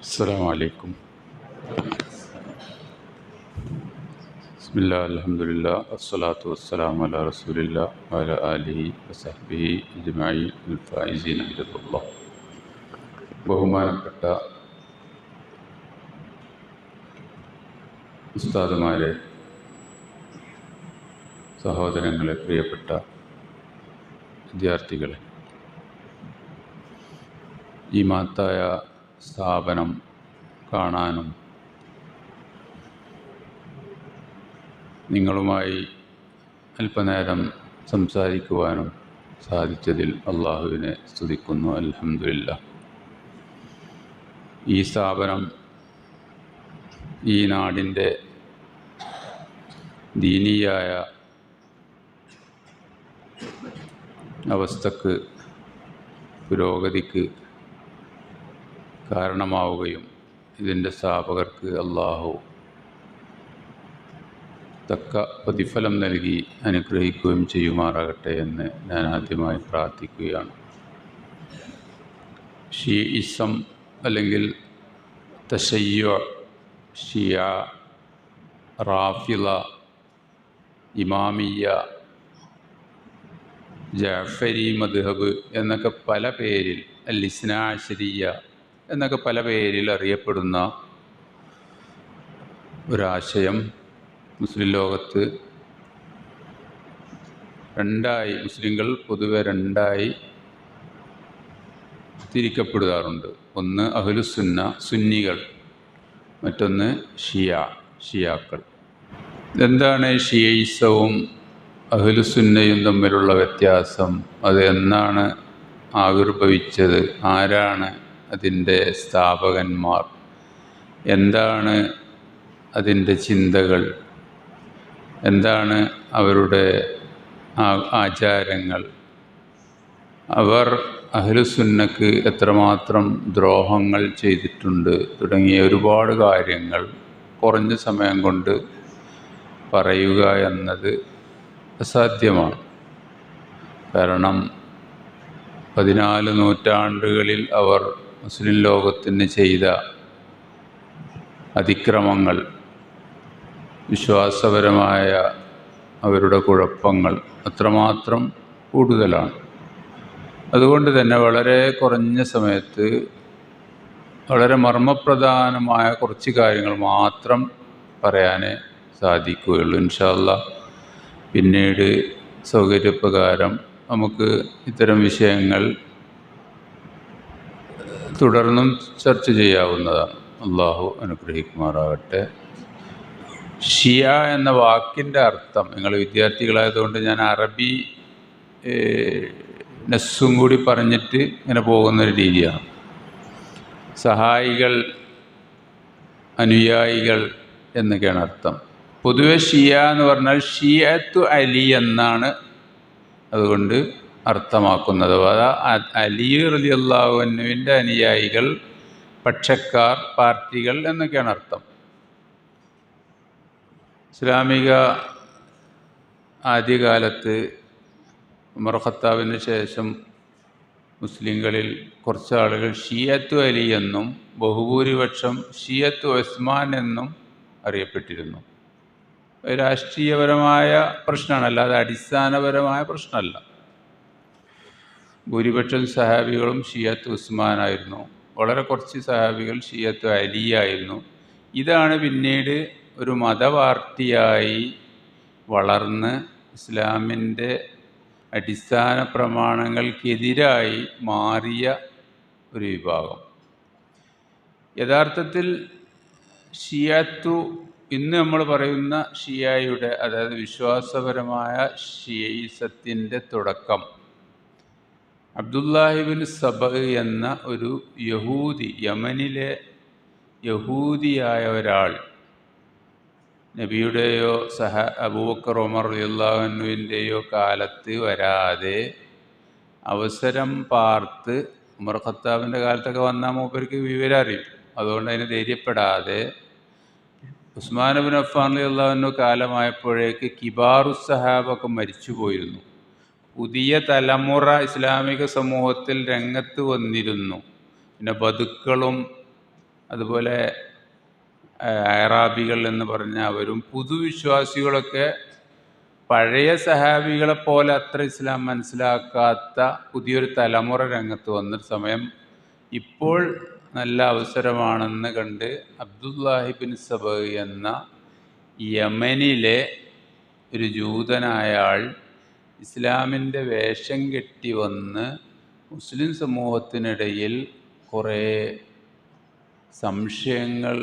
السلام عليكم. بسم الله الحمد لله والصلاة والسلام على رسول الله وعلى آله وصحبه أجمعين الفائزين برضا الله. ബഹുമാനപ്പെട്ട ഉസ്താദുമാരെ, സഹോദരങ്ങളെ, പ്രിയപ്പെട്ട വിദ്യാർത്ഥികളെ, ഈ മഹത്തായ സ്ഥാപനം കാണാനും നിങ്ങളുമായി അല്പനേരം സംസാരിക്കുവാനും സാധിച്ചതിൽ അള്ളാഹുവിനെ സ്തുതിക്കുന്നു. അൽഹംദുലില്ലാഹ്. ഈ സ്ഥാപനം ഈ നാടിൻ്റെ ദീനീയായ അവസ്ഥക്ക്, പുരോഗതിക്ക് കാരണമാവുകയും ഇതിൻ്റെ സ്ഥാപകർക്ക് അള്ളാഹു തക്ക പ്രതിഫലം നൽകി അനുഗ്രഹിക്കുകയും ചെയ്യുമാറാകട്ടെ എന്ന് ഞാൻ ആദ്യമായി പ്രാർത്ഥിക്കുകയാണ്. ഷീഇസം അല്ലെങ്കിൽ തശയ്യുഅ, ഷിയ, റാഫിള, ഇമാമിയ്യ, ജഅഫരി മദ്ഹബ് എന്നൊക്കെ പല പേരിൽ, അൽ ഇസ്നാ അശരിയ്യ എന്നൊക്കെ പല പേരിൽ അറിയപ്പെടുന്ന ഒരാശയം മുസ്ലിം ലോകത്ത് മുസ്ലിങ്ങൾ പൊതുവെ രണ്ടായി തിരിക്കപ്പെടാറുണ്ട്. ഒന്ന് അഹ്ലുസുന്ന, സുന്നികൾ, മറ്റൊന്ന് ഷിയാക്കൾ. എന്താണ് ഷിയയിസവും അഹ്ലുസുന്നയും തമ്മിലുള്ള വ്യത്യാസം? അത് എന്നാണ് ആവിർഭവിച്ചത്? ആരാണ് അതിൻ്റെ സ്ഥാപകന്മാർ? എന്താണ് അതിൻ്റെ ചിന്തകൾ? എന്താണ് അവരുടെ ആചാരങ്ങൾ? അവർ അഹ്ലുസുന്നക്ക് എത്രമാത്രം ദ്രോഹങ്ങൾ ചെയ്തിട്ടുണ്ട് തുടങ്ങിയ ഒരുപാട് കാര്യങ്ങൾ കുറഞ്ഞ സമയം കൊണ്ട് പറയുക എന്നത് അസാധ്യമാണ്. കാരണം 14 നൂറ്റാണ്ടുകളിൽ അവർ മുസ്ലിം ലോകത്തിന് ചെയ്ത അതിക്രമങ്ങൾ, വിശ്വാസപരമായ അവരുടെ കുഴപ്പങ്ങൾ അത്രമാത്രം കൂടുതലാണ്. അതുകൊണ്ട് തന്നെ വളരെ കുറഞ്ഞ സമയത്ത് വളരെ മർമ്മപ്രധാനമായ കുറച്ച് കാര്യങ്ങൾ മാത്രം പറയാനേ സാധിക്കുകയുള്ളൂ. ഇൻഷാ അല്ലാഹ് പിന്നീട് സൗകര്യപ്രകാരം നമുക്ക് ഇത്തരം വിഷയങ്ങൾ തുടർന്നും ചർച്ച ചെയ്യാവുന്നതാണ്. അള്ളാഹു അനുഗ്രഹിക്കുമാറാകട്ടെ. ഷിയ എന്ന വാക്കിൻ്റെ അർത്ഥം, നിങ്ങൾ വിദ്യാർത്ഥികളായതുകൊണ്ട് ഞാൻ അറബി നസ്സും കൂടി പറഞ്ഞിട്ട് ഇങ്ങനെ പോകുന്നൊരു രീതിയാണ്. സഹായികൾ, അനുയായികൾ എന്നൊക്കെയാണ് അർത്ഥം. പൊതുവെ ഷിയ എന്ന് പറഞ്ഞാൽ ഷിയത്തു അലി എന്നാണ് അതുകൊണ്ട് അർത്ഥമാക്കുന്നത്. അലി റളിയല്ലാഹു അൻഹുവിൻ്റെ അനുയായികൾ, പക്ഷക്കാർ, പാർട്ടികൾ എന്നൊക്കെയാണ് അർത്ഥം. ഇസ്ലാമിക ആദ്യകാലത്ത് ഉമർ ഖത്താബിന് ശേഷം മുസ്ലിങ്ങളിൽ കുറച്ച് ആളുകൾ ഷിയത്തു അലി എന്നും ബഹുഭൂരിപക്ഷം ഷിയത്തു ഉസ്മാൻ എന്നും അറിയപ്പെട്ടിരുന്നു. രാഷ്ട്രീയപരമായ പ്രശ്നമാണ്, അല്ലാതെ അടിസ്ഥാനപരമായ പ്രശ്നമല്ല. ഭൂരിപക്ഷം സഹാബികളും ഷിയത്ത് ഉസ്മാനായിരുന്നു. വളരെ കുറച്ച് സഹാബികൾ ഷിയത്ത് അലിയായിരുന്നു. ഇതാണ് പിന്നീട് ഒരു മതപാർട്ടിയായി വളർന്ന് ഇസ്ലാമിൻ്റെ അടിസ്ഥാന പ്രമാണങ്ങൾക്കെതിരായി മാറിയ ഒരു വിഭാഗം. യഥാർത്ഥത്തിൽ ഷിയത്തു, ഇന്ന് നമ്മൾ പറയുന്ന ഷിയായുടെ, അതായത് വിശ്വാസപരമായ ഷിയയിസത്തിൻ്റെ തുടക്കം അബ്ദുല്ലാഹിബിൻ സബ എന്ന ഒരു യഹൂദി, യമനിലെ യഹൂദിയായ ഒരാൾ നബിയുടെയോ അബൂബക്കർ ഉമർ റളിയല്ലാഹു അൻഹുവിൻ്റെയോ കാലത്ത് വരാതെ അവസരം പാർത്ത്, ഉമർ ഖത്താബിൻ്റെ കാലത്തൊക്കെ വന്നാൽ മൂപ്പർക്ക് വിവരം അറിയും, അതുകൊണ്ട് അതിന് ധൈര്യപ്പെടാതെ ഉസ്മാൻ ഇബ്നു അഫ്ഫാൻ റളിയല്ലാഹു അൻഹു കാലമായപ്പോഴേക്ക് കിബാറു സഹാബൊക്കെ മരിച്ചു പോയിരുന്നു. പുതിയ തലമുറ ഇസ്ലാമിക സമൂഹത്തിൽ രംഗത്ത് വന്നിരുന്നു. പിന്നെ ബദുക്കളും അതുപോലെ അറാബികൾ എന്ന് പറഞ്ഞ അവരും പുതുവിശ്വാസികളൊക്കെ പഴയ സഹാബികളെപ്പോലെ അത്ര ഇസ്ലാം മനസ്സിലാക്കാത്ത പുതിയൊരു തലമുറ രംഗത്ത് വന്ന സമയം ഇപ്പോൾ നല്ല അവസരമാണെന്ന് കണ്ട് അബ്ദുല്ലാഹിബിൻ സബ എന്ന യമനിലെ ഒരു ജൂതനായ ആൾ ഇസ്ലാമിൻ്റെ വേഷം കെട്ടി വന്ന് മുസ്ലിം സമൂഹത്തിനിടയിൽ കുറേ സംശയങ്ങൾ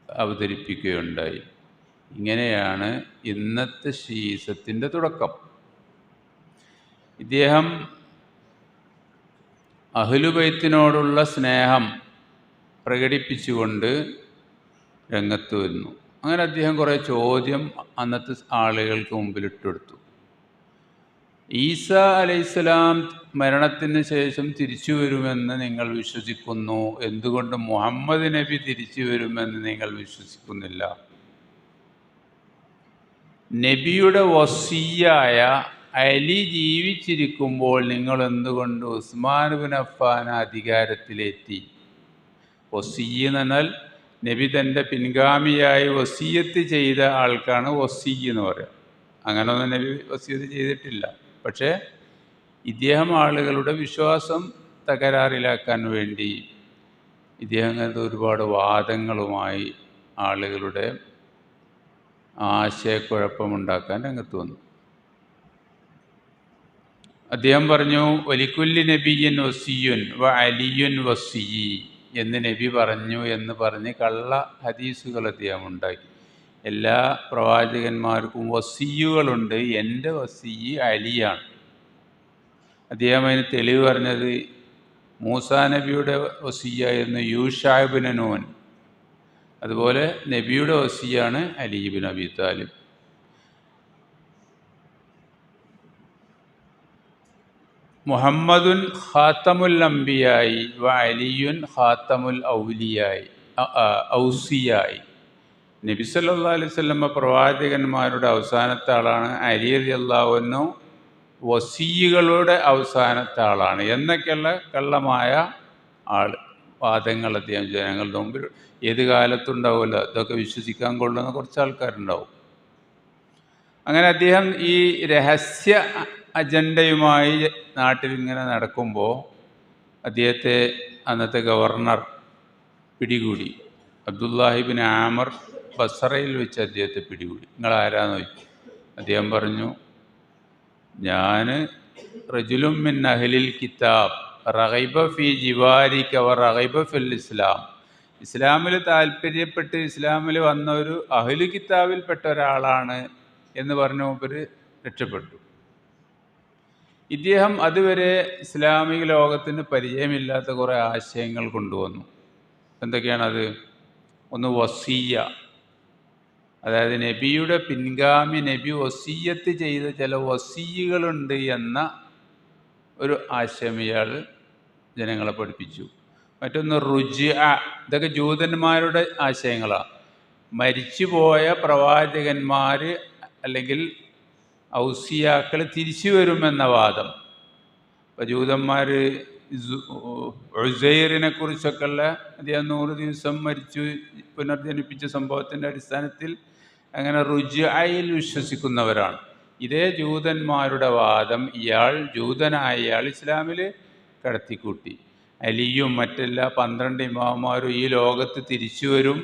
അവതരിപ്പിക്കുകയുണ്ടായി. ഇങ്ങനെയാണ് ഇന്നത്തെ ഷീസത്തിൻ്റെ തുടക്കം. ഇദ്ദേഹം അഹ്ലുബൈത്തിനോടുള്ള സ്നേഹം പ്രകടിപ്പിച്ചുകൊണ്ട് രംഗത്ത് വരുന്നു. അങ്ങനെ അദ്ദേഹം കുറേ ചോദ്യം അന്നത്തെ ആളുകൾക്ക് മുമ്പിലിട്ടെടുത്തു. ഈസ അലൈഹിസ്സലാം മരണത്തിന് ശേഷം തിരിച്ചു വരുമെന്ന് നിങ്ങൾ വിശ്വസിക്കുന്നു, എന്തുകൊണ്ട് മുഹമ്മദ് നബി തിരിച്ചു വരുമെന്ന് നിങ്ങൾ വിശ്വസിക്കുന്നില്ല? നബിയുടെ വസിയ്യായ അലി ജീവിച്ചിരിക്കുമ്പോൾ നിങ്ങൾ എന്തുകൊണ്ട് ഉസ്മാൻ ബിൻ അഫ്ഫാൻ അധികാരത്തിലേറ്റി? വസിയ്യ് എന്ന് പറഞ്ഞാൽ നബി തൻ്റെ പിൻഗാമിയായി വസിയ്യത്ത് ചെയ്ത ആൾക്കാണ് വസിയ്യ് എന്ന് പറയുക. അങ്ങനെയൊന്നും നബി വസിയ്യത്ത് ചെയ്തിട്ടില്ല. പക്ഷേ ഇദ്ദേഹം ആളുകളുടെ വിശ്വാസം തകരാറിലാക്കാൻ വേണ്ടി ഇദ്ദേഹം അങ്ങനത്തെ ഒരുപാട് വാദങ്ങളുമായി ആളുകളുടെ ആശയക്കുഴപ്പമുണ്ടാക്കാൻ രംഗത്ത് വന്നു. അദ്ദേഹം പറഞ്ഞു, വലിക്കുല്ലി നബിയ്യൻ വസിയ്യുൻ വ അലിയുൻ വസിയ്യി എന്ന് നബി പറഞ്ഞു എന്ന് പറഞ്ഞ് കള്ള ഹദീസുകൾ അദ്ദേഹം ഉണ്ടാക്കി. എല്ലാ പ്രവാചകന്മാർക്കും വസിയ്യുകളുണ്ട്, എൻ്റെ വസിയ്യ് അലിയാണ്. അദ്ദേഹം അതിന് തെളിവ് പറഞ്ഞത് മൂസാ നബിയുടെ വസിയ്യായിരുന്നു യൂഷാ ഇബ്നു നൂൻ, അതുപോലെ നബിയുടെ വസിയ്യാണ് അലി ഇബ്നു അബീ താലിബ്. മുഹമ്മദുൻ ഖാത്തമുൽ അംബിയായി വ അലിയുൻ ഖാത്തമുൽ ഔസിയായി. നബി സല്ലല്ലാഹു അലൈഹി വസല്ലം പ്രവാചകന്മാരുടെ അവസാനത്തെ ആളാണ്, അലി റളിയല്ലാഹു അൻഹു വസിയ്യുകളുടെ അവസാനത്തെ ആളാണ് എന്നൊക്കെയുള്ള കള്ളമായ വാദങ്ങൾ അദ്ദേഹം ജനങ്ങളുടെ മുമ്പിൽ ഏത് കാലത്തുണ്ടാവുമല്ലോ, ഇതൊക്കെ വിശ്വസിക്കാൻ കൊള്ളുന്ന കുറച്ച് ആൾക്കാരുണ്ടാവും. അങ്ങനെ അദ്ദേഹം ഈ രഹസ്യ അജണ്ടയുമായി നാട്ടിൽ ഇങ്ങനെ നടക്കുമ്പോൾ അദ്ദേഹത്തെ അന്നത്തെ ഗവർണർ പിടികൂടി. അബ്ദുല്ലാഹിബിൻ ആമർ ബസറയിൽ വെച്ച് അദ്ദേഹത്തെ പിടികൂടി. നിങ്ങൾ ആരാന്ന് ചോദിച്ചു. അദ്ദേഹം പറഞ്ഞു, ഞാൻ റജുലും മിൻ അഹ്ലിൽ കിതാബ് റഗൈബ ഫി ജിവാരിക വ റഗൈബ ഫിൽ ഇസ്ലാം. ഇസ്ലാമിൽ താല്പര്യപ്പെട്ട് ഇസ്ലാമിൽ വന്ന ഒരു അഹ്ലു കിതാബിൽപ്പെട്ട ഒരാളാണ് എന്ന് പറഞ്ഞ മൂപ്പര് രക്ഷപ്പെട്ടു. ഇദ്ദേഹം അതുവരെ ഇസ്ലാമിക ലോകത്തിന് പരിചയമില്ലാത്ത കുറേ ആശയങ്ങൾ കൊണ്ടുവന്നു. എന്തൊക്കെയാണത്? ഒന്ന് വസിയ്യ, അതായത് നബിയുടെ പിൻഗാമി നബി വസിയ്യത്ത് ചെയ്ത ചില വസിയ്യകളുണ്ട് എന്ന ഒരു ആശയം ഇയാൾ ജനങ്ങളെ പഠിപ്പിച്ചു. മറ്റൊന്ന് റുജ്അ, ഇതൊക്കെ ജൂതന്മാരുടെ ആശയങ്ങളാണ്. മരിച്ചുപോയ പ്രവാചകന്മാർ അല്ലെങ്കിൽ ഔസിയാക്കൾ തിരിച്ചു വരുമെന്ന വാദം. ഇപ്പോൾ ജൂതന്മാർ ഉസൈറിനെ കുറിച്ചൊക്കെയുള്ള അദ്ദേഹം 100 ദിവസം മരിച്ചു പുനർജനിപ്പിച്ച സംഭവത്തിൻ്റെ അടിസ്ഥാനത്തിൽ അങ്ങനെ റുജ്അയിൽ വിശ്വസിക്കുന്നവരാണ്. ഇതേ ജൂതന്മാരുടെ വാദം ഇയാൾ ജൂതനായ ഇയാൾ ഇസ്ലാമിൽ കടത്തിക്കൂട്ടി. അലിയും മറ്റെല്ലാ 12 ഇമാമാരും ഈ ലോകത്ത് തിരിച്ചു വരും,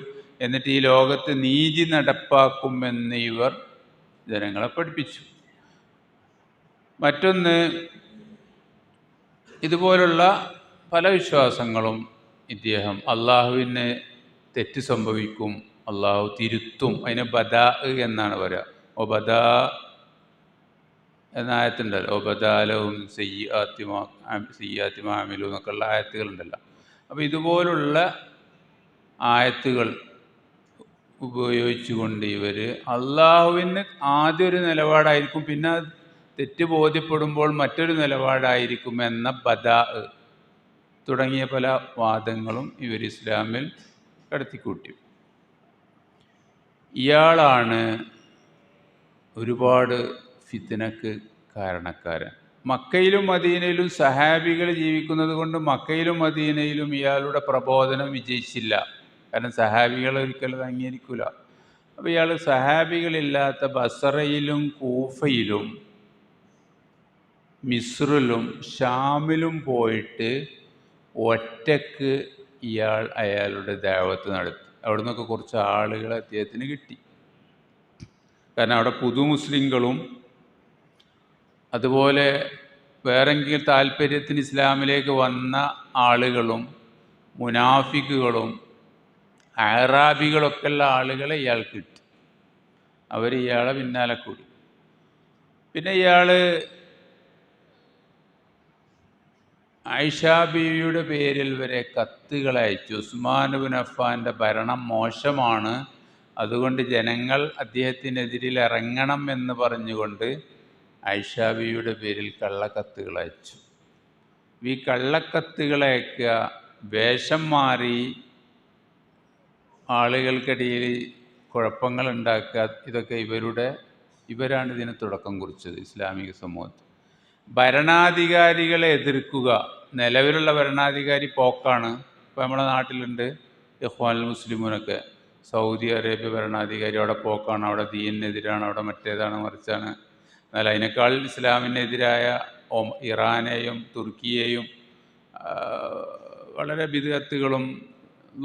എന്നിട്ട് ഈ ലോകത്ത് നീതി നടപ്പാക്കുമെന്ന് ഇവർ ജനങ്ങളെ പഠിപ്പിച്ചു. മറ്റൊന്ന്, ഇതുപോലുള്ള പല വിശ്വാസങ്ങളും ഇദ്ദേഹം അള്ളാഹുവിന് തെറ്റ് സംഭവിക്കും, അള്ളാഹു തിരുത്തും, അതിന് ബദാ എന്നാണ് പറയുക. ഒബദാ എന്ന ആയത്തുണ്ടല്ലോ, ഒബദാലവും സയ്യാത്തി മാമിലും എന്നൊക്കെയുള്ള ആയത്തുകളുണ്ടല്ലോ. അപ്പോൾ ഇതുപോലുള്ള ആയത്തുകൾ ഉപയോഗിച്ചുകൊണ്ട് ഇവർ അള്ളാഹുവിന് ആദ്യം ഒരു നിലപാടായിരിക്കും, പിന്നെ തെറ്റ് ബോധ്യപ്പെടുമ്പോൾ മറ്റൊരു നിലപാടായിരിക്കും എന്ന ബദാ തുടങ്ങിയ പല വാദങ്ങളും ഇവർ ഇസ്ലാമിൽ കടത്തിക്കൂട്ടി. ഇയാളാണ് ഒരുപാട് ഫിത്നക്ക് കാരണക്കാരൻ. മക്കയിലും മദീനയിലും സഹാബികൾ ജീവിക്കുന്നത് കൊണ്ട് മക്കയിലും മദീനയിലും ഇയാളുടെ പ്രബോധനം വിജയിച്ചില്ല. കാരണം സഹാബികൾ ഒരിക്കലും അത് അംഗീകരിക്കില്ല. അപ്പോൾ ഇയാൾ സഹാബികളില്ലാത്ത ബസറയിലും കൂഫയിലും മിസ്റിലും ഷാമിലും പോയിട്ട് ഒറ്റക്ക് ഇയാൾ അയാളുടെ ദഅവത്ത് നടത്തി. അവിടെ നിന്നൊക്കെ കുറച്ച് ആളുകൾ അദ്ദേഹത്തിന് കിട്ടി. കാരണം അവിടെ പുതു മുസ്ലിങ്ങളും അതുപോലെ വേറെങ്കിലും താല്പര്യത്തിന് ഇസ്ലാമിലേക്ക് വന്ന ആളുകളും മുനാഫിക്കുകളും അറാബികളൊക്കെ ഉള്ള ആളുകളെ ഇയാൾക്ക് കിട്ടി. അവർ ഇയാളെ പിന്നാലെ കൂടി. പിന്നെ ഇയാൾ ആയിഷ ബീവിയുടെ പേരിൽ വരെ കത്തുകൾ അയച്ചു. ഉസ്മാൻ ഇബ്നു അഫ്ഫാൻ്റെ ഭരണം മോശമാണ്, അതുകൊണ്ട് ജനങ്ങൾ അദ്ദേഹത്തിനെതിരിൽ ഇറങ്ങണം എന്ന് പറഞ്ഞുകൊണ്ട് ആയിഷ ബീവിയുടെ പേരിൽ കള്ളക്കത്തുകൾ അയച്ചു. ഈ കള്ളക്കത്തുകളയക്കുക, വേഷം മാറി ആളുകൾക്കിടയിൽ കുഴപ്പങ്ങൾ ഉണ്ടാക്കുക, ഇതൊക്കെ ഇവരാണ് ഇതിന് തുടക്കം കുറിച്ചത് ഇസ്ലാമിക സമൂഹത്തിൽ. ഭരണാധികാരികളെ എതിർക്കുക, നിലവിലുള്ള ഭരണാധികാരി പോക്കാണ്. ഇപ്പോൾ നമ്മുടെ നാട്ടിലുണ്ട് ഇഖ്വാനുൽ മുസ്ലിമൂനൊക്കെ, സൗദി അറേബ്യ ഭരണാധികാരി അവിടെ പോക്കാണ്, അവിടെ ദീനിനെതിരാണ്, അവിടെ മറ്റേതാണ് മറിച്ചാണ്. എന്നാൽ അതിനേക്കാൾ ഇസ്ലാമിനെതിരായ ഇറാനെയും തുർക്കിയെയും വളരെ ബിദ്അത്തുകളും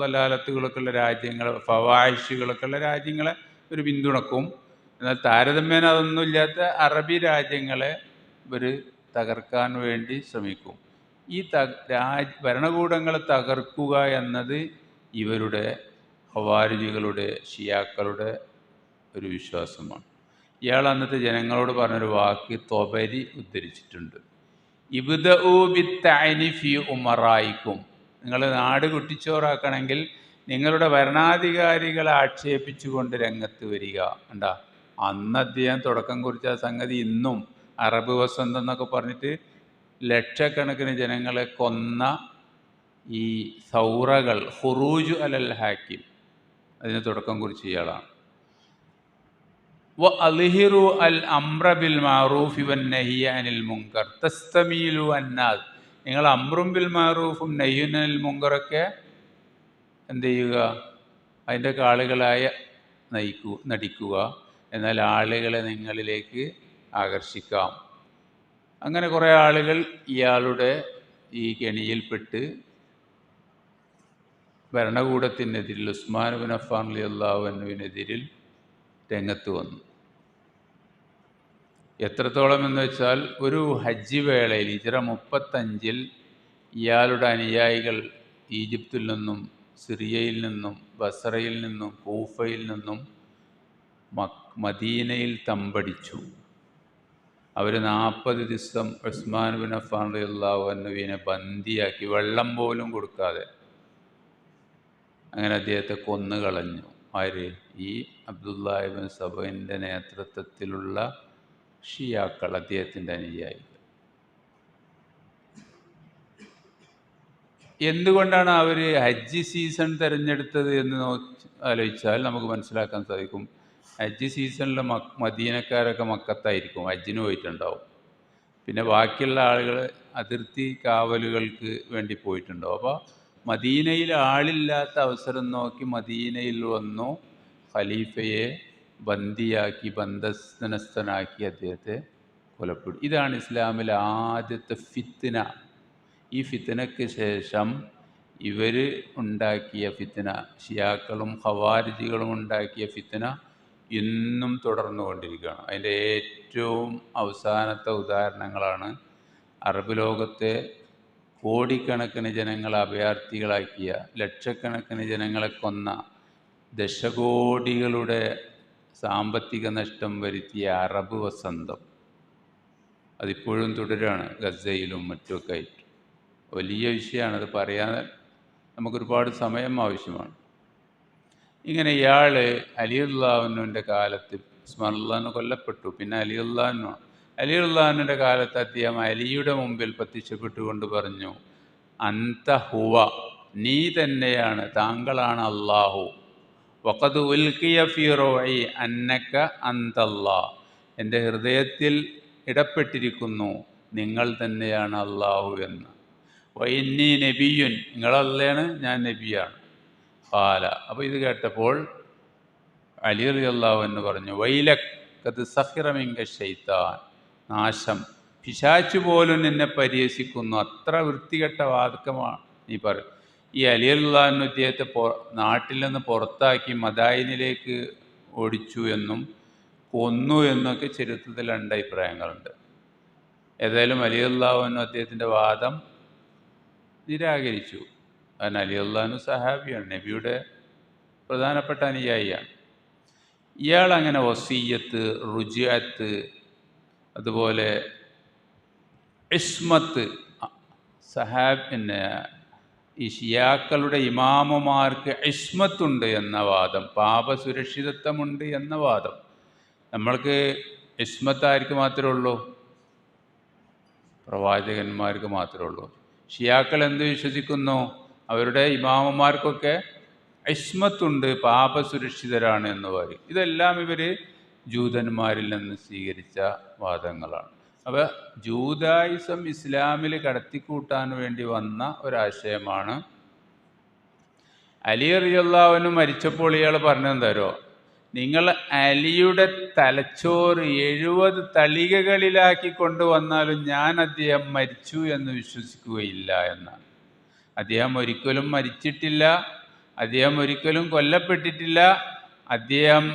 വലാലത്തുകളൊക്കെ ഉള്ള രാജ്യങ്ങൾ, ഫവാഹിഷുകളൊക്കെ ഉള്ള രാജ്യങ്ങളെ ഒരു പിന്തുണക്കും. എന്നാൽ താരതമ്യേന അതൊന്നുമില്ലാത്ത അറബി രാജ്യങ്ങളെ ഇവർ തകർക്കാൻ വേണ്ടി ശ്രമിക്കും. ഈ ഭരണകൂടങ്ങളെ തകർക്കുക എന്നത് ഇവരുടെ ഖവാരിജികളുടെ ഷിയാക്കളുടെ ഒരു വിശ്വാസമാണ്. ഇയാൾ അന്നത്തെ ജനങ്ങളോട് പറഞ്ഞൊരു വാക്ക് തൊബരി ഉദ്ധരിച്ചിട്ടുണ്ട്. ഇബ്ദഉ ബിത്തഅനി ഫീ ഉമറായിക്കും. നിങ്ങൾ നാട് കുട്ടിച്ചോറാക്കണമെങ്കിൽ നിങ്ങളുടെ ഭരണാധികാരികളെ ആക്ഷേപിച്ചുകൊണ്ട് രംഗത്ത് വരിക. എന്താ അന്ന് അദ്ദേഹം തുടക്കം കുറിച്ച സംഗതി ഇന്നും അറബ് വസന്തം എന്നൊക്കെ പറഞ്ഞിട്ട് ലക്ഷക്കണക്കിന് ജനങ്ങളെ കൊന്ന ഈ സൗറകൾ, ഖുറൂജ് അലൽ ഹാക്കിം, അതിന് തുടക്കം കുറിച്ച ഇയാളാണ്. വ അൽഹിറു അൽ അംറ ബിൽ മഅറൂഫി വൻ നഹ്യ അനിൽ മുൻകർ തസ്തമീലു അന്നാസ്. നിങ്ങൾ അംറും ബിൽ മഅറൂഫും നഹ്യുൻ അനിൽ മുൻകറൊക്കെ എന്ത് ചെയ്യുക, അതിൻ്റെ ആളുകളായ നടിക്കുക, എന്നാൽ ആളുകളെ നിങ്ങളിലേക്ക് ആകർഷിക്കാം. അങ്ങനെ കുറേ ആളുകൾ ഇയാളുടെ ഈ കെണിയിൽപ്പെട്ട് ഭരണകൂടത്തിനെതിരിൽ, ഉസ്മാൻ ഇബ്നു അഫ്ഫാൻ റളിയല്ലാഹു അൻഹുവിനെതിരിൽ രംഗത്ത് വന്നു. എത്രത്തോളം എന്ന് വെച്ചാൽ ഒരു ഹജ്ജ് വേളയിൽ ഹിജ്റ 35 ഇയാളുടെ അനുയായികൾ ഈജിപ്തിൽ നിന്നും സിറിയയിൽ നിന്നും ബസറയിൽ നിന്നും കൂഫയിൽ നിന്നും മദീനയിൽ തമ്പടിച്ചു. അവർ 40 ദിവസം ഉസ്മാൻ ഇബ്നു അഫ്ഫാൻ റളിയല്ലാഹു അൻഹുവിനെ ബന്ദിയാക്കി, വെള്ളം പോലും കൊടുക്കാതെ. അങ്ങനെ അദ്ദേഹത്തെ കൊന്നുകളഞ്ഞു. ആര്? ഈ അബ്ദുല്ലാഹ് ഇബ്നു സബഇൻ്റെ നേതൃത്വത്തിലുള്ള ഷിയാക്കൾ, അദ്ദേഹത്തിൻ്റെ അനുയായികൾ. എന്തുകൊണ്ടാണ് അവർ ഹജ്ജ് സീസൺ തിരഞ്ഞെടുത്തത് എന്ന് ആലോചിച്ചാൽ നമുക്ക് മനസ്സിലാക്കാൻ സാധിക്കും. ഹജ്ജ് സീസണിൽ മദീനക്കാരൊക്കെ മക്കത്തായിരിക്കും, ഹജ്ജിന് പോയിട്ടുണ്ടാവും. പിന്നെ ബാക്കിയുള്ള ആളുകൾ അതിർത്തി കാവലുകൾക്ക് വേണ്ടി പോയിട്ടുണ്ടാവും. അപ്പോൾ മദീനയിൽ ആളില്ലാത്ത അവസരം നോക്കി മദീനയിൽ വന്നു ഖലീഫയെ ബന്ദിയാക്കി, ബന്ധനസ്ഥനാക്കി അദ്ദേഹത്തെ കൊലപ്പെടുത്തി. ഇതാണ് ഇസ്ലാമിലെ ആദ്യത്തെ ഫിത്ന. ഈ ഫിത്നയ്ക്ക് ശേഷം ഇവർ ഉണ്ടാക്കിയ ഫിത്ന, ഷിയാക്കളും ഖവാരിജികളും ഉണ്ടാക്കിയ ഫിത്ന ഇന്നും തുടർന്നു കൊണ്ടിരിക്കുകയാണ്. അതിൻ്റെ ഏറ്റവും അവസാനത്തെ ഉദാഹരണങ്ങളാണ് അറബ് ലോകത്തെ കോടിക്കണക്കിന് ജനങ്ങളെ അഭയാർത്ഥികളാക്കിയ, ലക്ഷക്കണക്കിന് ജനങ്ങളെ കൊന്ന, ദശകോടികളുടെ സാമ്പത്തിക നഷ്ടം വരുത്തിയ അറബ് വസന്തം. അതിപ്പോഴും തുടരുകയാണ് ഗസയിലും മറ്റുമൊക്കെ ആയിട്ട്. വലിയ വിഷയമാണ്, അത് പറയാൻ നമുക്കൊരുപാട് സമയം ആവശ്യമാണ്. ഇങ്ങനെ ഇയാൾ അലി റളിയല്ലാഹുവിൻ്റെ കാലത്ത് ഉസ്മാൻ റളിയല്ലാഹു കൊല്ലപ്പെട്ടു. പിന്നെ അലി റളിയല്ലാഹുവിൻ്റെ കാലത്ത് അദ്ദേഹം അലിയുടെ മുമ്പിൽ പ്രത്യക്ഷപ്പെട്ടുകൊണ്ട് പറഞ്ഞു, അന്ത ഹുവ, നീ തന്നെയാണ്, താങ്കളാണ് അല്ലാഹു. വഖദ് ഉൽഖിയ ഫീ റൂഇ അന്നക അന്തല്ലാഹ്, എൻ്റെ ഹൃദയത്തിൽ ഇടപ്പെട്ടിരിക്കുന്നു നിങ്ങൾ തന്നെയാണ് അള്ളാഹു എന്ന്. വൈന്നീ നബിയുൻ, നിങ്ങളല്ലാണ്, ഞാൻ നബിയാണ്. ഖാല, അപ്പോൾ ഇത് കേട്ടപ്പോൾ അലി റളിയല്ലാഹു അൻഹു പറഞ്ഞു, വൈലക് ഖദ് സഖിറ മിൻക ശൈത്താൻ, നാശം, പിശാച് പോലും നിന്നെ പരിഹസിക്കുന്നു, അത്ര വൃത്തികെട്ട വാദക്കമാണ് നീ പറയും. ഈ അലി റളിയല്ലാഹു അൻഹു ഇദ്ദേഹത്തെ നാട്ടിൽ നിന്ന് പുറത്താക്കി മദായിനിലേക്ക് ഓടിച്ചു എന്നും കൊന്നു എന്നൊക്കെ ചരിത്രത്തിൽ രണ്ട് അഭിപ്രായങ്ങളുണ്ട്. ഏതായാലും അലി റളിയല്ലാഹു അൻഹു അദ്ദേഹത്തിൻ്റെ വാദം നിരാകരിച്ചു. കാരണം അലി റളിയല്ലാഹു അൻഹു സഹാബിയാണ്, നബിയുടെ പ്രധാനപ്പെട്ട അനുയായിയാണ്. ഇയാൾ അങ്ങനെ വസിയ്യത്ത്, റുജിഅത്ത്, അതുപോലെ ഇസ്മത്ത്, പിന്നെ ഈ ഷിയാക്കളുടെ ഇമാമുമാർക്ക് ഇസ്മത്തുണ്ട് എന്ന വാദം, പാപസുരക്ഷിതത്വമുണ്ട് എന്ന വാദം. നമ്മൾക്ക് ഇസ്മത്ത് ആർക്ക് മാത്രമേ ഉള്ളൂ? പ്രവാചകന്മാർക്ക് മാത്രമേ ഉള്ളൂ. ഷിയാക്കൾ എന്ത് വിശ്വസിക്കുന്നു? അവരുടെ ഇമാമുമാർക്കൊക്കെ ഇസ്മത്തുണ്ട്, പാപസുരക്ഷിതരാണ് എന്ന് പറയും. ഇതെല്ലാം ഇവർ ജൂതന്മാരിൽ നിന്ന് സ്വീകരിച്ച വാദങ്ങളാണ്. അപ്പോൾ ജൂതായിസം ഇസ്ലാമിൽ കടത്തിക്കൂട്ടാൻ വേണ്ടി വന്ന ഒരാശയമാണ്. അലി റളിയല്ലാഹു അൻഹു മരിച്ചപ്പോൾ ഇയാൾ പറഞ്ഞെന്തരോ, നിങ്ങൾ അലിയുടെ തലച്ചോറ് 70 തളികകളിലാക്കി കൊണ്ടുവന്നാലും ഞാൻ അദ്ദേഹം മരിച്ചു എന്ന് വിശ്വസിക്കുകയില്ല എന്നാണ്. അദ്ദേഹം ഒരിക്കലും മരിച്ചിട്ടില്ല, അദ്ദേഹം ഒരിക്കലും കൊല്ലപ്പെട്ടിട്ടില്ല, അദ്ദേഹം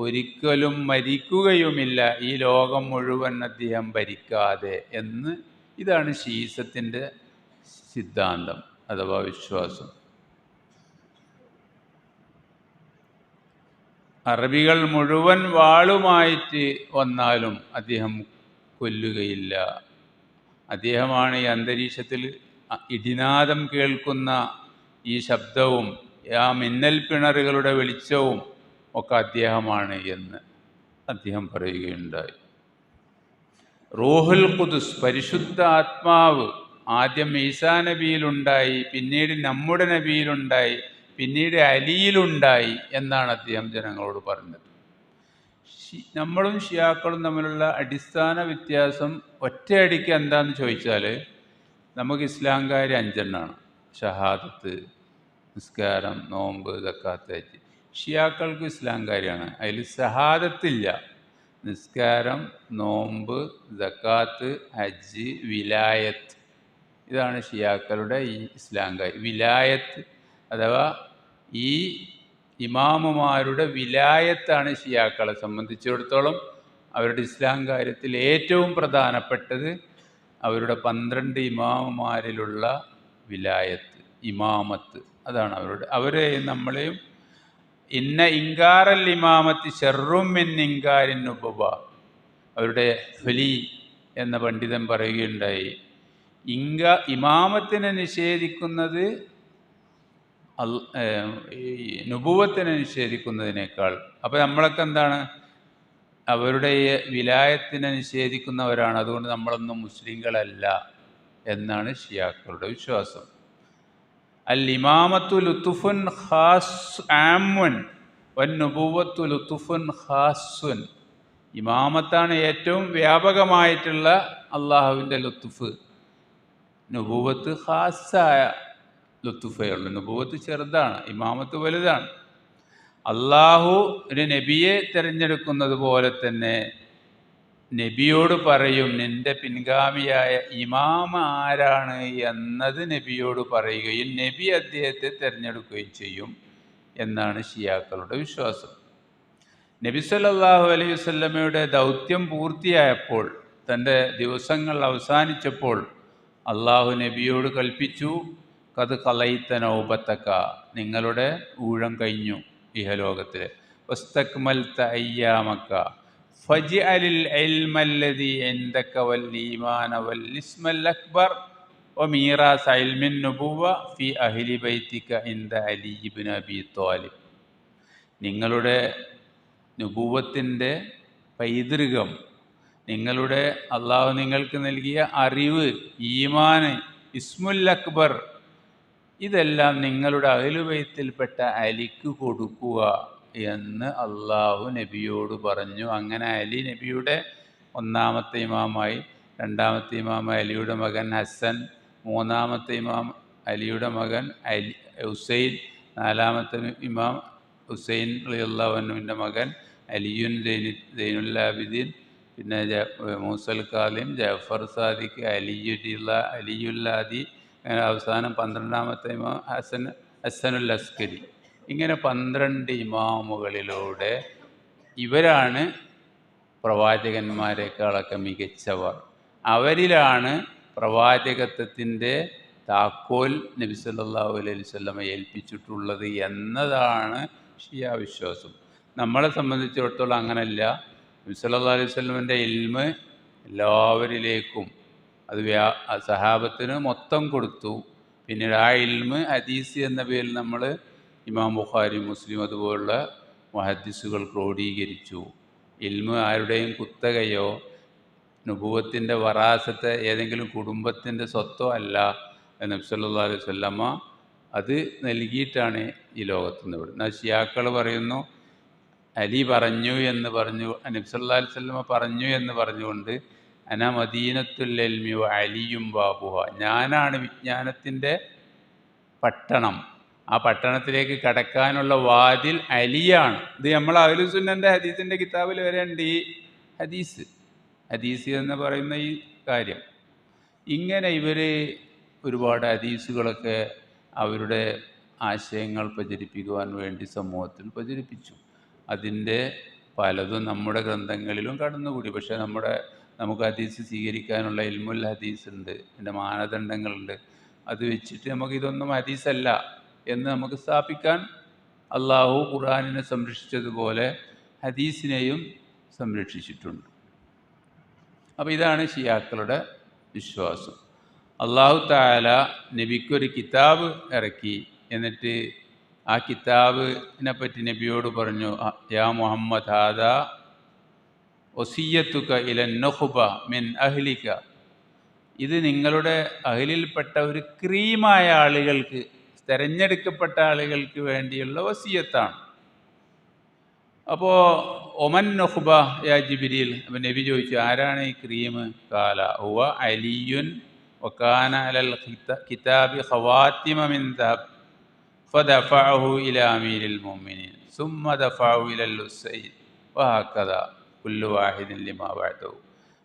ഒരിക്കലും മരിക്കുകയുമില്ല, ഈ ലോകം മുഴുവൻ അദ്ദേഹം ഭരിക്കാതെ എന്ന്. ഇതാണ് ശീസത്തിൻ്റെ സിദ്ധാന്തം അഥവാ വിശ്വാസം. അറബികൾ മുഴുവൻ വാളുമായിട്ട് വന്നാലും അദ്ദേഹം കൊല്ലുകയില്ല. അദ്ദേഹമാണ് ഈ അന്തരീക്ഷത്തിൽ ഇടിനാദം കേൾക്കുന്ന ഈ ശബ്ദവും ആ മിന്നൽ പിണറുകളുടെ വെളിച്ചവും ഒക്കെ അദ്ദേഹമാണ് എന്ന് അദ്ദേഹം പറയുകയുണ്ടായി. റൂഹുൽ ഖുദുസ്, പരിശുദ്ധ ആത്മാവ്, ആദ്യം ഈസാ നബിയിലുണ്ടായി, പിന്നീട് നമ്മുടെ നബിയിലുണ്ടായി, പിന്നീട് അലിയിലുണ്ടായി എന്നാണ് അദ്ദേഹം ജനങ്ങളോട് പറഞ്ഞത്. നമ്മളും ഷിയാക്കളും തമ്മിലുള്ള അടിസ്ഥാന വ്യത്യാസം ഒറ്റയടിക്ക് എന്താണെന്ന് ചോദിച്ചാൽ, നമുക്ക് ഇസ്ലാം കാര്യം 5 എണ്ണമാണ്: ഷഹാദത്ത്, നിസ്കാരം, നോമ്പ്, സക്കാത്ത്, ഹജ്ജ്. ഷിയാക്കൾക്ക് ഇസ്ലാം കാര്യമാണ്, അതിൽ ഷഹാദത്തില്ല. നിസ്കാരം, നോമ്പ്, സക്കാത്ത്, ഹജ്ജ്, വിലായത്ത്, ഇതാണ് ഷിയാക്കളുടെ ഈ ഇസ്ലാം കാര്യം. വിലായത്ത് അഥവാ ഈ ഇമാമുമാരുടെ വിലായത്താണ് ഷിയാക്കളെ സംബന്ധിച്ചിടത്തോളം അവരുടെ ഇസ്ലാം കാര്യത്തിൽ ഏറ്റവും പ്രധാനപ്പെട്ടത്. അവരുടെ 12 ഇമാമുമാരിലുള്ള വിലായത്ത്, ഇമാമത്ത്, അതാണ് അവരെ നമ്മളെയും. ഇന്ന ഇൻകാറൽ ഇമാമത്തി ശർറും മിൻ ഇൻകാരിൻ നുബുവ, അവരുടെ ഫലി എന്ന പണ്ഡിതൻ പറയുകയുണ്ടായി, ഇമാമത്തിനെ നിഷേധിക്കുന്നത് നുബുവത്തിനെ നിഷേധിക്കുന്നതിനേക്കാൾ. അപ്പോൾ നമ്മളൊക്കെ എന്താണ്? അവരുടെ വിലായത്തിനെ നിഷേധിക്കുന്നവരാണ്, അതുകൊണ്ട് നമ്മളൊന്നും മുസ്ലിങ്ങളല്ല എന്നാണ് ഷിയാക്കളുടെ വിശ്വാസം. അൽ ഇമാമത്തു ലുത്തുഫുൻ ഖാസ് ആമുൻ വൻ നുബുവത്തു ലുത്തുഫുൻ ഖാസുൻ. ഇമാമത്താണ് ഏറ്റവും വ്യാപകമായിട്ടുള്ള അള്ളാഹുവിൻ്റെ ലുത്തുഫ്. നുബുവത്ത് ഖാസായ ലുത്തുഫേ ഉള്ളൂ. നുബുവത്ത് ചെറുതാണ്, ഇമാമത്ത് വലുതാണ്. അള്ളാഹു ഒരു നബിയെ തിരഞ്ഞെടുക്കുന്നത് പോലെ തന്നെ നബിയോട് പറയും, നിന്റെ പിൻഗാമിയായ ഇമാമ ആരാണ് എന്നത് നബിയോട് പറയുകയും നബി അദ്ദേഹത്തെ തിരഞ്ഞെടുക്കുകയും ചെയ്യും എന്നാണ് ഷിയാക്കളുടെ വിശ്വാസം. നബി സല്ലല്ലാഹു അലൈഹി വസല്ലമയുടെ ദൗത്യം പൂർത്തിയായപ്പോൾ, തൻ്റെ ദിവസങ്ങൾ അവസാനിച്ചപ്പോൾ അള്ളാഹു നബിയോട് കൽപ്പിച്ചു, കത് കളൈത്ത നൗബത്തക്ക, നിങ്ങളുടെ ഊഴം കഴിഞ്ഞു ഇഹലോകത്തിൽ. വസ്തക്മൽത അയ്യാമക്ക ഫജ്അലിൽ ഇൽമല്ലദീ ഇൻദക വൽ ഈമാന വൽ ഇസ്മൽ അക്ബർ വമീറാസ ഇൽമിൻ നുബുവ ഫി അഹ്ലി ബൈതിക ഇൻദ അലി ഇബ്നു അബീ ത്വാലിബ്. നിങ്ങളുടെ നുബുവത്തിൻ്റെ പൈതൃകം, നിങ്ങളുടെ അള്ളാഹു നിങ്ങൾക്ക് നൽകിയ അറിവ്, ഈമാന്, ഇസ്മുൽ അക്ബർ, ഇതെല്ലാം നിങ്ങളുടെ അഹ്ലുബൈത്തിൽപ്പെട്ട അലിക്ക് കൊടുക്കുക എന്ന് അള്ളാഹു നബിയോട് പറഞ്ഞു. അങ്ങനെ അലി നബിയുടെ 1ാമത്തെ ഇമാമായി രണ്ടാമത്തെ ഇമാം അലിയുടെ മകൻ ഹസൻ, മൂന്നാമത്തെ ഇമാം അലിയുടെ മകൻ ഹുസൈൻ, നാലാമത്തെ ഇമാം ഹുസൈൻ റളിയല്ലാഹു അൻഹുവിൻ്റെ മകൻ അലിയുൻ സൈനുൽ ആബിദീൻ, പിന്നെ മൂസൽ കാലിം, ജഅഫർ സാദിഖ്, അലിയുല്ലാദി, അങ്ങനെ അവസാനം 12ാമത്തെ ഇമാം ഹസനുൽ അസ്കരി. ഇങ്ങനെ 12 ഇമാമുകളിലൂടെ ഇവരാണ് പ്രവാചകന്മാരെക്കാളൊക്കെ മികച്ചവർ. അവരിലാണ് പ്രവാചകത്വത്തിൻ്റെ താക്കോൽ നബി സല്ലല്ലാഹു അലൈഹി വസല്ലമ ഏൽപ്പിച്ചിട്ടുള്ളത് എന്നതാണ് ഷിയ വിശ്വാസം. നമ്മളെ സംബന്ധിച്ചിടത്തോളം അങ്ങനല്ല. നബി സല്ലല്ലാഹു അലൈഹി വസല്ലമയുടെ ഇൽമ് എല്ലാവരിലേക്കും അത് സഹാബത്തിന് മൊത്തം കൊടുത്തു. പിന്നീട് ആ ഇൽമ് ഹദീസ് എന്ന പേരിൽ നമ്മൾ ഇമാം ബുഖാരി, മുസ്ലിം അതുപോലുള്ള മുഹദ്ദിസുകൾ ക്രോഡീകരിച്ചു. ഇൽമ് ആരുടെയും കുത്തകയോ നുബുവത്തിൻ്റെ വറാസത്തെ ഏതെങ്കിലും കുടുംബത്തിൻ്റെ സ്വത്തോ അല്ല. നബി സല്ലല്ലാഹു അലൈഹി വസല്ലമ അത് നൽകിയിട്ടാണ് ഈ ലോകത്ത് നിന്ന് വിടുന്നത്. ഷിയാക്കൾ പറയുന്നു അലി പറഞ്ഞു എന്ന് പറഞ്ഞു, നബി സല്ലല്ലാഹു അലൈഹി വസല്ലമ പറഞ്ഞു എന്ന് പറഞ്ഞുകൊണ്ട് അന മദീനത്തുൽ ഇൽമി വ അലിയും ബാബുഹ, ഞാനാണ് വിജ്ഞാനത്തിൻ്റെ പട്ടണം, ആ പട്ടണത്തിലേക്ക് കടക്കാനുള്ള വാതിൽ അലിയാണ്. ഇത് നമ്മൾ അഹ്ലുസ് സുന്നൻ്റെ ഹദീസിൻ്റെ കിതാബിൽ വരെ ഉണ്ട് ഈ ഹദീസ് എന്ന് പറയുന്ന ഈ കാര്യം. ഇങ്ങനെ ഇവർ ഒരുപാട് ഹദീസുകളൊക്കെ അവരുടെ ആശയങ്ങൾ പ്രചരിപ്പിക്കുവാൻ വേണ്ടി സമൂഹത്തിൽ പ്രചരിപ്പിച്ചു. അതിൻ്റെ പലതും നമ്മുടെ ഗ്രന്ഥങ്ങളിലും കടന്നുകൂടി. പക്ഷേ നമുക്ക് ഹദീസ് സ്വീകരിക്കാനുള്ള ഇൽമുൽ ഹദീസ് ഉണ്ട്, അതിൻ്റെ മാനദണ്ഡങ്ങളുണ്ട്. അത് വെച്ചിട്ട് നമുക്കിതൊന്നും ഹദീസല്ല എന്ന് നമുക്ക് സ്ഥാപിക്കാൻ അള്ളാഹു ഖുർആനിനെ സംരക്ഷിച്ചതുപോലെ ഹദീസിനെയും സംരക്ഷിച്ചിട്ടുണ്ട്. അപ്പോൾ ഇതാണ് ഷിയാക്കളുടെ വിശ്വാസം. അള്ളാഹു തആല നബിക്കൊരു കിതാബ് ഇറക്കി. എന്നിട്ട് ആ കിതാബിനെ പറ്റി നബിയോട് പറഞ്ഞു, യാ മുഹമ്മദ് ഹാദാ വസിയ്യത്തുക ഇലൻ നുഖ്ബ മിൻ അഹ്ലിക, ഇത് നിങ്ങളുടെ അഹ്ലിൽപ്പെട്ട ഒരു ക്രീമായ ആളുകൾക്ക്, തിരഞ്ഞെടുക്കപ്പെട്ട ആളുകൾക്ക് വേണ്ടിയുള്ള വസിയത്താണ്. അപ്പോൾ ഒമൻ നുഖ്ബ യാ ജിബ്രീൽ, അപ്പം നബി ചോദിച്ചു ആരാണ് ഈ ക്രീം? കാല ഹുവ അലിയുൻ വകാന അലൽ കിതാബി ഖവാത്തിമ മിൻ ദഹബ് ഫദഫഅഹു ഇലാ അമീരിൽ മുഅ്മിനീൻ സുമ്മ ദഫഅഹു ഇലൽ ഹുസൈൻ വഹകദ കുല്ലു വാഹിദിൻ ലിമാ ബഅദഹു.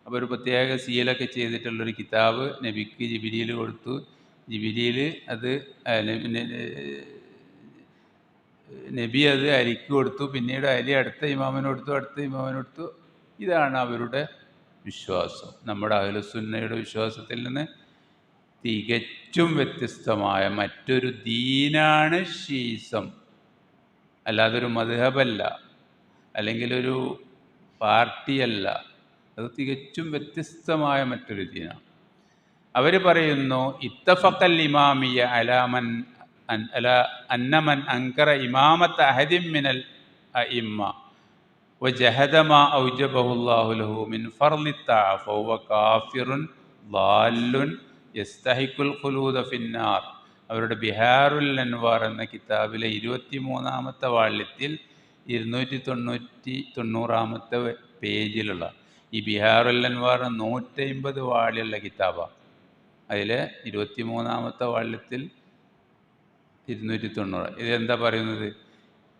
അപ്പോൾ ഒരു പ്രത്യേക സീലൊക്കെ ചെയ്തിട്ടുള്ളൊരു കിതാബ് നബിക്ക് ജിബ്രീൽ കൊടുത്തു. ജിബ്രീൽ അത് നബി അത് അലിക്ക് കൊടുത്തു. പിന്നീട് അലി അടുത്ത ഇമാമിന് കൊടുത്തു. ഇതാണ് അവരുടെ വിശ്വാസം. നമ്മുടെ അഹ്ലുസുന്നയുടെ വിശ്വാസത്തിൽ നിന്ന് തികച്ചും വ്യത്യസ്തമായ മറ്റൊരു ദീനാണ് ഷീസം. അല്ലാതൊരു മദ്ഹബല്ല, അല്ലെങ്കിൽ ഒരു പാർട്ടിയല്ല. അത് തികച്ചും വ്യത്യസ്തമായ മറ്റൊരു ദീനാണ്. അവർ പറയുന്നു ഇത്തഫഖൽ ഇമാമിയ അലാമൻ അന്നമൻ അൻകറ ഇമാമത്ത അഹദിൻ മിനൽ അഇമ്മ വജഹദ മാ ഔജബഹു അല്ലാഹു ലഹു മിൻ ഫർളി തഅ ഫഹുവ കാഫിറുൻ ളാല്ലുൻ യസ്തഹിഖുൽ ഖുലൂദ ഫിന്നാർ. അവരുടെ ബിഹാറുൽ അൻവാർ എന്ന കിതാബിലെ 23ാമത്തെ വാള്യത്തിൽ 290ാമത്തെ പേജിലുള്ള ഈ ബിഹാറുൽ അൻവാർ 150 വാള്യമുള്ള കിതാബാണ്. അതിൽ 23ാമത്തെ വാള്യത്തിൽ 290. ഇതെന്താ പറയുന്നത്?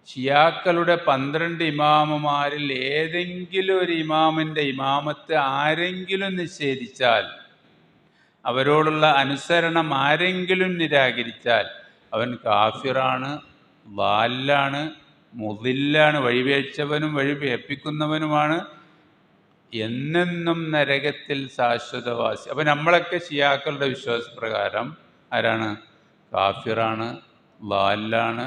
ഷിയാക്കളുടെ 12 ഇമാമുമാരിൽ ഏതെങ്കിലും ഒരു ഇമാമിൻ്റെ ഇമാമത്ത് ആരെങ്കിലും നിഷേധിച്ചാൽ, അവരോടുള്ള അനുസരണം ആരെങ്കിലും നിരാകരിച്ചാൽ അവൻ കാഫിറാണ്, ളാല്ലാണ്, മുദില്ലാണ്, വഴിവേഴ്ചവനും വഴിവേപ്പിക്കുന്നവനുമാണ്, എന്നെന്നും നരകത്തിൽ ശാശ്വതവാസി. അപ്പം നമ്മളൊക്കെ ഷിയാക്കളുടെ വിശ്വാസപ്രകാരം ആരാണ്? കാഫിറാണ്, ളാല്ലാണ്,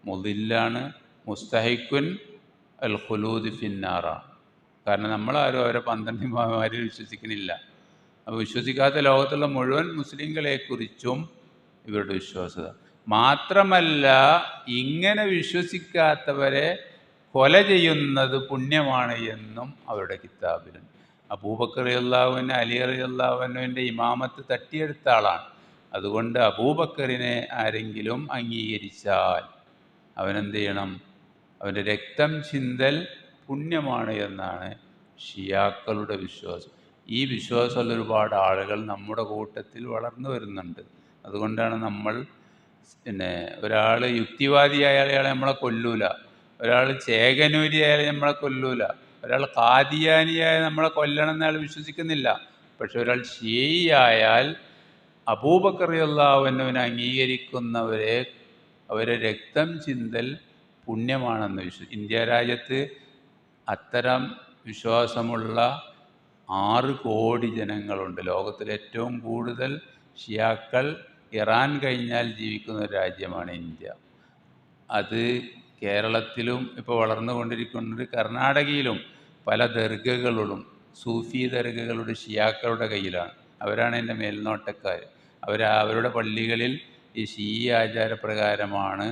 മുദില്ലാണ്, മുസ്തഹിഖുൻ അൽ ഖുലൂദ് ഫിന്നാറാണ്. കാരണം നമ്മളാരും അവരെ 12 ഇമാമുമാരിൽ വിശ്വസിക്കുന്നില്ല. അപ്പോൾ വിശ്വസിക്കാത്ത ലോകത്തുള്ള മുഴുവൻ മുസ്ലിങ്ങളെക്കുറിച്ചും ഇവരുടെ വിശ്വാസത. മാത്രമല്ല, ഇങ്ങനെ വിശ്വസിക്കാത്തവരെ കൊല ചെയ്യുന്നത് പുണ്യമാണ് എന്നും അവരുടെ കിതാബിലുണ്ട്. അബൂബക്കർ റളിയല്ലാഹു അൻഹു അലി റളിയല്ലാഹു അൻഹുവിൻ്റെ ഇമാമത്ത് തട്ടിയെടുത്ത ആളാണ്. അതുകൊണ്ട് അബൂബക്കറിനെ ആരെങ്കിലും അംഗീകരിച്ചാൽ അവനെന്ത് ചെയ്യണം? അവൻ്റെ രക്തം ചിന്തൽ പുണ്യമാണ് എന്നാണ് ഷിയാക്കളുടെ വിശ്വാസം. ഈ വിശ്വാസമുള്ള ഒരുപാട് ആളുകൾ നമ്മുടെ കൂട്ടത്തിൽ വളർന്നു വരുന്നുണ്ട്. അതുകൊണ്ടാണ് നമ്മൾ ഒരാൾ യുക്തിവാദിയായാൽ അയാളെ നമ്മളെ കൊല്ലൂല, ഒരാൾ ചേകനൂരിയായാലും നമ്മളെ കൊല്ലൂല, ഒരാൾ ഖാദിയാനിയായ നമ്മളെ കൊല്ലണം എന്നയാൾ വിശ്വസിക്കുന്നില്ല. പക്ഷെ ഒരാൾ ഷിയയായാൽ അബൂബക്കർ റളിയല്ലാഹു അൻഹുവിനെ അംഗീകരിക്കുന്നവരെ അവരെ രക്തം ചിന്തൽ പുണ്യമാണെന്ന് ഇന്ത്യ രാജ്യത്ത് അത്തരം വിശ്വാസമുള്ള 6 കോടി ജനങ്ങളുണ്ട്. ലോകത്തിലെ ഏറ്റവും കൂടുതൽ ഷിയാക്കൾ ഇറാൻ കഴിഞ്ഞാൽ ജീവിക്കുന്ന ഒരു രാജ്യമാണ് ഇന്ത്യ. അത് കേരളത്തിലും ഇപ്പോൾ വളർന്നുകൊണ്ടിരിക്കുന്നത്. കർണാടകയിലും പല ദർഗകളും സൂഫി ദർഗകളുടെ ഷിയാക്കളുടെ കയ്യിലാണ്. അവരാണ് എൻ്റെ മേൽനോട്ടക്കാർ. അവരുടെ പള്ളികളിൽ ഈ ഷീ ആചാരപ്രകാരമാണ്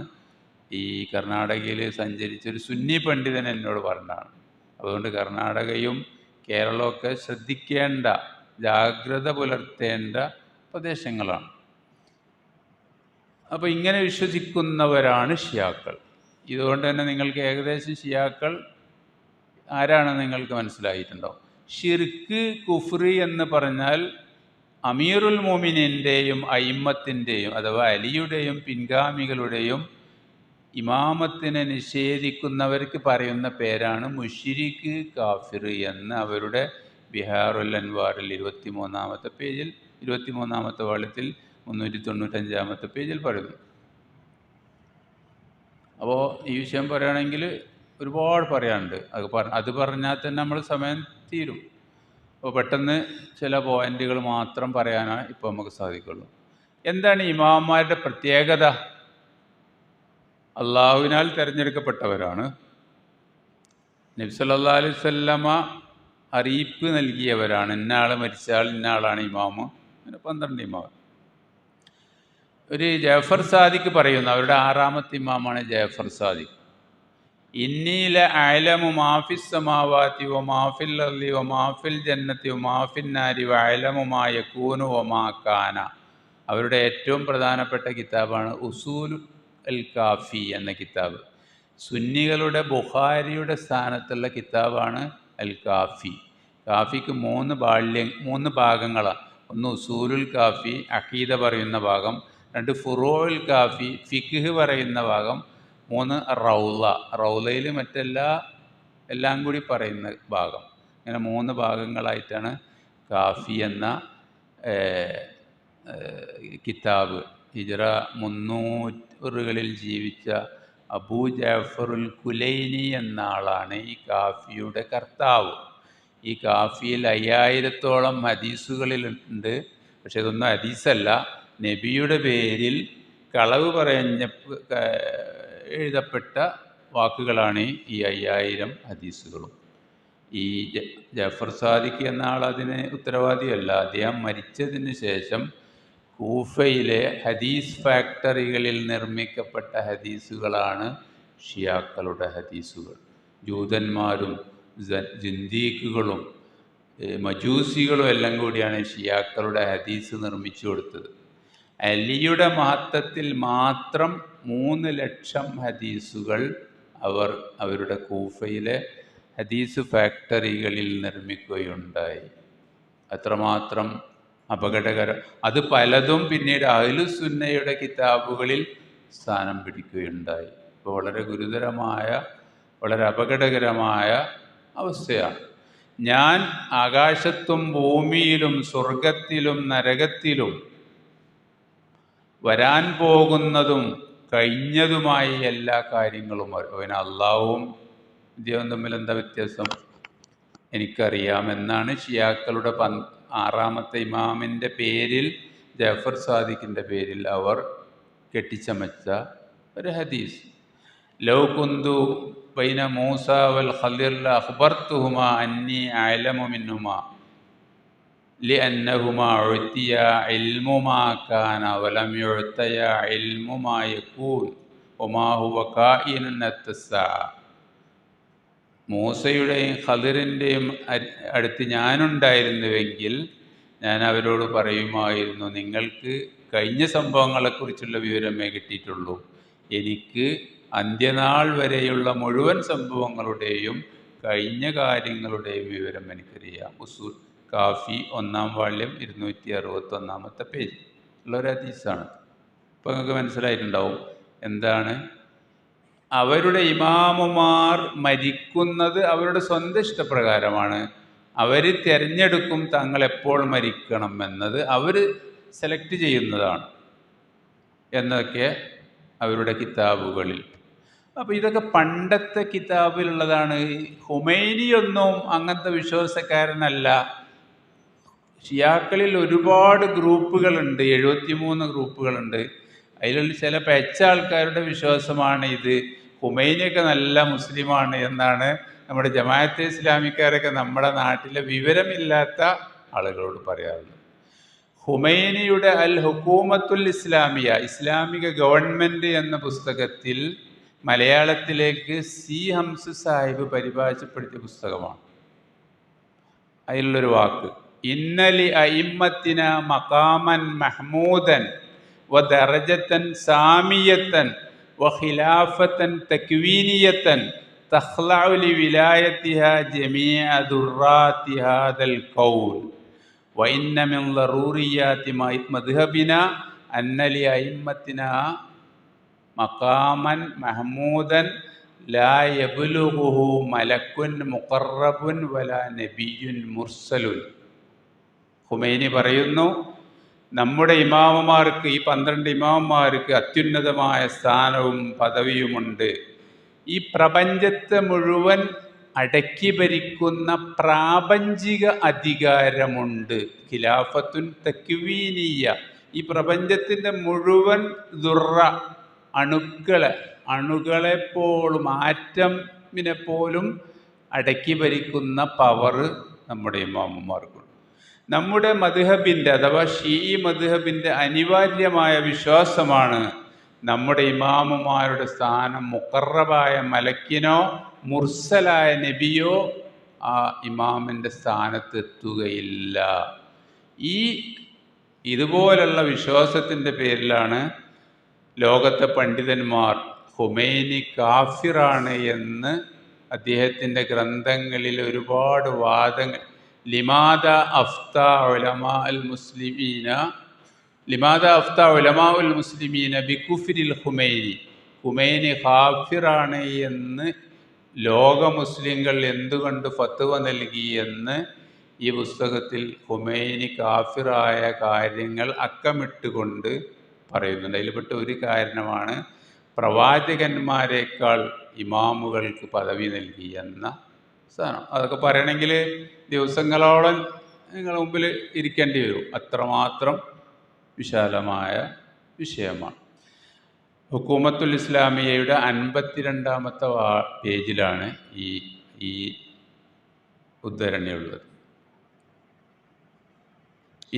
ഈ കർണാടകയിൽ സഞ്ചരിച്ചൊരു സുന്നി പണ്ഡിതൻ എന്നോട് പറഞ്ഞതാണ്. അതുകൊണ്ട് കർണാടകയും കേരളമൊക്കെ ശ്രദ്ധിക്കേണ്ട, ജാഗ്രത പുലർത്തേണ്ട പ്രദേശങ്ങളാണ്. അപ്പോൾ ഇങ്ങനെ വിശ്വസിക്കുന്നവരാണ് ഷിയാക്കൾ. ഇതുകൊണ്ട് തന്നെ നിങ്ങൾക്ക് ഏകദേശം ഷിയാക്കൾ ആരാണെന്ന് നിങ്ങൾക്ക് മനസ്സിലായിട്ടുണ്ടാവും. ഷിർക്ക്, കുഫ്രി എന്ന് പറഞ്ഞാൽ അമീറുൽ മോമിനിൻ്റെയും അയിമ്മത്തിൻ്റെയും അഥവാ അലിയുടെയും പിൻഗാമികളുടെയും ഇമാമത്തിനെ നിഷേധിക്കുന്നവർക്ക് പറയുന്ന പേരാണ് മുശ്രിക്ക്, കാഫിർ എന്ന് അവരുടെ ബിഹാറുൽ അൻവാറിൽ 23-ാമത്തെ പേജിൽ 23-ാമത്തെ വാള്യത്തിൽ 395-ാമത്തെ പേജിൽ പറയുന്നു. അപ്പോൾ ഈ വിഷയം പറയുകയാണെങ്കിൽ ഒരുപാട് പറയാനുണ്ട്. അത് പറഞ്ഞാൽ തന്നെ നമ്മൾ സമയം തീരും. അപ്പോൾ പെട്ടെന്ന് ചില പോയിന്റുകൾ മാത്രം പറയാനാണ് ഇപ്പോൾ നമുക്ക് സാധിക്കുള്ളൂ. എന്താണ് ഇമാമന്മാരുടെ പ്രത്യേകത? അള്ളാഹുവിനാൽ തിരഞ്ഞെടുക്കപ്പെട്ടവരാണ്. നബി സല്ലല്ലാഹു അലൈഹി വസല്ലമ അറിയിപ്പ് നൽകിയവരാണ്. ഇന്നയാൾ മരിച്ചാൽ ഇന്നയാളാണ് ഇമാമ്. അങ്ങനെ 12 ഇമാം. ഒരു ജഅഫർ സാദിഖ് പറയുന്നു, അവരുടെ 6-ാമത്തെ ഇമാമാണ് ജഅഫർ സാദിഖ്. ഇന്നീല അഅലമു മാഫിസ് സമാവാതി വമാഫിൽ അർളി വമാഫിൽ ജന്നത്തി വമാഫിൻ നാരി വഅലമു മാ യകൂനു വമാ കാന. അവരുടെ ഏറ്റവും പ്രധാനപ്പെട്ട കിതാബാണ് ഉസൂൽ അൽ കാഫി എന്ന കിതാബ്. സുന്നികളുടെ ബുഖാരിയുടെ സ്ഥാനത്തുള്ള കിതാബാണ് അൽ കാഫി. കാഫിക്ക് 3 ഭാഗങ്ങളാണ്. ഒന്ന് ഉസൂലുൽ കാഫി, അഖീദ പറയുന്ന ഭാഗം. 2 ഫുറൂഉൽ കാഫി, ഫിഖ് പറയുന്ന ഭാഗം. 3 റൗളയിൽ എല്ലാം കൂടി പറയുന്ന ഭാഗം. ഇങ്ങനെ 3 ഭാഗങ്ങളായിട്ടാണ് കാഫി എന്ന കിതാബ്. ഹിജ്റ 300കളിൽ ജീവിച്ച അബൂ ജഅഫറുൽ കുലൈനി എന്ന ആളാണ് ഈ കാഫിയുടെ കർത്താവ്. ഈ കാഫിയിൽ 5000-ഓളം ഹദീസുകളിലുണ്ട്. പക്ഷെ ഇതൊന്നും ഹദീസല്ല, നബിയുടെ പേരിൽ കളവ് എഴുതപ്പെട്ട വാക്കുകളാണ് ഈ 5000 ഹദീസുകളും. ഈ ജഅഫർ സാദിഖ് എന്ന ആൾ അതിന് ഉത്തരവാദിയല്ല. അദ്ദേഹം മരിച്ചതിന് ശേഷം കൂഫയിലെ ഹദീസ് ഫാക്ടറികളിൽ നിർമ്മിക്കപ്പെട്ട ഹദീസുകളാണ് ഷിയാക്കളുടെ ഹദീസുകൾ. ജൂതന്മാരും ജിന്ദീഖുകളും മജൂസികളും എല്ലാം കൂടിയാണ് ഷിയാക്കളുടെ ഹദീസ് നിർമ്മിച്ചു കൊടുത്തത്. അലിയുടെ മഹത്വത്തിൽ മാത്രം 3 ലക്ഷം ഹദീസുകൾ അവരുടെ കൂഫയിലെ ഹദീസ് ഫാക്ടറികളിൽ നിർമ്മിക്കുകയുണ്ടായി. അത്രമാത്രം അപകടകരം. അത് പലതും പിന്നീട് അഹ്ലുസുന്നയുടെ കിതാബുകളിൽ സ്ഥാനം പിടിക്കുകയുണ്ടായി. ഇപ്പോൾ വളരെ ഗുരുതരമായ, വളരെ അപകടകരമായ അവസ്ഥയാണ്. ഞാൻ ആകാശത്തും ഭൂമിയിലും സ്വർഗത്തിലും നരകത്തിലും വരാൻ പോകുന്നതും കഴിഞ്ഞതുമായി എല്ലാ കാര്യങ്ങളും അവന് അള്ളാഹുവും ദൈവം തമ്മിൽ എന്താ വ്യത്യാസം? എനിക്കറിയാമെന്നാണ് ഷിയാക്കളുടെ 6-ാമത്തെ ഇമാമിൻ്റെ പേരിൽ, ജഅഫർ സാദിഖിൻ്റെ പേരിൽ അവർ കെട്ടിച്ചമച്ച ഒരു ഹദീസ്. ലൗ കുന്തു ബൈന മൂസ വൽ ഖദിർ ലഅഖ്ബർതുഹുമാ അന്നി അഅലമു മിൻഹുമാ ലിഅന്നഹുമാ ഉഅ്തിയ ഇൽമു മാ കാന വലം യുഅ്തയ ഇൽമു മാ യകൂൻ വമാ ഹുവ കായിനുൻ അത്തസ്സാ. മൂസയുടെയും ഖദിറിൻ്റെയും അടുത്ത് ഞാനുണ്ടായിരുന്നുവെങ്കിൽ ഞാൻ അവരോട് പറയുമായിരുന്നു, നിങ്ങൾക്ക് കഴിഞ്ഞ സംഭവങ്ങളെക്കുറിച്ചുള്ള വിവരമേ കിട്ടിയിട്ടുള്ളൂ, എനിക്ക് അന്ത്യനാൾ വരെയുള്ള മുഴുവൻ സംഭവങ്ങളുടെയും കഴിഞ്ഞ കാര്യങ്ങളുടെയും വിവരം എനിക്കറിയാം. കാഫി 1-ാം വാള്യം 261-ാമത്തെ പേജ് ഉള്ളൊരു ഹദീസാണ്. ഇപ്പോൾ നിങ്ങൾക്ക് മനസ്സിലായിട്ടുണ്ടാവും എന്താണ്. അവരുടെ ഇമാമുമാർ മരിക്കുന്നത് അവരുടെ സ്വന്തം ഇഷ്ടപ്രകാരമാണ്. അവർ തിരഞ്ഞെടുക്കും തങ്ങൾ എപ്പോൾ മരിക്കണം എന്നത് അവർ സെലക്ട് ചെയ്യുന്നതാണ് എന്നൊക്കെ അവരുടെ കിതാബുകളിൽ. അപ്പോൾ ഇതൊക്കെ പണ്ടത്തെ കിതാബിലുള്ളതാണ്. ഹുമൈനിയൊന്നും അങ്ങനത്തെ വിശ്വാസക്കാരനല്ല. ഷിയാക്കളിൽ ഒരുപാട് ഗ്രൂപ്പുകളുണ്ട്, 73 ഗ്രൂപ്പുകളുണ്ട്. അതിലുള്ള ചില പെച്ച ആൾക്കാരുടെ വിശ്വാസമാണ് ഇത്. ഹുമൈനിയൊക്കെ നല്ല മുസ്ലിമാണ് എന്നാണ് നമ്മുടെ ജമാഅത്തെ ഇസ്ലാമിക്കാരൊക്കെ നമ്മുടെ നാട്ടിലെ വിവരമില്ലാത്ത ആളുകളോട് പറയാറുള്ളത്. ഹുമൈനിയുടെ അൽ ഹുക്കൂമത്തുൽ ഇസ്ലാമിയ, ഇസ്ലാമിക ഗവൺമെൻറ് എന്ന പുസ്തകത്തിൽ മലയാളത്തിലേക്ക് സി ഹംസ് സാഹിബ് പരിഭാഷപ്പെടുത്തിയ പുസ്തകമാണ്. അതിലുള്ളൊരു വാക്ക്, ഇന്നലി അഇമ്മത്തിന മഖാമൻ മഹ്മൂദൻ വ ദറജത്തൻ സാമിയത്തൻ വ ഖിലാഫത്തൻ തക്വീനിയത്തൻ തഖ്ലഉ ലി വിലായത്തിഹാ ജമീഅ ദുറാത്തി ഹാദൽ ഖൗൽ വ ഇന്ന മിൻ ളറൂറിയാത്തി മദ്ഹബിന അന്ന ലി അഇമ്മത്തിന മഖാമൻ മഹ്മൂദൻ ലാ യബ്ലുഗുഹു മലക്കുൻ മുഖറബുൻ വലാ നബിയ്യുൻ മുർസലുൻ. ഖുമൈനി പറയുന്നു, നമ്മുടെ ഇമാമുമാർക്ക്, ഈ 12 ഇമാമുമാർക്ക് അത്യുന്നതമായ സ്ഥാനവും പദവിയുമുണ്ട്. ഈ പ്രപഞ്ചത്തെ മുഴുവൻ അടക്കി ഭരിക്കുന്ന പ്രാപഞ്ചിക അധികാരമുണ്ട്. ഖിലാഫത്തുൻ തക്വീനിയ, ഈ പ്രപഞ്ചത്തിൻ്റെ മുഴുവൻ അണുകളെപ്പോലും ആറ്റമിനെ പോലും അടക്കി ഭരിക്കുന്ന പവർ നമ്മുടെ ഇമാമുമാർക്കുണ്ട്. നമ്മുടെ മദ്ഹബിൻ്റെ അഥവാ ഷീഈ മദ്ഹബിൻ്റെ അനിവാര്യമായ വിശ്വാസമാണ് നമ്മുടെ ഇമാമുമാരുടെ സ്ഥാനം മുഖറബായ മലക്കിനോ മുർസലായ നബിയോ ആ ഇമാമിൻ്റെ സ്ഥാനത്തെത്തുകയില്ല. ഇതുപോലുള്ള വിശ്വാസത്തിൻ്റെ പേരിലാണ് ലോകത്തെ പണ്ഡിതന്മാർ ഖുമൈനി കാഫിറാണ് എന്ന് അദ്ദേഹത്തിൻ്റെ ഗ്രന്ഥങ്ങളിൽ ഒരുപാട് വാദങ്ങൾ, ലിമാദ അഫ്താ ഉലമാഉൽ മുസ്ലിമീന ബികുഫ്രിൽ ഖുമൈനി, ഖുമൈനി കാഫിറാണ് എന്ന് ലോക മുസ്ലിങ്ങൾ എന്തുകൊണ്ട് ഫത്വ നൽകി എന്ന് ഈ പുസ്തകത്തിൽ ഖുമൈനി കാഫിറായ കാര്യങ്ങൾ അക്കമിട്ടുകൊണ്ട് പറയുന്നുണ്ട്. അതിൽപ്പെട്ട ഒരു കാരണമാണ് പ്രവാചകന്മാരെക്കാൾ ഇമാമുകൾക്ക് പദവി നൽകി എന്ന സാധനം. അതൊക്കെ പറയണമെങ്കിൽ ദിവസങ്ങളോളം നിങ്ങളുടെ മുമ്പിൽ ഇരിക്കേണ്ടി വരും. അത്രമാത്രം വിശാലമായ വിഷയമാണ്. ഹുക്കൂമത്തുൽ ഇസ്ലാമിയയുടെ 52-ാമത്തെ പേജിലാണ് ഈ ഉദ്ധരണിയുള്ളത്.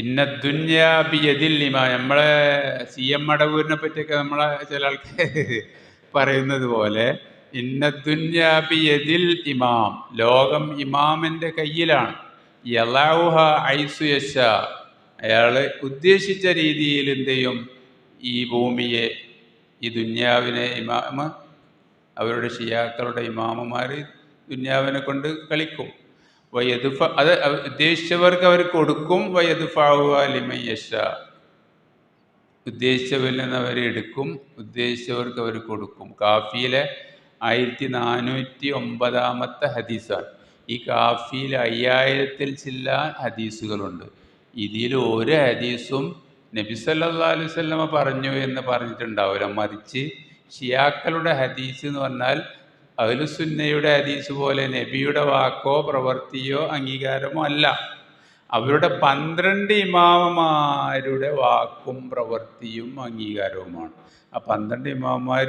ഇന്ന ദുന്യാ ബിയദിൽ ഇമാം. നമ്മളെ CM മടവൂരിനെ പറ്റിയൊക്കെ നമ്മളെ ചില ആൾക്കാർ പറയുന്നത് പോലെ ഇന്ന ദുന്യാ ബിയദിൽ ഇമാം, ലോകം ഇമാമിൻ്റെ കയ്യിലാണ്. യലൗഹ ഐസു യശാ, അയാൾ ഉദ്ദേശിച്ച രീതിയിൽ എന്ത് ചെയ്യും, ഈ ഭൂമിയെ, ഈ ദുന്യാവിനെ അവരുടെ ഷിയാക്കളുടെ ഇമാമുമാർ ദുന്യാവിനെ കൊണ്ട് കളിക്കും. അത് ഉദ്ദേശിച്ചവർക്ക് അവർ കൊടുക്കും. ലിമൻ യശാ, ഉദ്ദേശിച്ചവരിൽ നിന്ന് അവർ എടുക്കും, ഉദ്ദേശിച്ചവർക്ക് അവർ കൊടുക്കും. കാഫിയിലെ 1409-ാമത്തെ ഹദീസാണ്. ഈ കാഫിയിൽ 5000-ൽ ചില്ലാൻ ഹദീസുകളുണ്ട്. ഇതിൽ ഒരു ഹദീസും നബി സല്ലല്ലാഹു അലൈഹി വസല്ലമ പറഞ്ഞു എന്ന് പറഞ്ഞിട്ടുണ്ടാവില്ല. മറിച്ച് ഷിയാക്കളുടെ ഹദീസ് എന്ന് പറഞ്ഞാൽ അഹ്ലുസുന്നയുടെ ഹദീസ് പോലെ നബിയുടെ വാക്കോ പ്രവൃത്തിയോ അംഗീകാരമോ അല്ല. അവരുടെ 12 ഇമാമമാരുടെ വാക്കും പ്രവൃത്തിയും അംഗീകാരവുമാണ്. ആ 12 ഇമാമമാർ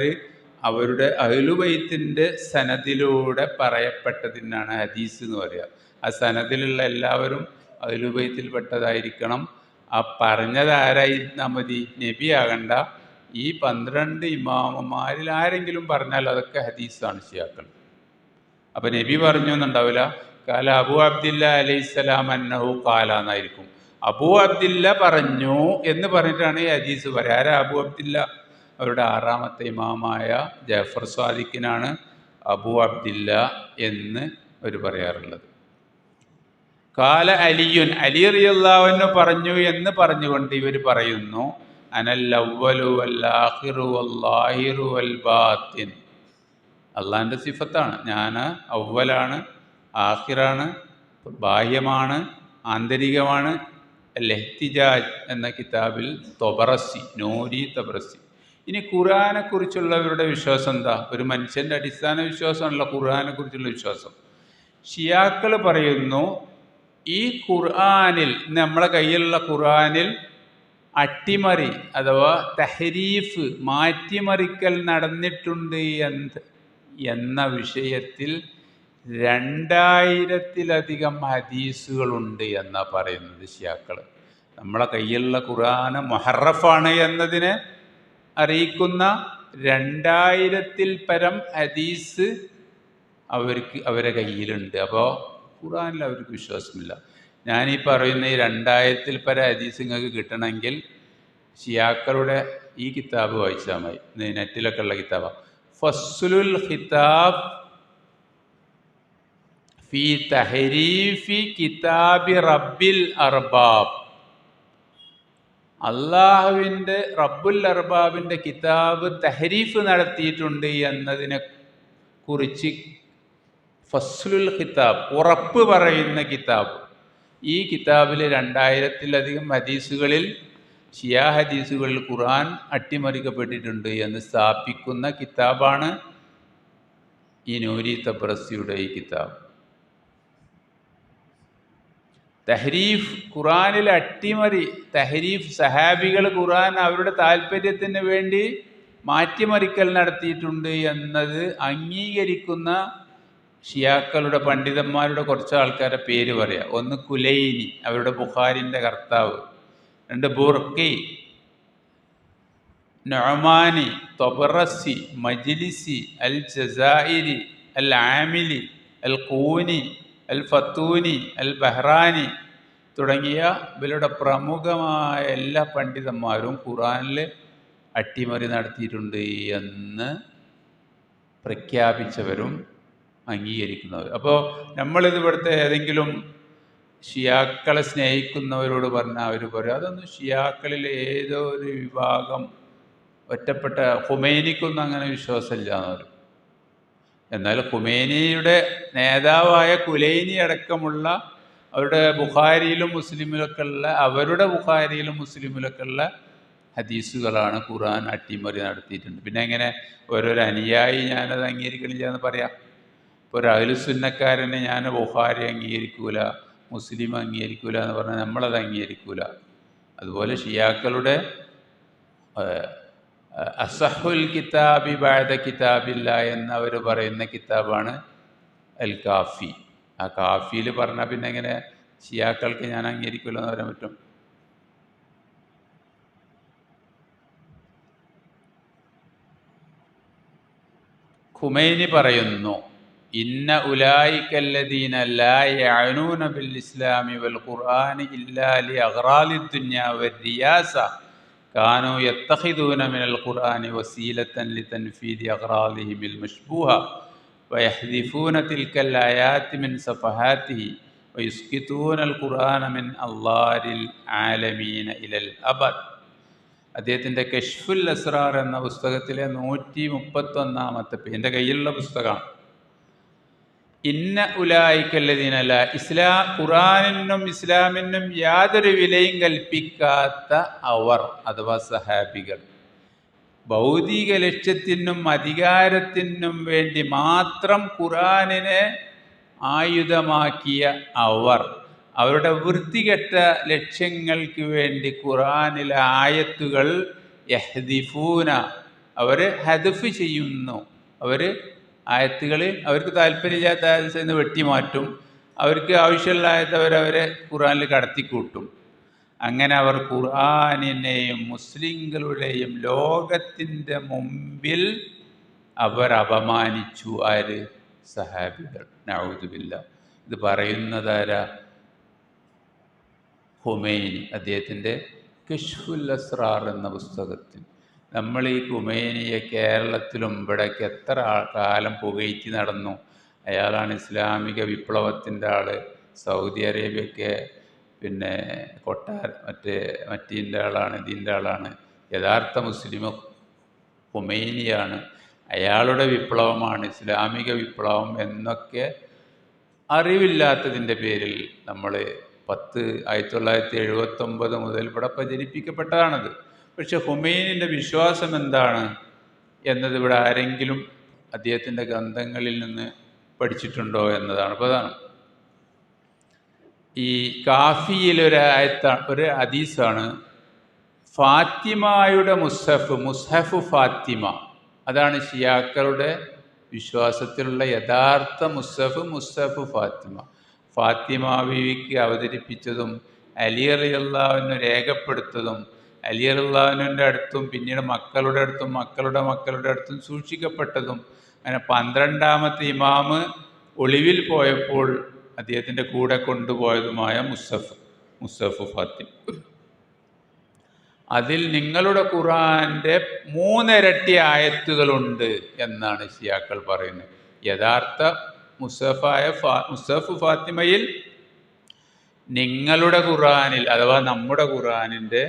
അവരുടെ അഹ്ലുബൈത്തിൻ്റെ സനദിലൂടെ പറയപ്പെട്ടതിനാണ് ഹദീസ് എന്ന് പറയുക. ആ സനദിലുള്ള എല്ലാവരും അഹ്ലുബൈത്തിൽപ്പെട്ടതായിരിക്കണം. ആ പറഞ്ഞത് ആരായിരുന്നാൽ മതി, നബി ആകണ്ട. ഈ 12 ഇമാമമാരിൽ ആരെങ്കിലും പറഞ്ഞാൽ അതൊക്കെ ഹദീസാണ് ഷിയാക്കൾ. അപ്പം നബി പറഞ്ഞു എന്നുണ്ടാവില്ല. കാല അബൂ അബ്ദില്ല അലൈഹിസ്സലാം അന്നഹു കാല എന്നായിരിക്കും. അബൂ അബ്ദില്ല പറഞ്ഞു എന്ന് പറഞ്ഞിട്ടാണ് ഈ ഹദീസ് പറയുക. ആരാ അബൂ അബ്ദില്ല? അവരുടെ 6-ാമത്തെ ഇമാമായ ജഅഫർ സ്വാദിഖിനാണ് അബൂ അബ്ദില്ല എന്ന് അവർ പറയാറുള്ളത്. കാല അലിയുൻ, അലി റളിയല്ലാഹു അൻഹു പറഞ്ഞു എന്ന് പറഞ്ഞുകൊണ്ട് ഇവർ പറയുന്നു, അനൽ അവ്വലു വൽ ആഖിറു വൽ ളാഹിറു വൽ ബാത്തിൻ. അള്ളാഹിൻ്റെ സിഫത്താണ്, ഞാൻ അവ്വലാണ്, ആഖിറാണ്, ബാഹ്യമാണ്, ആന്തരികമാണ്. അൽ-ഇഹ്തിജാജ് എന്ന കിതാബിൽ തൊബറസി, നോരി തൊബറസി. ഇനി ഖുർആനെക്കുറിച്ചുള്ളവരുടെ വിശ്വാസം എന്താ? ഒരു മനുഷ്യൻ്റെ അടിസ്ഥാന വിശ്വാസമാണല്ലോ ഖുർആനെക്കുറിച്ചുള്ള വിശ്വാസം. ഷിയാക്കൾ പറയുന്നു, ഈ ഖുർആനിൽ, നമ്മളെ കയ്യിലുള്ള ഖുർആനിൽ അട്ടിമറി അഥവാ തഹരീഫ്, മാറ്റിമറിക്കൽ നടന്നിട്ടുണ്ട് എന്ന വിഷയത്തിൽ 2000-ത്തിലധികം ഹദീസുകളുണ്ട് എന്നാണ് പറയുന്നത് ഷിയാക്കൾ. നമ്മളെ കയ്യിലുള്ള ഖുർആൻ മുഹറഫാണ് എന്നതിനെ അറിയിക്കുന്ന 2000-ത്തിൽ പരം ഹദീസ് അവരെ കയ്യിലുണ്ട്. അപ്പോൾ ഖുർആനിൽ അവർക്ക് വിശ്വാസമില്ല. ഞാനീ പറയുന്ന ഈ 2000-ത്തിൽ പരം ഹദീസ് നിങ്ങൾക്ക് കിട്ടണമെങ്കിൽ ഷിയാക്കളുടെ ഈ കിതാബ് വായിച്ചാൽ മതി. നെറ്റിലൊക്കെ ഉള്ള കിതാബാണ്. ഫസ്ലുൽ ഖിതാബ് ഫി തഹരീഫി കിതാബി റബ്ബിൽ അർബാബ്. അള്ളാഹുവിൻ്റെ റബ്ബുൽ അർബാബിൻ്റെ കിതാബ് തഹരീഫ് നടത്തിയിട്ടുണ്ട് എന്നതിനെ കുറിച്ച് ഫസ്ലുൽ ഖിതാബ്, ഉറപ്പ് പറയുന്ന കിതാബ്. ഈ കിതാബിൽ 2000-ത്തിലധികം ഹദീസുകളിൽ, ഷിയാ ഹദീസുകളിൽ ഖുർആൻ അട്ടിമറിക്കപ്പെട്ടിട്ടുണ്ട് എന്ന് സ്ഥാപിക്കുന്ന കിതാബാണ് ഈ നൂരി തബ്രസിയുടെ ഈ കിതാബ്. തഹരീഫ്, ഖുർആനിൽ അട്ടിമറി, തഹരീഫ്, സഹാബികൾ ഖുർആൻ അവരുടെ താല്പര്യത്തിന് വേണ്ടി മാറ്റിമറിക്കൽ നടത്തിയിട്ടുണ്ട് എന്നത് അംഗീകരിക്കുന്ന ഷിയാക്കളുടെ പണ്ഡിതന്മാരുടെ കുറച്ച് ആൾക്കാരെ പേര് പറയാം. ഒന്ന് കുലൈനി, അവരുടെ ബുഖാരിൻ്റെ കർത്താവ്. 2 ബുർക്കി, നൊമാനി, തൊബറസി, മജ്ലിസി, അൽ ജസായിരി, അൽ ആമിലി, അൽ കൂനി, അൽ ഫത്തൂനി, അൽ ബഹ്റാനി തുടങ്ങിയ ഇവരുടെ പ്രമുഖമായ എല്ലാ പണ്ഡിതന്മാരും ഖുർആനിൽ അട്ടിമറി നടത്തിയിട്ടുണ്ട് എന്ന് പ്രഖ്യാപിച്ചവരും അംഗീകരിക്കുന്നവർ. അപ്പോൾ നമ്മളിത് ഇവിടുത്തെ ഏതെങ്കിലും ഷിയാക്കളെ സ്നേഹിക്കുന്നവരോട് പറഞ്ഞാൽ അവർ പറയും, അതൊന്നും ഷിയാക്കളിൽ ഏതോ ഒരു വിഭാഗം ഒറ്റപ്പെട്ട, ഖുമൈനിക്കൊന്നും അങ്ങനെ വിശ്വാസമില്ല എന്ന് പറയും. എന്നാൽ ഖുമൈനിയുടെ നേതാവായ കുലൈനി അടക്കമുള്ള അവരുടെ ബുഖാരിയിലും മുസ്ലിമിലൊക്കെ ഉള്ള, അവരുടെ ബുഖാരിയിലും മുസ്ലിമിലൊക്കെ ഉള്ള ഹദീസുകളാണ് ഖുർആൻ അട്ടിമറി നടത്തിയിട്ടുണ്ട്. പിന്നെ എങ്ങനെ ഓരോരോ അനുയായി ഞാനത് അംഗീകരിക്കണില്ല എന്ന് പറയാം? ഇപ്പോൾ ഒരു അഹ്ലുസുന്നക്കാരനെ ഞാൻ ബുഖാരി അംഗീകരിക്കൂല, മുസ്ലിം അംഗീകരിക്കൂല എന്ന് പറഞ്ഞാൽ നമ്മളത് അംഗീകരിക്കൂല. അതുപോലെ ഷിയാക്കളുടെ അസഹുൽ കിതാബി ബഅദ കിതാബില്ല എന്നവർ പറയുന്ന കിതാബാണ് അൽ കാഫി. ആ കാഫിയിൽ പറഞ്ഞാൽ പിന്നെ എങ്ങനെ ഷിയാക്കൾക്ക് ഞാൻ അംഗീകരിക്കില്ല എന്ന് പറയാൻ പറ്റും? ഖുമൈനി പറയുന്നു, ഇന്ന ഉലായിക്കല്ലദീന ലാ യഅനൂന ബിൽ ഇസ്ലാമി വൽ ഖുർആനി ഇല്ലാ ലി അഗ്റാലി ദുനിയ വരിയാസ കാനൂ യത്തഖിദൂന മിനൽ ഖുർആനി വസീലത്തൻ ലിതൻഫീദി അഗ്റാലിഹിമിൽ മശ്ബൂഹ വയഹ്ദിഫൂന തിൽക്കൽ ആയാതി മിൻ സഫഹാതിഹി വയുസ്കിതൂനൽ ഖുർആന മിൻ അല്ലാരിൽ ആലമീന ഇലൽ അബദ്. അദ്ദേഹത്തിൻ്റെ കശ്ഫുൽ അസ്റാർ എന്ന പുസ്തകത്തിലെ 131-ാമത്തെ എൻ്റെ കയ്യിലുള്ള പുസ്തകമാണ്. ഇന്ന ഉലായിക്കല്ലദീനല്ല, ഖുർആനിനും ഇസ്ലാമിനും യാതൊരു വിലയും കൽപ്പിക്കാത്ത അവർ അഥവാ സഹാബികൾ, ഭൗതിക ലക്ഷ്യത്തിനും അധികാരത്തിനും വേണ്ടി മാത്രം ഖുർആനിനെ ആയുധമാക്കിയ അവർ, അവരുടെ വൃത്തികെട്ട ലക്ഷ്യങ്ങൾക്ക് വേണ്ടി ഖുർആനിലെ ആയത്തുകൾ യഹ്ദിഫൂന, അവർ ഹദഫ് ചെയ്യുന്നു. അവർ ആയത്തുകൾ അവർക്ക് താല്പര്യമില്ലാത്ത ആയത്തിൽ നിന്ന് വെട്ടിമാറ്റും, അവർക്ക് ആവശ്യമുള്ള ആയത്ത് അവരവരെ ഖുർആനിൽ കടത്തിക്കൂട്ടും. അങ്ങനെ അവർ ഖുർആനിനെയും മുസ്ലിങ്ങളുടെയും ലോകത്തിൻ്റെ മുമ്പിൽ അവർ അപമാനിച്ചു. ആര്? സഹാബികൾ. നഊദു ബില്ലാഹ്. ഇത് പറയുന്നതാരാ? ഖുമൈനി അദ്ദേഹത്തിൻ്റെ കശ്ഫുൽ അസ്റാർ എന്ന പുസ്തകത്തിൽ. നമ്മൾ ഈ ഖുമൈനിയെ കേരളത്തിലും ഇവിടേക്ക് എത്ര കാലം പുകഴ്ത്തി നടന്നു. അയാളാണ് ഇസ്ലാമിക വിപ്ലവത്തിൻ്റെ ആൾ, സൗദി അറേബ്യയൊക്കെ പിന്നെ മറ്റീൻ്റെ ആളാണ്, ഇതിൻ്റെ ആളാണ്. യഥാർത്ഥ മുസ്ലിം ഖുമൈനിയാണ്, അയാളുടെ വിപ്ലവമാണ് ഇസ്ലാമിക വിപ്ലവം എന്നൊക്കെ അറിവില്ലാത്തതിൻ്റെ പേരിൽ നമ്മൾ 1979 മുതൽ ഇവിടെ പ്രചരിപ്പിക്കപ്പെട്ടതാണത്. പക്ഷെ ഖുമൈനിൻ്റെ വിശ്വാസം എന്താണ് എന്നത് ഇവിടെ ആരെങ്കിലും അദ്ദേഹത്തിൻ്റെ ഗ്രന്ഥങ്ങളിൽ നിന്ന് പഠിച്ചിട്ടുണ്ടോ എന്നതാണ് പ്രധാനം. ഈ കാഫിയിലൊരു ഹദീസാണ്, ഫാത്തിമയുടെ മുസ്ഹഫ് ഫാത്തിമ, അതാണ് ഷിയാക്കളുടെ വിശ്വാസത്തിലുള്ള യഥാർത്ഥ മുസ്ഹഫ് ഫാത്തിമ. ഫാത്തിമ ബീവിക്ക് അവതരിപ്പിച്ചതും അലി റളിയല്ലാഹു രേഖപ്പെടുത്തതും അലി റളിയല്ലാഹുവിൻ്റെ അടുത്തും പിന്നീട് മക്കളുടെ അടുത്തും സൂക്ഷിക്കപ്പെട്ടതും, അങ്ങനെ 12ാമത്തെ ഇമാമ് ഒളിവിൽ പോയപ്പോൾ അദ്ദേഹത്തിൻ്റെ കൂടെ കൊണ്ടുപോയതുമായ മുസ്ഹഫ് ഫാത്തിമ. അതിൽ നിങ്ങളുടെ ഖുർആൻ്റെ 3 ഇരട്ടി ആയത്തുകളുണ്ട് എന്നാണ് ഷിയാക്കൾ പറയുന്നത്. യഥാർത്ഥ മുസ്ഹഫ് ഫാത്തിമയിൽ നിങ്ങളുടെ ഖുർആനിൽ അഥവാ നമ്മുടെ ഖുർആനിൻ്റെ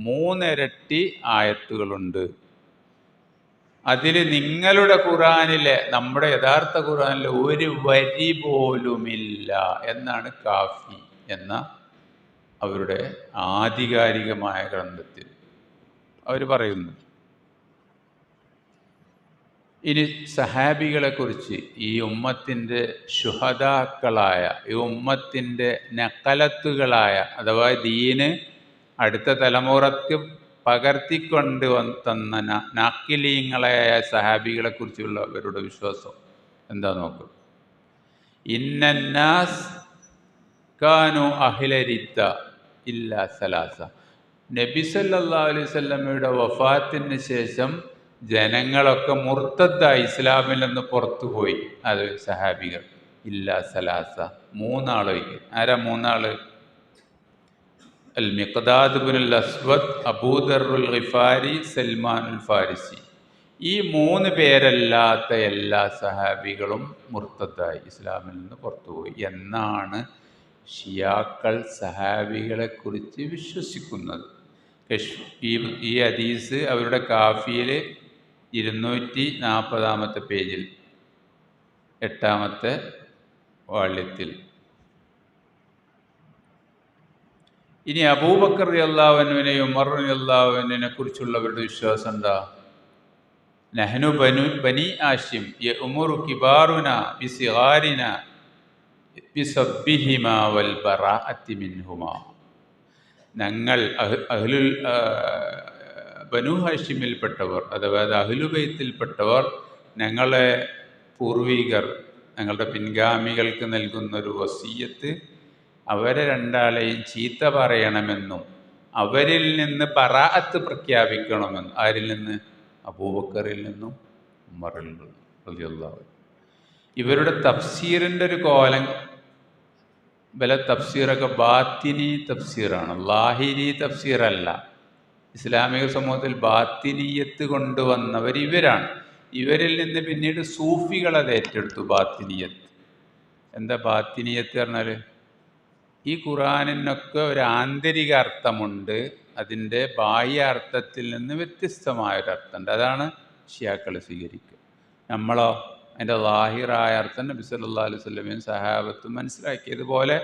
3 ഇരട്ടി ആയത്തുകളുണ്ട്. അതിൽ നിങ്ങളുടെ ഖുർആനിലെ, നമ്മുടെ യഥാർത്ഥ ഖുർആനിലെ ഒരു വരി പോലുമില്ല എന്നാണ് കാഫി എന്ന അവരുടെ ആധികാരികമായ ഗ്രന്ഥത്തിൽ അവർ പറയുന്നു. ഇനി സഹാബികളെക്കുറിച്ച്, ഈ ഉമ്മത്തിൻ്റെ ശുഹദാക്കളായ, ഈ ഉമ്മത്തിൻ്റെ നഖലത്തുകളായ, അഥവാ ദീന് അടുത്ത തലമുറക്ക് പകർത്തിക്കൊണ്ട് തന്ന നാക്കിലീങ്ങളായ സഹാബികളെക്കുറിച്ചുള്ള അവരുടെ വിശ്വാസം എന്താ നോക്കും. ഇന്നന്നാസ് കാനു അഹ്ലരിദ്ദ ഇല്ലാ സലാസ. നബി സല്ലല്ലാഹു അലൈഹി വസല്ലമയുടെ വഫാത്തിന് ശേഷം ജനങ്ങളൊക്കെ മുർത്തദ്ദായി, ഇസ്ലാമിൽ നിന്ന് പുറത്തുപോയി. അത് സഹാബികൾ. ഇല്ലാ സലാസ, 3 ആളൊഴികെ. ആരാ 3 ആള്? അൽ മിഖ്ദാദ് ഇബ്നുൽ അസ്വദ്, അബൂദറുൽ ഗിഫാരി, സൽമാനുൽ ഫാരിസി. ഈ 3 പേരല്ലാത്ത എല്ലാ സഹാബികളും മുർത്തദ്ദായി, ഇസ്ലാമിൽ നിന്ന് പുറത്തുപോയി എന്നാണ് ഷിയാക്കൾ സഹാബികളെക്കുറിച്ച് വിശ്വസിക്കുന്നത്. ഈ ഹദീസ് അവരുടെ കാഫിയിൽ 240 പേജിൽ 8ാമത്തെ വാള്യത്തിൽ. ഇനി അബൂബക്കർ റളിയല്ലാഹു അൻഹുവിനെയും ഉമർ റളിയല്ലാഹു അൻഹുവിനെ കുറിച്ചുള്ളവരുടെ വിശ്വാസം എന്താ? നഹ്നു ബനി ഹാഷിം യഅ്മുറു കിബാറുന ബിസിഗാരിന ബിസബ്ബിഹിമാ വൽ ബറാഅത്തി മിൻഹുമാ. ഞങ്ങൾ ബനു ഹാഷിമിൽപ്പെട്ടവർ, അഥവാ അഹ്ലുബൈത്തിൽപ്പെട്ടവർ, ഞങ്ങളെ പൂർവികർ, ഞങ്ങളുടെ പിൻഗാമികൾക്ക് നൽകുന്നൊരു വസിയ്യത്ത്, അവരെ 2 ആളെയും ചീത്ത പറയണമെന്നും അവരിൽ നിന്ന് ബറാഅത്ത് പ്രഖ്യാപിക്കണമെന്നും. ആരിൽ നിന്ന്? അബൂബക്കറിൽ നിന്നും ഉമറിൽ നിന്നും റളിയല്ലാഹു അൻഹു. ഇവരുടെ തഫ്സീറിൻ്റെ ഒരു കോലം, തഫ്സീറൊക്കെ ബാത്തിനി തഫ്സീറാണ്, ലാഹിരി തഫ്സീറല്ല. ഇസ്ലാമിക സമൂഹത്തിൽ ബാത്തിനിയത്ത് കൊണ്ടുവന്നവർ ഇവരാണ്. ഇവരിൽ നിന്ന് പിന്നീട് സൂഫികൾ അത് ഏറ്റെടുത്തു. ബാത്തിനിയത്ത് എന്താ? ബാത്തിനിയത്ത് പറഞ്ഞാൽ ഈ ഖുർആനിനൊക്കെ ഒരു ആന്തരിക അർത്ഥമുണ്ട്, അതിൻ്റെ ബാഹ്യ അർത്ഥത്തിൽ നിന്ന് വ്യത്യസ്തമായൊരർത്ഥമുണ്ട്. അതാണ് ഷിയാക്കൾ സ്വീകരിക്കുക. നമ്മളോ അതിൻ്റെ ലാഹിറായ അർത്ഥം നബി സല്ലല്ലാഹു അലൈഹി വസല്ലമയും സഹാബത്തും മനസ്സിലാക്കിയതുപോലെ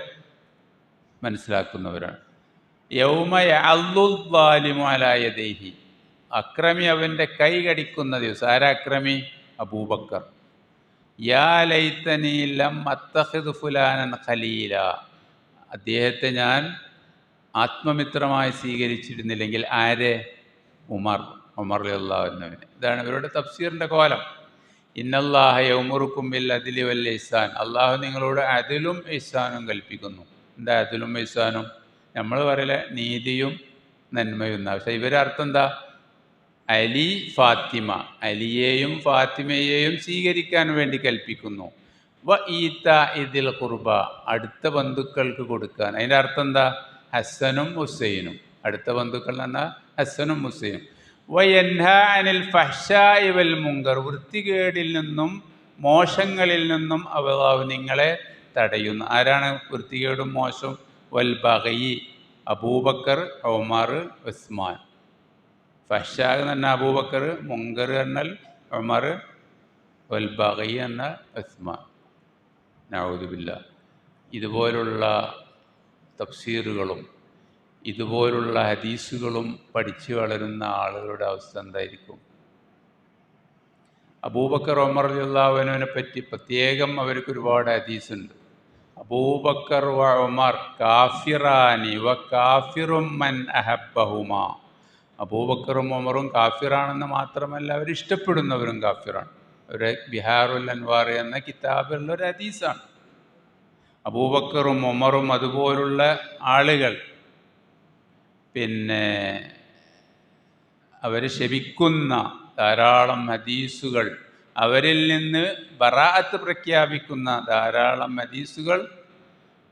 മനസ്സിലാക്കുന്നവരാണ്. യൗമ യഅല്ലു ളാലിമു അലാ യദൈഹി, അക്രമി അവൻ്റെ കൈ കടിക്കുന്ന ദിവസം. ആരാ അക്രമി? അബൂബക്കർ. യാ ലൈതനി ലം അത്തഖിദ് ഫുലാനൻ ഖലീല, അദ്ദേഹത്തെ ഞാൻ ആത്മമിത്രമായി സ്വീകരിച്ചിരുന്നില്ലെങ്കിൽ. ആരെ? ഉമർ റളിയല്ലാഹു അൻഹു. ഇതാണ് ഇവരുടെ തഫ്സീറിൻ്റെ കോലം. ഇന്നല്ലാഹ യഅ്മുറുക്കും ബിൽ അദ്ലി വൽ ഇഹ്സാൻ, അള്ളാഹു നിങ്ങളോട് അദ്ലും ഇഹ്സാനും കൽപ്പിക്കുന്നു. എന്താ അദ്ലും ഇഹ്സാനും? നമ്മൾ പറയല നീതിയും നന്മയും എന്നാ. പക്ഷെ ഇവരുടെ അർത്ഥം എന്താ? അലി ഫാത്തിമ, അലിയെയും ഫാത്തിമയെയും സ്വീകരിക്കാൻ വേണ്ടി കൽപ്പിക്കുന്നു. വ ഈത്ത ഇതിൽ ഖുർബ, അടുത്ത ബന്ധുക്കൾക്ക് കൊടുക്കാൻ. അതിൻ്റെ അർത്ഥം എന്താ? ഹസ്സനും ഹുസൈനും, അടുത്ത ബന്ധുക്കൾ എന്ന് പറഞ്ഞാൽ ഹസ്സനും ഹുസൈനും. വയൻഹാ അനിൽ ഫഹ്ശാഇ വൽ മുങ്കർ, വൃത്തികേടിൽ നിന്നും മോശങ്ങളിൽ നിന്നും അള്ളാഹു നിങ്ങളെ തടയുന്നു. ആരാണ് വൃത്തികേടും മോശം? വൽ ബഗയി, അബൂബക്കർ, ഉമർ, ഉസ്മാൻ. ഫഹ്ശാ എന്ന് പറഞ്ഞാൽ അബൂബക്കർ, മുങ്കർ എന്നാൽ ഉമർ, വൽ ബഗയി എന്നാൽ ഉസ്മാൻ. നഊദു ബില്ലാഹ്. ഇതുപോലുള്ള തഫ്സീറുകളും ഇതുപോലുള്ള ഹദീസുകളും പഠിച്ചു വളരുന്ന ആളുകളുടെ അവസ്ഥ എന്തായിരിക്കും? അബൂബക്കർ ഉമർ റളിയല്ലാഹു അൻഹുവിനെ പറ്റി പ്രത്യേകം അവർക്ക് ഒരുപാട് ഹദീസുണ്ട്. അബൂബക്കർ വ ഉമർ കാഫിറാനി വ കാഫിറും മൻ അഹബ്ബഹുമാ. അബൂബക്കറും ഉമറും കാഫിറാണെന്ന് മാത്രമല്ല, അവരിഷ്ടപ്പെടുന്നവരും കാഫിറാണ്. ഒരു ബിഹാറുൽ അൻവാർ എന്ന കിതാബിലുള്ള ഒരു ഹദീസാണ്. അബൂബക്കറും ഉമറും അതുപോലുള്ള ആളുകൾ പിന്നെ അവർ ശപിക്കുന്ന ധാരാളം ഹദീസുകൾ, അവരിൽ നിന്ന് ബറാഅത്ത് പ്രഖ്യാപിക്കുന്ന ധാരാളം ഹദീസുകൾ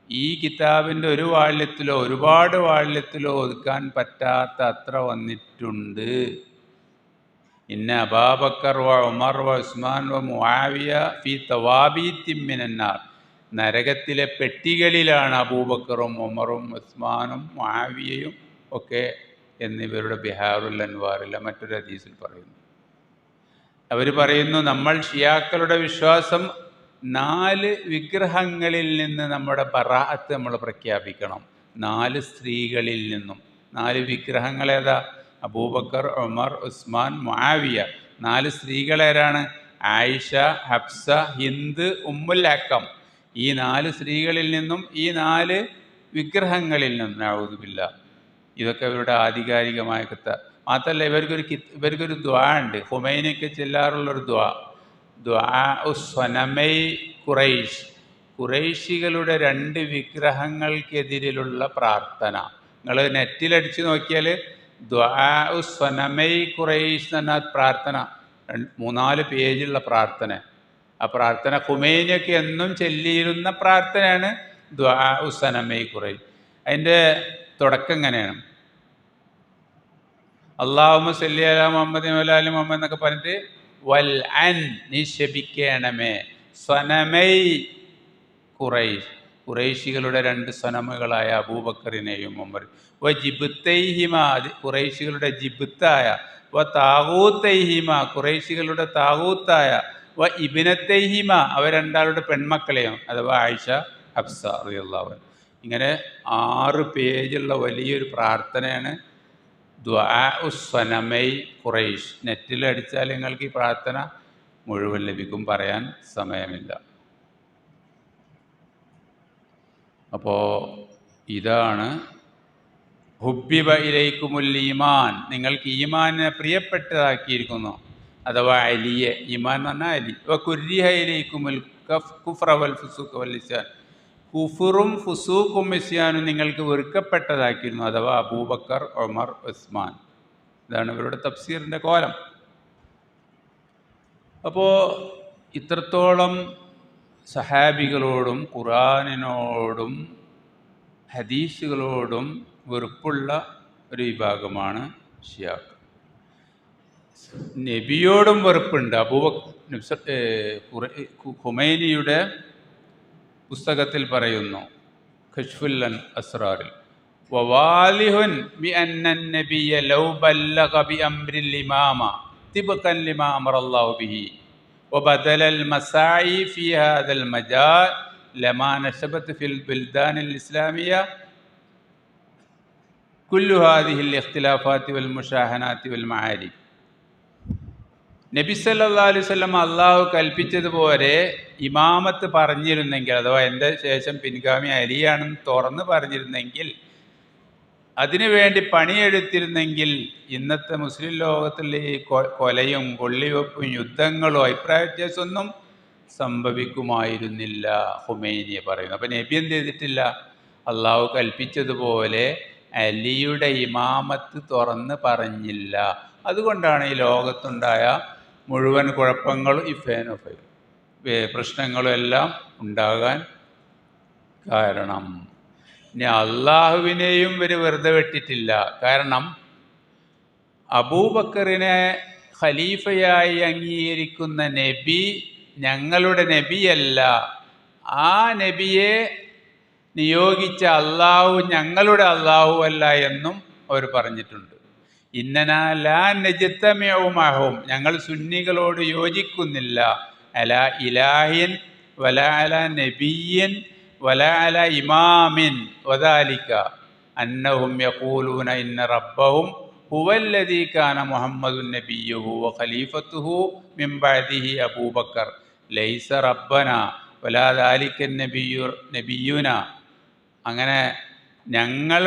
ഈ കിതാബിൻ്റെ ഒരു വാള്യത്തിലോ ഒരുപാട് വാള്യത്തിലോ ഒതുക്കാൻ പറ്റാത്ത അത്ര വന്നിട്ടുണ്ട്. ഇന്ന അബൂബക്കർ വ ഉമർ വ ഉസ്മാൻ വ മുആവിയ ഫി തവാബീത്തിൻ മിനന്നാർ. നരകത്തിലെ പെട്ടികളിലാണ് അബൂബക്കറും ഉമറും ഉസ്മാനും മുആവിയയും ഒക്കെ എന്നിവരുടെ ബിഹാറുൽ അൻവാറിലെ മറ്റൊരു ഹദീസിൽ പറയുന്നു. അവർ പറയുന്നു, നമ്മൾ ഷിയാക്കളുടെ വിശ്വാസം 4 വിഗ്രഹങ്ങളിൽ നിന്ന് നമ്മുടെ ബറാഅത്ത് നമ്മൾ പ്രഖ്യാപിക്കണം. 4 സ്ത്രീകളിൽ നിന്നും. 4 വിഗ്രഹങ്ങൾ ഏതാ? അബൂബക്കർ, ഉമർ, ഉസ്മാൻ, മുആവിയ. 4 സ്ത്രീകളേരാണ്? ആയിഷ, ഹഫ്സ, ഹിന്ദ്, ഉമ്മുൽ ഹക്കം. ഈ 4 സ്ത്രീകളിൽ നിന്നും ഈ 4 വിഗ്രഹങ്ങളിൽ നിന്നും. നഊദു ബില്ലാഹ്. ഇതൊക്കെ അവരുടെ ആധികാരികമായ മാത്രമല്ല, ഇവർക്കൊരു ദുആ ഉണ്ട്. ഹുമൈനിക്ക് ചെല്ലാറുള്ളൊരു ദുആ സ്വനമൈ ഖുറൈശ്. ഖുറൈശികളുടെ 2 വിഗ്രഹങ്ങൾക്കെതിരിലുള്ള പ്രാർത്ഥന. നിങ്ങൾ നെറ്റിലടിച്ച് നോക്കിയാൽ ദുആ സ്വനമൈ ഖുറൈശ് എന്ന പ്രാർത്ഥന 3-4 പേജുള്ള പ്രാർത്ഥന. ആ പ്രാർത്ഥന ഹുമൈനിയൊക്കെ എന്നും ചൊല്ലിയിരുന്ന പ്രാർത്ഥനയാണ് ദുആ സ്വനമൈ ഖുറൈശ്. അതിൻ്റെ തുടക്കം എങ്ങനെയാണ്? അല്ലാഹുമ്മ സല്ലി അലാ മുഹമ്മദ് വഅലാ ആലി മുഹമ്മദ് എന്നൊക്കെ പറഞ്ഞിട്ട് വൽ അൻ, നീ ശപിക്കണമേ, സ്വനമൈ ഖുറൈശ്, ഖുറൈശികളുടെ 2 സ്വനമുകളായ അബൂബക്കറിനെയും ഉമർ. വ ജിബ്തൈഹിമ, ഖുറൈശികളുടെ ജിബ്തായ. വ താഗൂത്തൈഹിമ, ഖുറൈശികളുടെ താഗൂത്തായ. വ ഇബ്നത്തൈഹിമ, അവർ 2 പെൺമക്കളെയും, അഥവാ ആയിഷ, ഹഫ്സ റളിയല്ലാഹു അൻഹ. ഇങ്ങനെ 6 പേജുള്ള വലിയൊരു പ്രാർത്ഥനയാണ് ദുആ സ്വനമൈ ഖുറൈശ്. നെറ്റിൽ അടിച്ചാൽ നിങ്ങൾക്ക് ഈ പ്രാർത്ഥന മുഴുവൻ ലഭിക്കും, പറയാൻ സമയമില്ല. അപ്പോൾ ഇതാണ് ഹുബ്ബിബ ഇലൈക്കുമുൽ ഈമാൻ, നിങ്ങൾക്ക് ഈമാനെ പ്രിയപ്പെട്ടതാക്കിയിരിക്കുന്നു, അഥവാ അലിയെ. ഈമാൻ എന്ന് പറഞ്ഞാൽ അലി. വ കുരിഹ ഇലൈക്കുമുൽ കുഫ്ര വൽ ഫുസൂഖ വൽ ഇസ്യാൻ, കുഫറും ഫുസൂഖും ഇസ്യാനും നിങ്ങൾക്ക് വെറുക്കപ്പെട്ടതാക്കിയിരുന്നു, അഥവാ അബൂബക്കർ, ഉമർ, ഉസ്മാൻ. ഇതാണ് ഇവരുടെ തഫ്സീറിൻ്റെ കോലം. അപ്പോൾ ഇത്രത്തോളം സഹാബികളോടും ഖുർആനിനോടും ഹദീസുകളോടും വെറുപ്പുള്ള ഒരു വിഭാഗമാണ് ഷിയാക്കൾ. നബിയോടും വെറുപ്പുണ്ട്. ഖുമൈനിയുടെ പുസ്തകത്തിൽ പറയുന്നു, കശ്ഫുൽ അസ്റാറിൽ, വവാലിഹുൻ ബിഅന്ന നബിയ ലൗ ബല്ലഗ ബിഅംരിൽ ഇമാമ തിബ്ഖൻ ലിമാ അമറല്ലാഹു ബിഹി വബദലൽ മസായി ഫി ഹാദൽ മജാൽ ലമാ നശബത് ഫിൽ ബിൽദാനിൽ ഇസ്ലാമിയ കുല്ലു ഹാദിഹിൽ ഇഖ്തിലാഫാത്തി വൽ മുഷാഹനാത്തി വൽ മആരിഫ്. നബി സല്ലല്ലാഹു അലൈഹി വസല്ലം അള്ളാഹു കൽപ്പിച്ചതുപോലെ ഇമാമത്ത് പറഞ്ഞിരുന്നെങ്കിൽ, അഥവാ എൻ്റെ ശേഷം പിൻഗാമി അലിയാണെന്ന് തുറന്ന് പറഞ്ഞിരുന്നെങ്കിൽ, അതിനുവേണ്ടി പണിയെടുത്തിരുന്നെങ്കിൽ ഇന്നത്തെ മുസ്ലിം ലോകത്തിലെ ഈ കൊലയും കൊള്ളിവെപ്പും യുദ്ധങ്ങളും അഭിപ്രായ വ്യത്യാസമൊന്നും സംഭവിക്കുമായിരുന്നില്ല, ഹുമൈനിയെ പറയുന്നു. അപ്പം നബി എന്ത് ചെയ്തിട്ടില്ല? അള്ളാഹു കൽപ്പിച്ചതുപോലെ അലിയുടെ ഇമാമത്ത് തുറന്ന് പറഞ്ഞില്ല. അതുകൊണ്ടാണ് ഈ ലോകത്തുണ്ടായ മുഴുവൻ കുഴപ്പങ്ങളും ഈ പ്രശ്നങ്ങളും എല്ലാം ഉണ്ടാകാൻ കാരണം. ഇനി അള്ളാഹുവിനെയും ഇവർ വെറുതെ വെട്ടിട്ടില്ല. കാരണം അബൂബക്കറിനെ ഖലീഫയായി അംഗീകരിക്കുന്ന നബി ഞങ്ങളുടെ നബിയല്ല, ആ നബിയെ നിയോഗിച്ച അള്ളാഹു ഞങ്ങളുടെ അള്ളാഹു അല്ല എന്നും അവർ പറഞ്ഞിട്ടുണ്ട്. ഇന്നനാ ലാ നജ്തമിഉ ഞങ്ങൾ സുന്നികളോട് യോജിക്കുന്നില്ല അല ഇലാഹിൻ വല അല നബിയ്യൻ വല അല ഇമാമിൻ വദാലിക അന്നഹും യഖൂലൂന ഇന്ന റബ്ബഹും ഹുവല്ലദീ കാന മുഹമ്മദുൻ നബിയ്യുഹു വ ഖലീഫത്തുഹു മിൻ ബഅദിഹി അബൂബക്കർ ലൈസ റബ്ബന വലാ ദാലിക നബിയുന. അങ്ങനെ ഞങ്ങൾ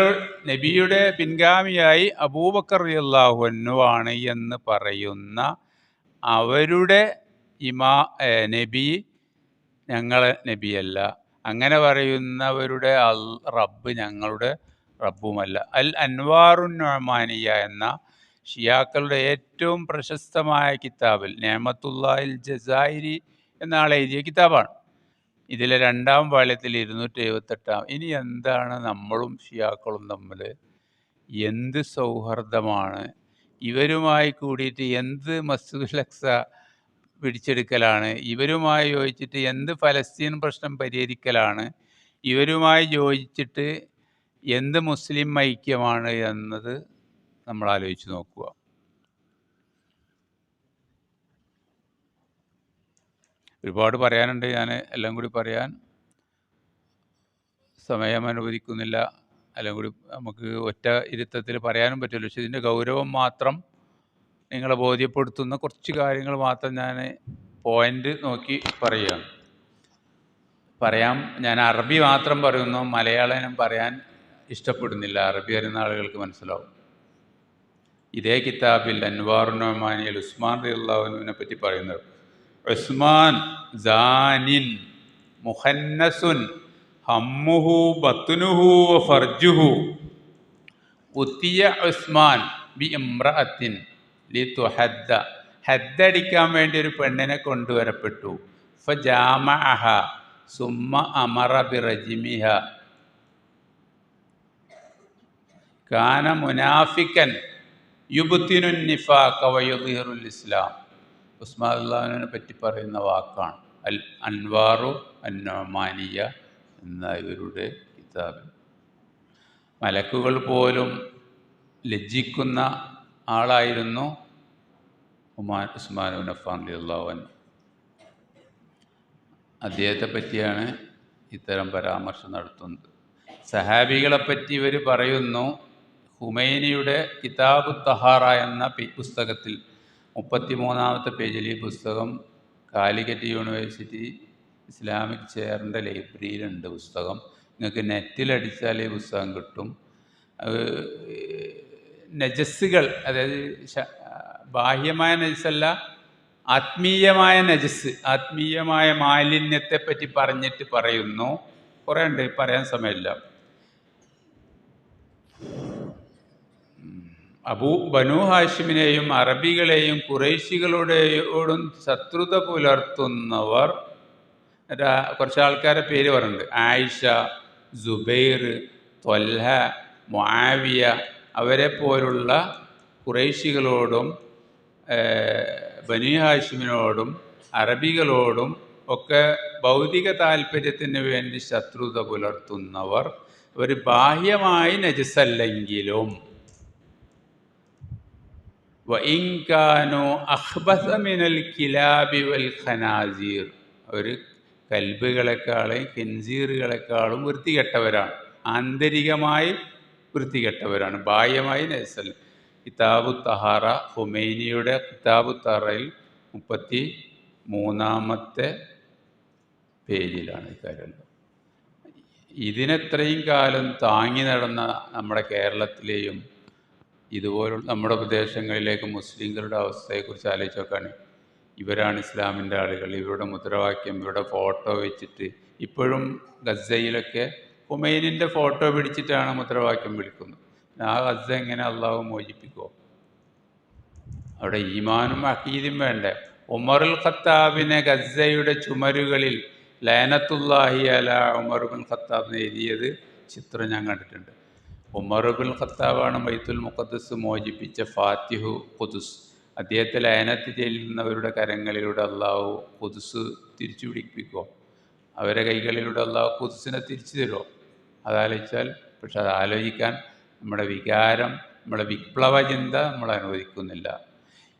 നബിയുടെ പിൻഗാമിയായി അബൂബക്കർ റളിയല്ലാഹു അൻഹു ആണ് എന്ന് പറയുന്ന അവരുടെ നബി ഞങ്ങളെ നബിയല്ല. അങ്ങനെ പറയുന്നവരുടെ റബ്ബ് ഞങ്ങളുടെ റബ്ബുമല്ല. അൽ അൻവാറുൻ നുഅ്മാനിയ എന്ന ഷിയാക്കളുടെ ഏറ്റവും പ്രശസ്തമായ കിതാബിൽ നിഅമത്തുല്ലാഹിൽ ജസായിരി എന്ന ആൾ എഴുതിയ കിതാബാണ്. ഇതിലെ 2-ാം വാള്യത്തിൽ 278. ഇനി എന്താണ് നമ്മളും ഷിയാക്കളും തമ്മിൽ എന്ത് സൗഹാർദ്ദമാണ്? ഇവരുമായി കൂടിയിട്ട് എന്ത് മസ്ജിദുൽ അക്സ പിടിച്ചെടുക്കലാണ്? ഇവരുമായി യോജിച്ചിട്ട് എന്ത് ഫലസ്തീൻ പ്രശ്നം പരിഹരിക്കലാണ്? ഇവരുമായി യോജിച്ചിട്ട് എന്ത് മുസ്ലിം ഐക്യമാണ് എന്നത് നമ്മൾ ആലോചിച്ച് നോക്കുക. ഒരുപാട് പറയാനുണ്ട്. ഞാൻ എല്ലാം കൂടി പറയാൻ സമയം അനുവദിക്കുന്നില്ല. എല്ലാം കൂടി നമുക്ക് ഒറ്റ ഇരുത്തത്തിൽ പറയാനും പറ്റില്ല. പക്ഷെ ഇതിൻ്റെ ഗൗരവം മാത്രം നിങ്ങളെ ബോധ്യപ്പെടുത്തുന്ന കുറച്ച് കാര്യങ്ങൾ മാത്രം ഞാൻ പോയിൻ്റ് നോക്കി പറയാം. ഞാൻ അറബി മാത്രം പറയുന്നു, മലയാളം പറയാൻ ഇഷ്ടപ്പെടുന്നില്ല. അറബി അറിയുന്ന ആളുകൾക്ക് മനസ്സിലാവും. ഇതേ കിതാബിൽ അൻവാറുൻ നുഅ്മാനിയിൽ ഉസ്മാൻ റളിയല്ലാഹു അൻഹുവിനെ പറ്റി പറയുന്നത്, ഉസ്മാൻ സാനിൻ മുഖന്നസുൻ ഹമ്മുഹു ബത്നുഹു വ ഫർജുഹു ഉത്തിയ ഉസ്മാൻ ബി ഇംറഅത്തിൻ ലിതുഹദ്ദ. ഹദ്ദടിക്കാൻ വേണ്ടി ഒരു പെണ്ണിനെ കൊണ്ടുവരപ്പെട്ടു. ഫജാമഅഹ സുമ്മ അമറ ബിറജ്മിഹ കാന മുനാഫിക്കൻ യുബ്തിനുൻ നിഫാഖ വയുദ്ഹിറുൽ ഇസ്ലാം. ഉസ്മാൻ റളിയല്ലാഹുവിനെ പറ്റി പറയുന്ന വാക്കാണ് അൽ അൻവാറു അൻ നുഅ്മാനിയ എന്ന ഇവരുടെ കിതാബിൽ. മലക്കുകൾ പോലും ലജ്ജിക്കുന്ന ആളായിരുന്നു ഉസ്മാൻ ഇബ്നു അഫ്ഫാൻ റളിയല്ലാഹു അൻഹു. അദ്ദേഹത്തെ പറ്റിയാണ് ഇത്തരം പരാമർശം നടത്തുന്നത്. സഹാബികളെപ്പറ്റി ഇവർ പറയുന്നു. ഹുമൈനിയുടെ കിതാബു തഹാറ എന്ന പുസ്തകത്തിൽ 33-ാമത്തെ പേജിൽ ഈ പുസ്തകം കാലിക്കറ്റ് യൂണിവേഴ്സിറ്റി ഇസ്ലാമിക് ചെയറിൻ്റെ ലൈബ്രറിയിലുണ്ട്. പുസ്തകം നിങ്ങൾക്ക് നെറ്റിലടിച്ചാൽ ഈ പുസ്തകം കിട്ടും. നജസ്സുകൾ, അതായത് ബാഹ്യമായ നജസ്സല്ല, ആത്മീയമായ നജസ്, ആത്മീയമായ മാലിന്യത്തെപ്പറ്റി പറഞ്ഞിട്ട് പറയുന്നു. കുറേ ഉണ്ട്, പറയാൻ സമയമില്ല. ബനൂ ഹാഷിമിനെയും അറബികളെയും ഖുറൈശികളോടും ശത്രുത പുലർത്തുന്നവർ കുറച്ച് ആൾക്കാരെ പേര് പറയുന്നുണ്ട്. ആയിഷ, സുബൈർ, ത്വൽഹ, മുആവിയ അവരെ പോലുള്ള ഖുറൈശികളോടും ബനൂ ഹാഷിമിനോടും അറബികളോടും ഒക്കെ ഭൗതിക താല്പര്യത്തിന് വേണ്ടി ശത്രുത പുലർത്തുന്നവർ ഒരു ബാഹ്യമായി നജസല്ലെങ്കിലും വഇൻകാനു അഖ്ബസ മിനൽ കിലാബി വൽ ഖനാസീർ, അവർ കൽബുകളെക്കാളും ഖിൻസീറുകളെക്കാളും വൃത്തികെട്ടവരാണ്, ആന്തരികമായി വൃത്തികെട്ടവരാണ്, ബാഹ്യമായി നജസല്ല. കിതാബു തഹാറ, ഹുമൈനിയുടെ കിതാബു തഹറയിൽ 33-ാമത്തെ പേജിലാണ് ഇക്കാര്യം. ഇതിനെത്രയും കാലം താങ്ങി നടന്ന നമ്മുടെ കേരളത്തിലെയും ഇതുപോലുള്ള നമ്മുടെ പ്രദേശങ്ങളിലേക്ക് മുസ്ലിങ്ങളുടെ അവസ്ഥയെക്കുറിച്ച് ആലോചിച്ച് നോക്കുകയാണ്. ഇവരാണ് ഇസ്ലാമിൻ്റെ ആളുകൾ, ഇവരുടെ മുദ്രാവാക്യം, ഇവരുടെ ഫോട്ടോ വെച്ചിട്ട് ഇപ്പോഴും ഗസയിലൊക്കെ ഹുമൈനിൻ്റെ ഫോട്ടോ പിടിച്ചിട്ടാണ് മുദ്രാവാക്യം വിളിക്കുന്നത്. ആ ഗസ എങ്ങനെ അള്ളാഹു മോചിപ്പിക്കുമോ? അവിടെ ഈമാനും അഖീദും വേണ്ടേ? ഉമറുൽ ഖത്താബിനെ ഗസയുടെ ചുമരുകളിൽ ലഅനത്തുല്ലാഹി അലാ ഉമർ ഇബ്നുൽ ഖത്താബ് എഴുതിയത് ചിത്രം ഞാൻ കണ്ടിട്ടുണ്ട്. ഉമർ ഇബ്നുൽ ഖത്താബാണ് ബൈത്തുൽ മുഖദ്ദസ് മോചിപ്പിച്ച ഫാത്തിഹു ഖുദ്സ്. അദ്ദേഹത്തെ ലഅനത്ത് ചെല്ലുന്നവരുടെ കരങ്ങളിലൂടെ അള്ളാഹു ഖുദ്സ് തിരിച്ചു പിടിപ്പിക്കുമോ? അവരെ കൈകളിലൂടെ അള്ളാഹു ഖുദ്സിനെ തിരിച്ചു തരുമോ? അതാലോചിച്ചാൽ, പക്ഷെ അത് ആലോചിക്കാൻ നമ്മുടെ വികാരം, നമ്മുടെ വിപ്ലവ ചിന്ത നമ്മൾ അനുവദിക്കുന്നില്ല.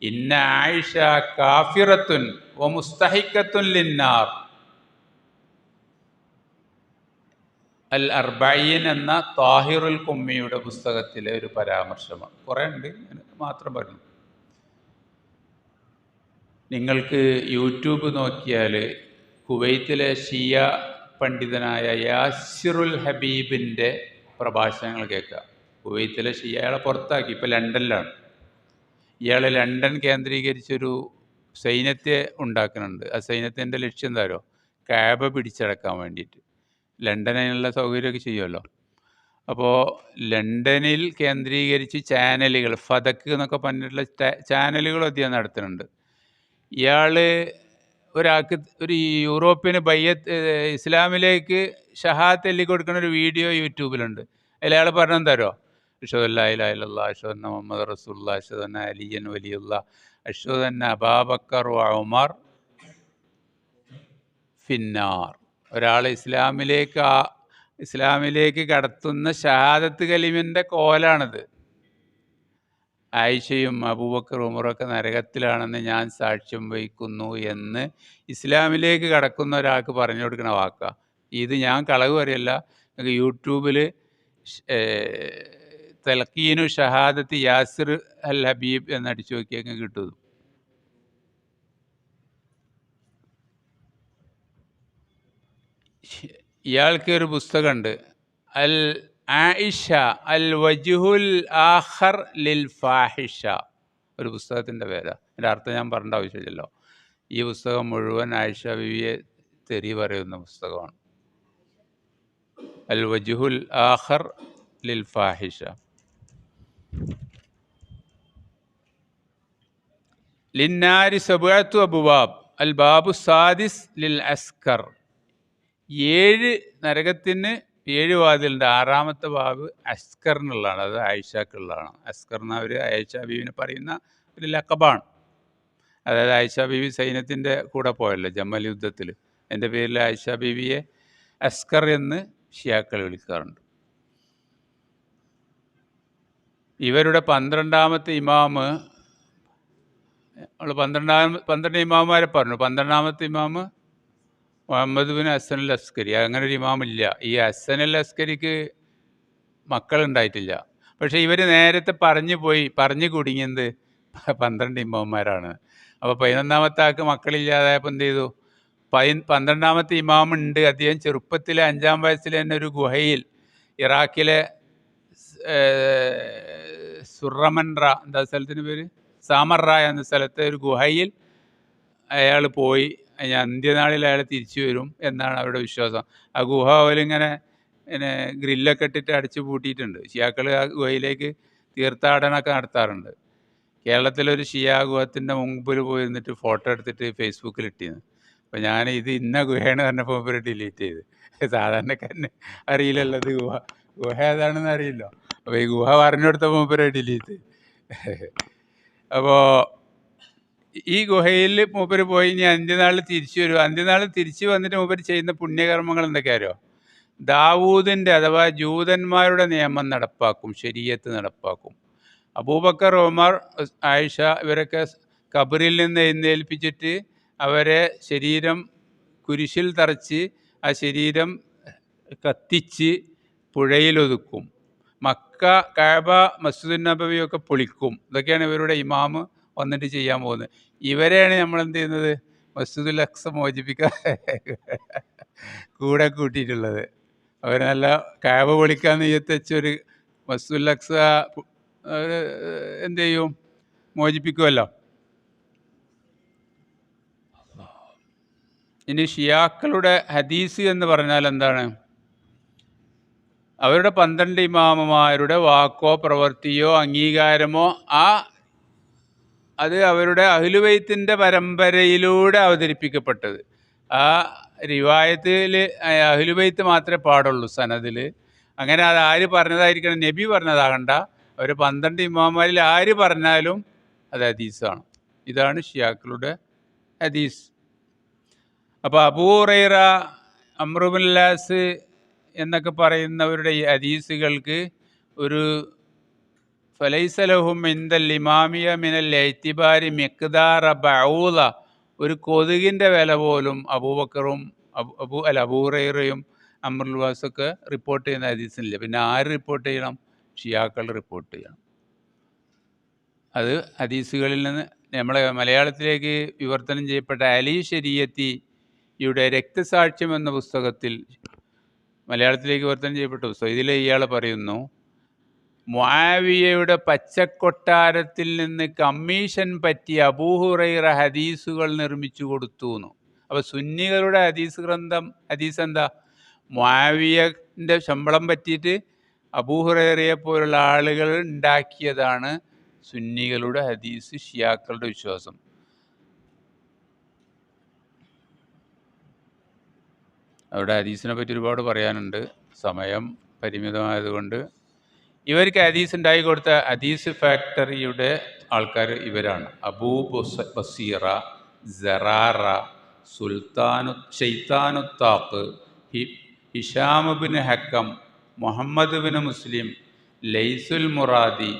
ഇന്ന ആയിഷ കാഫിറത്തുൻ വ മുസ്തഹിക്കത്തുൻ ലിന്നാർ. അൽ അർബഈൻ എന്ന താഹിറുൽ കുമ്മിയുടെ പുസ്തകത്തിലെ ഒരു പരാമർശമാണ്. കുറേ ഉണ്ട്, മാത്രം പറഞ്ഞു. നിങ്ങൾക്ക് യൂട്യൂബ് നോക്കിയാൽ കുവൈത്തിലെ ഷിയ പണ്ഡിതനായ യാസിറുൽ ഹബീബിൻ്റെ പ്രഭാഷണങ്ങൾ കേൾക്കാം. കുവൈത്തിലെ ഷിയ, അയാളെ പുറത്താക്കി, ഇപ്പോൾ ലണ്ടനിലാണ്. ഇയാൾ ലണ്ടൻ കേന്ദ്രീകരിച്ചൊരു സൈന്യത്തെ ഉണ്ടാക്കുന്നുണ്ട്. ആ സൈന്യത്തിൻ്റെ ലക്ഷ്യം എന്താരോ? കാബ പിടിച്ചടക്കാൻ വേണ്ടിയിട്ട്. ലണ്ടനിലുള്ള സൗകര്യമൊക്കെ ചെയ്യുമല്ലോ. അപ്പോൾ ലണ്ടനിൽ കേന്ദ്രീകരിച്ച് ചാനലുകൾ, ഫതക്ക് എന്നൊക്കെ പറഞ്ഞിട്ടുള്ള ചാനലുകൾ അധികം നടത്തുന്നുണ്ട്. ഇയാൾ ഒരാൾക്ക് ഒരു യൂറോപ്യന് ഇസ്ലാമിലേക്ക് ഷഹാദത്ത് എല്ലി കൊടുക്കുന്ന ഒരു വീഡിയോ യൂട്യൂബിലുണ്ട്. അതിലയാൾ പറഞ്ഞെന്താരോ? അഷ്ഹദു അല്ലാ ഇലാഹ ഇല്ലല്ലാഹ് അഷ്ഹദു അന്ന മുഹമ്മദ് റസൂലുള്ളാഹി അഷ്ഹദു അന്ന അലിയ്യൻ വലിയുല്ലാഹ് അഷ്ഹദു അന്ന അബൂബക്കർ വ ഉമർ ഫിന്നാർ. ഒരാൾ ഇസ്ലാമിലേക്ക് കടത്തുന്ന ഷഹാദത്ത് കലിമിൻ്റെ കോലാണിത്. ആയിഷയും അബൂബക്കർ ഉമറൊക്കെ നരകത്തിലാണെന്ന് ഞാൻ സാക്ഷ്യം വഹിക്കുന്നു എന്ന് ഇസ്ലാമിലേക്ക് കടക്കുന്ന ഒരാൾക്ക് പറഞ്ഞു കൊടുക്കുന്ന വാക്കാണ് ഇത്. ഞാൻ കളവ് പറയല്ല. നിങ്ങൾക്ക് യൂട്യൂബിൽ തൽക്കീനു ഷഹാദത്ത് യാസിർ അൽ ഹബീബ് എന്നടിച്ചു നോക്കിയൊക്കെ കിട്ടും. ഇയാൾക്ക് ഒരു പുസ്തകമുണ്ട്, അൽ ആയിഷ അൽ വജ്ഹുൽ ആഖർ ലിൽ ഫാഹിഷ, ഒരു പുസ്തകത്തിൻ്റെ പേരാ. എൻ്റെ അർത്ഥം ഞാൻ പറയേണ്ട ആവശ്യമില്ലല്ലോ. ഈ പുസ്തകം മുഴുവൻ ആയിഷ ബീവിയെ തെറി പറയുന്ന പുസ്തകമാണ്. അൽ വജ്ഹുൽ ആഖർ ലിൽ ഫാഹിഷ. ലിന്നാരി സബഅത്തു അബ്വാബ് അൽ ബാബു സാദിസ് ലിൽ അസ്കർ. 7 നരകത്തിന് 7 വാതിലുണ്ട്. 6ാമത്തെ ബാബ് അസ്കറിനുള്ളതാണ്, അത് ആയിഷക്കുള്ളതാണ്. അസ്കർ എന്ന അവർ ആയിഷ ബീവിനെ പറയുന്ന ഒരു ലഖബാണ്. അതായത് ആയിഷ ബീവി സൈന്യത്തിൻ്റെ കൂടെ പോയല്ലോ ജമൽ യുദ്ധത്തിൽ. എൻ്റെ പേരിൽ ആയിഷ ബീവിയെ അസ്കർ എന്ന് ഷിയാക്കൾ വിളിക്കാറുണ്ട്. ഇവരുടെ 12ാമത്തെ ഇമാമ്, നമ്മൾ 12 ഇമാമുമാരെ പറഞ്ഞു. 12ാമത്തെ ഇമാമ് മുഹമ്മദ് ബിൻ ഹസൻ അൽ അസ്കരി. അങ്ങനെ ഒരു ഇമാമില്ല. ഈ ഹസൻ അൽ അസ്കരിക്ക് മക്കളുണ്ടായിട്ടില്ല. പക്ഷേ ഇവർ നേരത്തെ പറഞ്ഞു കുടുങ്ങിയത് 12 ഇമാമുമാരാണ്. അപ്പോൾ 11ാമത്തെ ആൾക്ക് മക്കളില്ലാതായപ്പോൾ എന്ത് ചെയ്തു? 12ാമത്തെ ഇമാമുണ്ട്. അദ്ദേഹം ചെറുപ്പത്തിൽ 5ാം വയസ്സിൽ തന്നെ ഒരു ഗുഹയിൽ ഇറാഖിലെ സുറമൻറ, എന്താ സ്ഥലത്തിന് പേര്, സാമറ എന്ന സ്ഥലത്തെ ഒരു ഗുഹയിൽ അയാൾ പോയി. അന്ത്യനാളിൽ അയാൾ തിരിച്ചു വരും എന്നാണ് അവരുടെ വിശ്വാസം. ആ ഗുഹ പോലിങ്ങനെ ഗ്രില്ലൊക്കെ ഇട്ടിട്ട് അടച്ചു പൂട്ടിയിട്ടുണ്ട്. ഷിയാക്കൾ ആ ഗുഹയിലേക്ക് തീർത്ഥാടനമൊക്കെ നടത്താറുണ്ട്. കേരളത്തിലൊരു ഷിയാ ഗുഹത്തിൻ്റെ മുമ്പിൽ പോയിരുന്നിട്ട് ഫോട്ടോ എടുത്തിട്ട് ഫേസ്ബുക്കിൽ ഇട്ടിരുന്നു. അപ്പോൾ ഞാൻ ഇത് ഇന്ന ഗുഹയാണ് പറഞ്ഞപ്പോൾ ഇവർ ഡിലീറ്റ് ചെയ്ത്. സാധാരണക്കാരന് അറിയില്ലല്ലോ ഇത് ഗുഹ ഏതാണെന്ന് അറിയില്ലോ. അപ്പോൾ ഈ ഗുഹ പറഞ്ഞു കൊടുത്തപ്പോൾ മൂപ്പര് ഡിലീറ്റ്. അപ്പോൾ ഈ ഗുഹയിൽ മൂപ്പര് പോയി ഇനി അന്ത്യനാളിൽ തിരിച്ചു വരും. അന്ത്യനാളിൽ തിരിച്ചു വന്നിട്ട് മൂപ്പര് ചെയ്യുന്ന പുണ്യകർമ്മങ്ങൾ എന്തൊക്കെയാരോ? ദാവൂദിൻ്റെ അഥവാ ജൂതന്മാരുടെ നിയമം നടപ്പാക്കും, ശരീഅത്ത് നടപ്പാക്കും. അബൂബക്കർ, ഉമർ, ആയിഷ ഇവരൊക്കെ ഖബറിൽ നിന്ന് എഴുന്നേൽപ്പിച്ചിട്ട് അവരെ ശരീരം കുരിശിൽ തറച്ച് ആ ശരീരം കത്തിച്ച് പുഴയിലൊതുക്കും. മക്ക, കഅബ, മസ്ജിദുൻ നബവിയൊക്കെ പൊളിക്കും. ഇതൊക്കെയാണ് ഇവരുടെ ഇമാമ് വന്നിട്ട് ചെയ്യാൻ പോകുന്നത്. ഇവരെയാണ് നമ്മൾ എന്ത് ചെയ്യുന്നത്? മസ്ജിദുൽ അഖ്സ മോചിപ്പിക്കാൻ കൂടെ കൂട്ടിയിട്ടുള്ളത്. അവർ നല്ല കഅബ പൊളിക്കാൻ നെയ്യത്ത് വെച്ചൊരു മസ്ജിദുൽ അഖ്സ എന്ത് ചെയ്യും? മോചിപ്പിക്കുമല്ലോ. ഇനി ഷിയാക്കളുടെ ഹദീസ് എന്ന് പറഞ്ഞാൽ എന്താണ്? അവരുടെ 12 ഇമാമമാരുടെ വാക്കോ പ്രവൃത്തിയോ അംഗീകാരമോ അത് അവരുടെ അഹ്ലുബൈത്തിൻ്റെ പരമ്പരയിലൂടെ അവതരിപ്പിക്കപ്പെട്ടത്. ആ റിവായത്തിൽ അഹ്ലുബൈത്ത് മാത്രമേ പാടുള്ളൂ സനദിൽ. അങ്ങനെ അത് ആര് പറഞ്ഞതായിരിക്കണം? നബി പറഞ്ഞതാകണ്ട. അവർ 12 ഇമാമമാരിൽ ആര് പറഞ്ഞാലും അത് ഹദീസാണ്. ഇതാണ് ഷിയാക്കളുടെ ഹദീസ്. അപ്പോൾ അബൂ ഹുറൈറ അമ്രുബുല്ലാസ് എന്നൊക്കെ പറയുന്നവരുടെ ഈ ഹദീസുകൾക്ക് ഒരു ഫലൈസലഹും ഇന്ദൽ ഇമാമിയ മിനൽ എത്തിബാരി മിഖ്ദാറ ബഊല, ഒരു കൊതുകിൻ്റെ വില പോലും അബൂബക്കറും അബൂഹുറൈറയും അമ്രുൽവാസൊക്കെ റിപ്പോർട്ട് ചെയ്യുന്ന ഹദീസിനില്ല. പിന്നെ ആര് റിപ്പോർട്ട് ചെയ്യണം? ഷിയാക്കൾ റിപ്പോർട്ട് ചെയ്യണം. അത് ഹദീസുകളിൽ നിന്ന് നമ്മളെ മലയാളത്തിലേക്ക് വിവർത്തനം ചെയ്യപ്പെട്ട അലി ശരീയത്തിയുടെ രക്തസാക്ഷ്യം എന്ന പുസ്തകത്തിൽ, മലയാളത്തിലേക്ക് വിവർത്തനം ചെയ്യപ്പെട്ട പുസ്തകം, ഇതിൽ ഇയാൾ പറയുന്നു, മുആവിയയുടെ പച്ചക്കൊട്ടാരത്തിൽ നിന്ന് കമ്മീഷൻ പറ്റി അബൂഹുറൈറ ഹദീസുകൾ നിർമ്മിച്ചു കൊടുത്തു എന്ന്. അപ്പോൾ സുന്നികളുടെ ഹദീസ് എന്താ? മുആവിയൻ്റെ ശമ്പളം പറ്റിയിട്ട് അബൂഹുറൈറയെ പോലുള്ള ആളുകൾ ഉണ്ടാക്കിയതാണ് സുന്നികളുടെ ഹദീസ്, ഷിയാക്കളുടെ വിശ്വാസം. അവിടെ ഹദീസിനെ പറ്റി ഒരുപാട് പറയാനുണ്ട്, സമയം പരിമിതമായതുകൊണ്ട്. ഇവർക്ക് ഹദീസ് ഉണ്ടാക്കി കൊടുത്ത ഹദീസ് ഫാക്ടറിയുടെ ആൾക്കാർ ഇവരാണ്: അബൂ ബസീറ, സറാറ, ഷെയ്ത്താനുത്താഖ്, Hisham bin Hakam, Muhammad bin Muslim, ലൈസുൽ മുറാദി,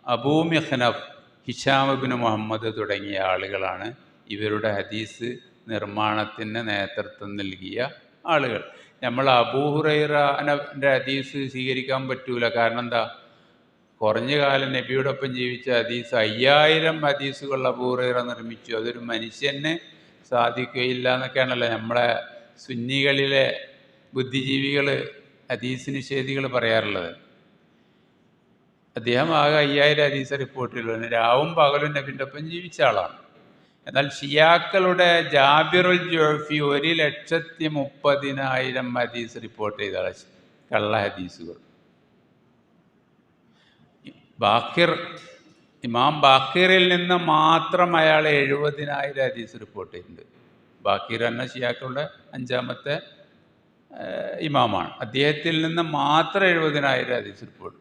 Abu Mikhnaf, Hisham bin Muhammad തുടങ്ങിയ ആളുകളാണ് ഇവരുടെ ഹദീസ് നിർമ്മാണത്തിന് നേതൃത്വം നൽകിയ ആളുകൾ. നമ്മൾ അബൂഹുറൈറയുടെ ഹദീസ് സ്വീകരിക്കാൻ പറ്റൂല. കാരണം എന്താ? കുറഞ്ഞ കാലം നബിയോടൊപ്പം ജീവിച്ച ഹദീസ് 5000 ഹദീസുകൾ അബൂഹുറൈറ നിർമ്മിച്ചു. അതൊരു മനുഷ്യന് സാധിക്കുകയില്ല എന്നൊക്കെയാണല്ലോ നമ്മളെ സുന്നികളിലെ ബുദ്ധിജീവികൾ, ഹദീസ് നിഷേധികൾ പറയാറുള്ളത്. അദ്ദേഹം ആകെ 5000 ഹദീസ് റിപ്പോർട്ട് ചെയ്തു. രാവും പകലും നബിൻ്റെ ഒപ്പം ജീവിച്ച ആളാണ്. എന്നാൽ ഷിയാക്കളുടെ ജാബിറുൽ ജോഫി 1,30,000 ഹദീസ് റിപ്പോർട്ട് ചെയ്ത കള്ള ഹദീസുകൾ. ഇമാം ബാക്കിറിൽ നിന്ന് മാത്രം അയാൾ 70,000 ഹദീസ് റിപ്പോർട്ട് ചെയ്തിട്ടുണ്ട്. ബാക്കിർ എന്ന ഷിയാക്കളുടെ 5ാമത്തെ ഇമാമാണ്. അദ്ദേഹത്തിൽ നിന്ന് മാത്രം 70,000 ഹദീസ് റിപ്പോർട്ട്.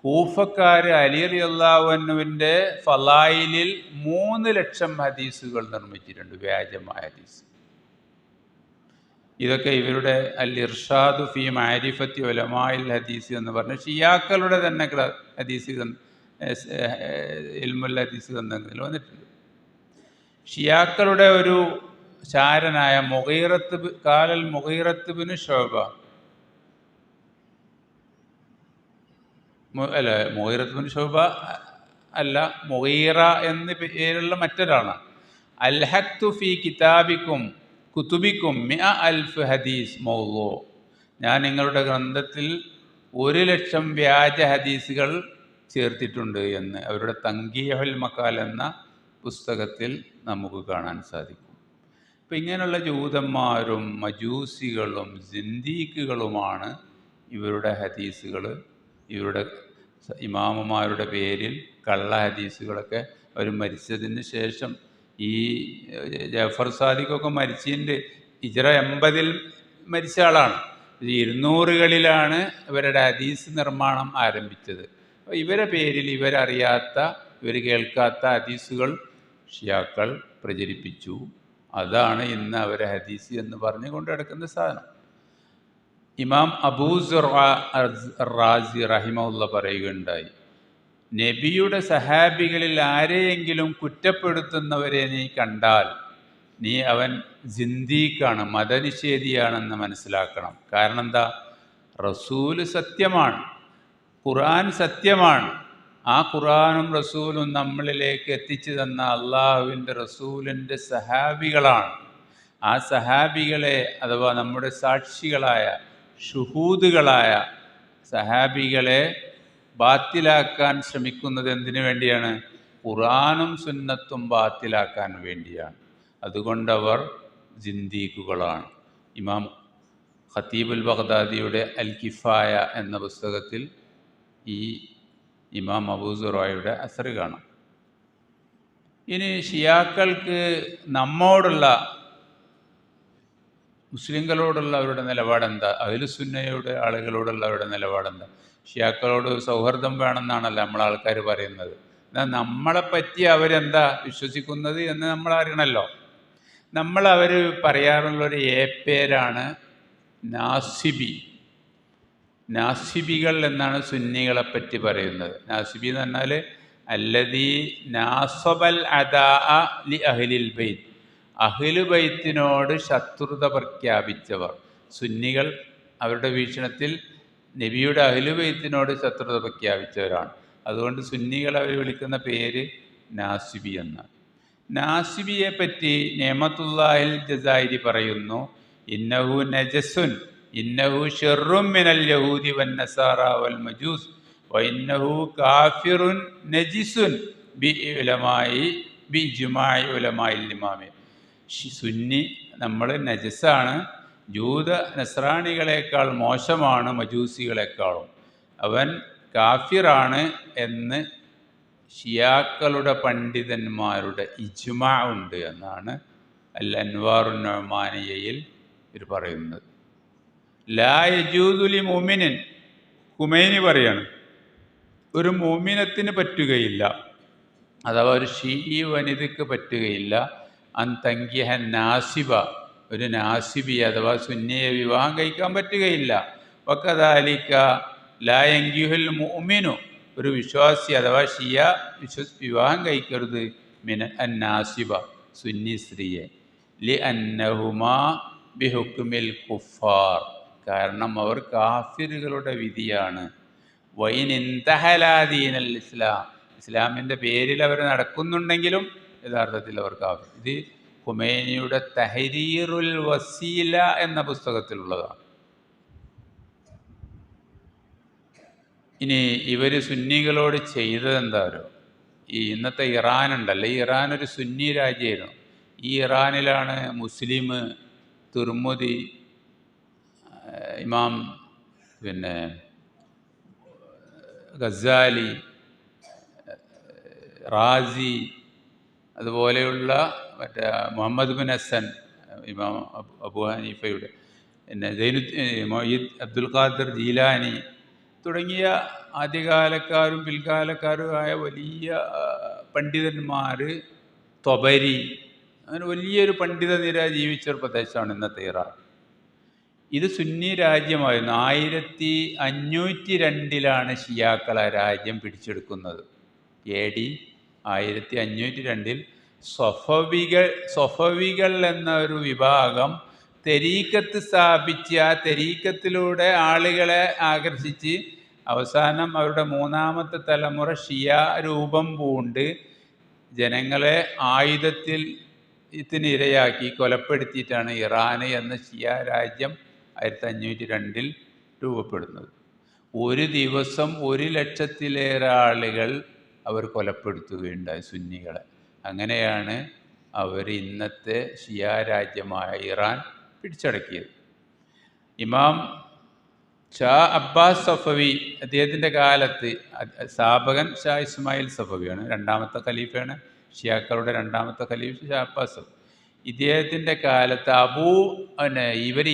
കൂഫക്കാർ അലി റളിയല്ലാഹു അൻഹുവിൻ്റെ ഫലായിലിൽ 3 ലക്ഷം ഹദീസുകൾ നിർമ്മിച്ചിട്ടുണ്ട്, വ്യാജമായ ഹദീസ്. ഇതൊക്കെ ഇവരുടെ അൽ ഇർഷാദു ഫി മാരിഫത്തി ഉലമാഇൽ ഹദീസ് എന്ന് പറഞ്ഞ ഷിയാക്കളുടെ തന്നെ ഹദീസ് ഇൽമുൽ ഹദീസ് ഗ്രന്ഥങ്ങളിൽ വന്നിട്ടുണ്ട്. ഷിയാക്കളുടെ ഒരു ചാരനായ മുഗീറത്ത് ബിൻ ശുഅബ, മുഗീറത്ത് ബിൻ ശുഅബ അല്ല, മുഗീറ എന്ന പേരുള്ള മറ്റൊരാളാണ്. അൽഹഖ്തു ഫി കുതുബിക്കും 100,000 ഹദീസ് മൗളൂ, ഞാൻ നിങ്ങളുടെ ഗ്രന്ഥത്തിൽ 1,00,000 വ്യാജ ഹദീസുകൾ ചേർത്തിട്ടുണ്ട് എന്ന് അവരുടെ തൻഖീഹുൽ മഖാൽ എന്ന പുസ്തകത്തിൽ നമുക്ക് കാണാൻ സാധിക്കും. അപ്പം ഇങ്ങനെയുള്ള ജൂതന്മാരും മജൂസികളും സിന്ദീഖുകളുമാണ് ഇവരുടെ ഹദീസുകൾ, ഇവരുടെ ഇമാമുമാരുടെ പേരിൽ കള്ള ഹദീസുകളൊക്കെ അവർ മരിച്ചതിന് ശേഷം, ഈ ജാഫർ സാദിഖൊക്കെ മരിച്ചതിൻ്റെ ഹിജ്റ 80-ൽ മരിച്ച ആളാണ്. 200-കളിലാണ് ഇവരുടെ ഹദീസ് നിർമ്മാണം ആരംഭിച്ചത്. അപ്പോൾ ഇവരുടെ പേരിൽ ഇവരറിയാത്ത, ഇവർ കേൾക്കാത്ത ഹദീസുകൾ ഷിയാക്കൾ പ്രചരിപ്പിച്ചു. അതാണ് ഇന്ന് അവരെ ഹദീസ് എന്ന് പറഞ്ഞു കൊണ്ട് നടക്കുന്ന സാധനം. ഇമാം അബൂ സുർഅ റാസി റഹിമഹുല്ല പറയുകയുണ്ടായി, നബിയുടെ സഹാബികളിൽ ആരെയെങ്കിലും കുറ്റപ്പെടുത്തുന്നവരെ നീ കണ്ടാൽ അവൻ സിന്ദീഖാണ്, മതനിഷേധിയാണെന്ന് മനസ്സിലാക്കണം. കാരണം എന്താ? റസൂല് സത്യമാണ്, ഖുർആൻ സത്യമാണ്. ആ ഖുർആനും റസൂലും നമ്മളിലേക്ക് എത്തിച്ചു തന്ന അള്ളാഹുവിൻ്റെ റസൂലിൻ്റെ സഹാബികളാണ്. ആ സഹാബികളെ, അഥവാ നമ്മുടെ സാക്ഷികളായ ഷുഹൂദുകളായ സഹാബികളെ ബാത്തിലാക്കാൻ ശ്രമിക്കുന്നത് എന്തിനു വേണ്ടിയാണ്? ഖുർആനും സുന്നത്തും ബാത്തിലാക്കാൻ വേണ്ടിയാണ്. അതുകൊണ്ടവർ സിന്ദീഖുകളാണ്. ഇമാം ഖതീബുൽ ബഗ്ദാദിയുടെ അൽ കിഫായ എന്ന പുസ്തകത്തിൽ ഈ ഇമാം അബൂ സുറയുടെ അസർ കാണാം. ഇനി ഷിയാക്കൾക്ക് നമ്മോടുള്ള, മുസ്ലിങ്ങളോടുള്ള അവരുടെ നിലപാടെന്താ? അഹ്ലുസുന്നയുടെ ആളുകളോടുള്ള അവരുടെ നിലപാടെന്താ? ഷിയാക്കളോട് സൗഹാർദ്ദം വേണമെന്നാണല്ലോ നമ്മളാൾക്കാർ പറയുന്നത്. എന്നാൽ നമ്മളെപ്പറ്റി അവരെന്താ വിശ്വസിക്കുന്നത് എന്ന് നമ്മൾ അറിയണമല്ലോ. അവർ പറയാറുള്ളൊരു പേരാണ് നാസിബി, നാസിബികൾ എന്നാണ് സുന്നികളെപ്പറ്റി പറയുന്നത്. നാസിബി എന്ന് പറഞ്ഞാൽ അല്ലദീ നാസബൽ അദാ ലി അഹ്ലിൽ ബൈത്ത്, അഹ്ലു ബൈത്തിനോട് ശത്രുത പ്രഖ്യാപിച്ചവർ. സുന്നികൾ അവരുടെ വീക്ഷണത്തിൽ നബിയുടെ അഹ്ലു ബൈത്തിനോട് ശത്രുത പ്രഖ്യാപിച്ചവരാണ്. അതുകൊണ്ട് സുന്നികൾ അവർ വിളിക്കുന്ന പേര് നാസിബി എന്നാണ്. നാസിബിയെ പറ്റി നിഅമത്തുല്ലാഹിൽ ജസായിരി പറയുന്നു, ഇന്നഹു നജസുൻ ഇന്നഹു ഷർറും മിനൽ യഹൂദി വന്നസാറ വൽ മജൂസ് വഇന്നഹു കാഫിറുൻ നജിസുൻ ബി ഉലമായി ബി ഇജ്മാഇ ഉലമാഇൽ ഇമാമി. സുന്നി നമ്മൾ നജസാണ്, ജൂത നസ്രാണികളെക്കാൾ മോശമാണ് മജൂസികളെക്കാളും, അവൻ കാഫിറാണ് എന്ന് ഷിയാക്കളുടെ പണ്ഡിതന്മാരുടെ ഇജ്മാ ഉണ്ട് എന്നാണ് അൽ അൻവാറുൻ നുഅ്മാനിയയിൽ ഇവർ പറയുന്നത്. ലാ യജൂദു ലി മുഅ്മിനിൻ, ഖുമൈനി പറയാണ്, ഒരു മുഅ്മിനത്തിന് പറ്റുകയില്ല, അഥവാ ഒരു ഷീഈ വനിതയ്ക്ക് പറ്റുകയില്ല, അൻ തങ്കിഹ നാസിബ, ഒരു നാസിബി അഥവാ സുന്നിയെ വിവാഹം കഴിക്കാൻ പറ്റുകയില്ല. വകദാലിക ലാ യൻകിഹുൽ മുഅ്മിനു, ഒരു വിശ്വാസി അഥവാ ഷിയ വിവാഹം കഴിക്കരുത് മിന അൻ നാസിബ, സുന്നി സ്ത്രീയെ, ലി അന്നഹുമാ ബിഹുക്മിൽ കുഫാർ, കാരണം അവർ കാഫിറുകളുടെ വിധിയാണ്. വൈൻ ഇൻതഹലാ ദീനൽ ഇസ്ലാം, ഇസ്ലാമിൻ്റെ പേരിൽ അവർ നടക്കുന്നുണ്ടെങ്കിലും യഥാർത്ഥത്തിൽ അവർ കാഫിർ. ഇത് ഖുമൈനിയുടെ തഹരീറുൽ വസീല എന്ന പുസ്തകത്തിലുള്ളതാണ്. ഇനി ഇവർ സുന്നികളോട് ചെയ്തതെന്താരോ, ഈ ഇന്നത്തെ ഇറാൻ ഉണ്ടല്ലോ, ഈ ഇറാൻ ഒരു സുന്നി രാജ്യമായിരുന്നു. ഈ ഇറാനിലാണ് മുസ്ലിം, തുർമുദി, ഇമാം ഗസാലി, റാസി, അതുപോലെയുള്ള മറ്റേ മുഹമ്മദ് ബിൻ ഹസൻ, ഇമാം അബൂ ഹനീഫയുടെ, മൊയ്യിദ് അബ്ദുൽ ഖാദിർ ജീലാനി തുടങ്ങിയ ആദ്യകാലക്കാരും പിൽക്കാലക്കാരുമായ വലിയ പണ്ഡിതന്മാർ, തൊബരി, അങ്ങനെ വലിയൊരു പണ്ഡിത നിര ജീവിച്ചൊരു പ്രദേശമാണ് ഇന്നത്തെ ഇറാൻ. ഇത് സുന്നി രാജ്യമായിരുന്നു. 1502 ഷിയാക്കൾ ആ രാജ്യം പിടിച്ചെടുക്കുന്നത്. AD 1502 സൊഫവികൾ എന്ന ഒരു വിഭാഗം തെരീക്കത്ത് സ്ഥാപിച്ച് ആ തെരീക്കത്തിലൂടെ ആളുകളെ ആകർഷിച്ച് അവസാനം അവരുടെ മൂന്നാമത്തെ തലമുറ ഷിയ രൂപം പൂണ്ട് ജനങ്ങളെ ആയുധത്തിനിരയാക്കി കൊലപ്പെടുത്തിയിട്ടാണ് ഇറാൻ എന്ന ഷിയ രാജ്യം 1502 രൂപപ്പെടുന്നത്. ഒരു ദിവസം 100,000-ലേറെ ആളുകൾ അവർ കൊലപ്പെടുത്തുകയുണ്ടായി, സുന്നികളെ. അങ്ങനെയാണ് അവർ ഇന്നത്തെ ഷിയ രാജ്യമായ ഇറാൻ പിടിച്ചടക്കിയത്. ഇമാം ഷാ അബ്ബാസ് സഫവി, അദ്ദേഹത്തിൻ്റെ കാലത്ത് സ്ഥാപകൻ ഷാ ഇസ്മായിൽ സഫവിയാണ്, രണ്ടാമത്തെ ഖലീഫയാണ്, ഷിയാക്കളുടെ രണ്ടാമത്തെ ഖലീഫ ഷാ അബ്ബാസ് സഫവി. ഇദ്ദേഹത്തിൻ്റെ കാലത്ത് ഇവർ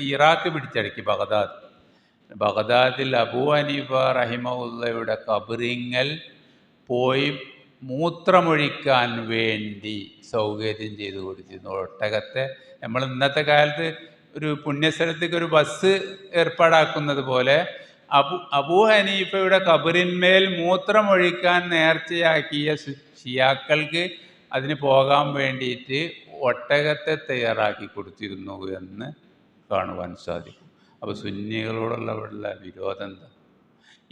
ഇറാഖ് പിടിച്ചടക്കി, ബഗ്ദാദിൽ അബൂ ഹനീഫ റഹിമഹുല്ലയുടെ ഖബറിങ്ങൽ പോയി മൂത്രമൊഴിക്കാൻ വേണ്ടി സൗകര്യം ചെയ്തു കൊടുത്തിരുന്നു. ഒട്ടകത്തെ നമ്മൾ ഇന്നത്തെ കാലത്ത് ഒരു പുണ്യസ്ഥലത്തേക്ക് ഒരു ബസ് ഏർപ്പാടാക്കുന്നത് പോലെ അബൂ ഹനീഫയുടെ ഖബറിന്മേൽ മൂത്രമൊഴിക്കാൻ നേർച്ചയാക്കിയ ഷിയാക്കൾക്ക് അതിന് പോകാൻ വേണ്ടിയിട്ട് ഒട്ടകത്തെ തയ്യാറാക്കി കൊടുത്തിരുന്നു എന്ന് കാണുവാൻ സാധിക്കും. അപ്പോൾ സുന്നികളോടുള്ള വിരോധം എന്താ?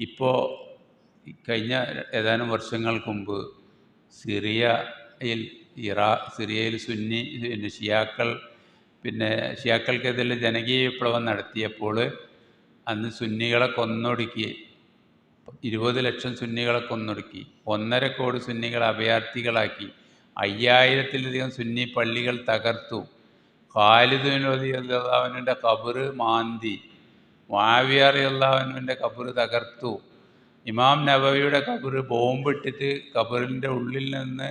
ഇപ്പോൾ കഴിഞ്ഞ ഏതാനും വർഷങ്ങൾക്ക് മുമ്പ് സിറിയയിൽ സുന്നി ഷിയാക്കൾക്കെതിരെ ജനകീയ വിപ്ലവം നടത്തിയപ്പോൾ അന്ന് സുന്നികളെ കൊന്നൊടുക്കി, 20 ലക്ഷം സുന്നികളെ കൊന്നൊടുക്കി, 1.5 കോടി സുന്നികളെ അഭയാർത്ഥികളാക്കി, 5000-ലധികം സുന്നി പള്ളികൾ തകർത്തു, ഖാലിദ് റളിയല്ലാഹുവിൻ്റെ ഖബർ മാന്തി, മുആവിയ റളിയല്ലാഹുവിൻ്റെ ഖബർ തകർത്തു, ഇമാം നവവിയുടെ ഖബർ ബോംബിട്ടിട്ട് ഖബറിൻ്റെ ഉള്ളിൽ നിന്ന്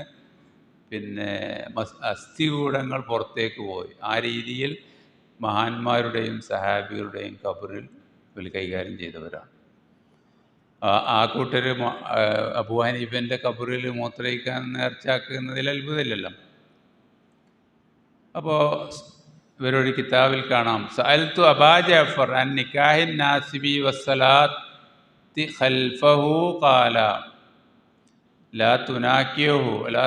അസ്ഥികൂടങ്ങൾ പുറത്തേക്ക് പോയി. ആ രീതിയിൽ മഹാന്മാരുടെയും സഹാബികളുടെയും ഖബറിൽ കൈകാര്യം ചെയ്തവരാണ്. ആ കൂട്ടർ അബൂ ഹനീഫൻ്റെ ഖബറിൽ മൂത്രയിക്കാൻ നേർച്ചാക്കുന്നതിൽ അത്ഭുതമില്ലല്ലോ. അപ്പോൾ ഇവരൊരു കിതാബിൽ കാണാം, സഅൽതു അബാ ജഅഫർ അൻ നിക്കാഹിൻ നാസിബി വസ്സലാത്തി ഖൽഫഹു ഖാല ലാ തുനാക്കിയഹു ലാ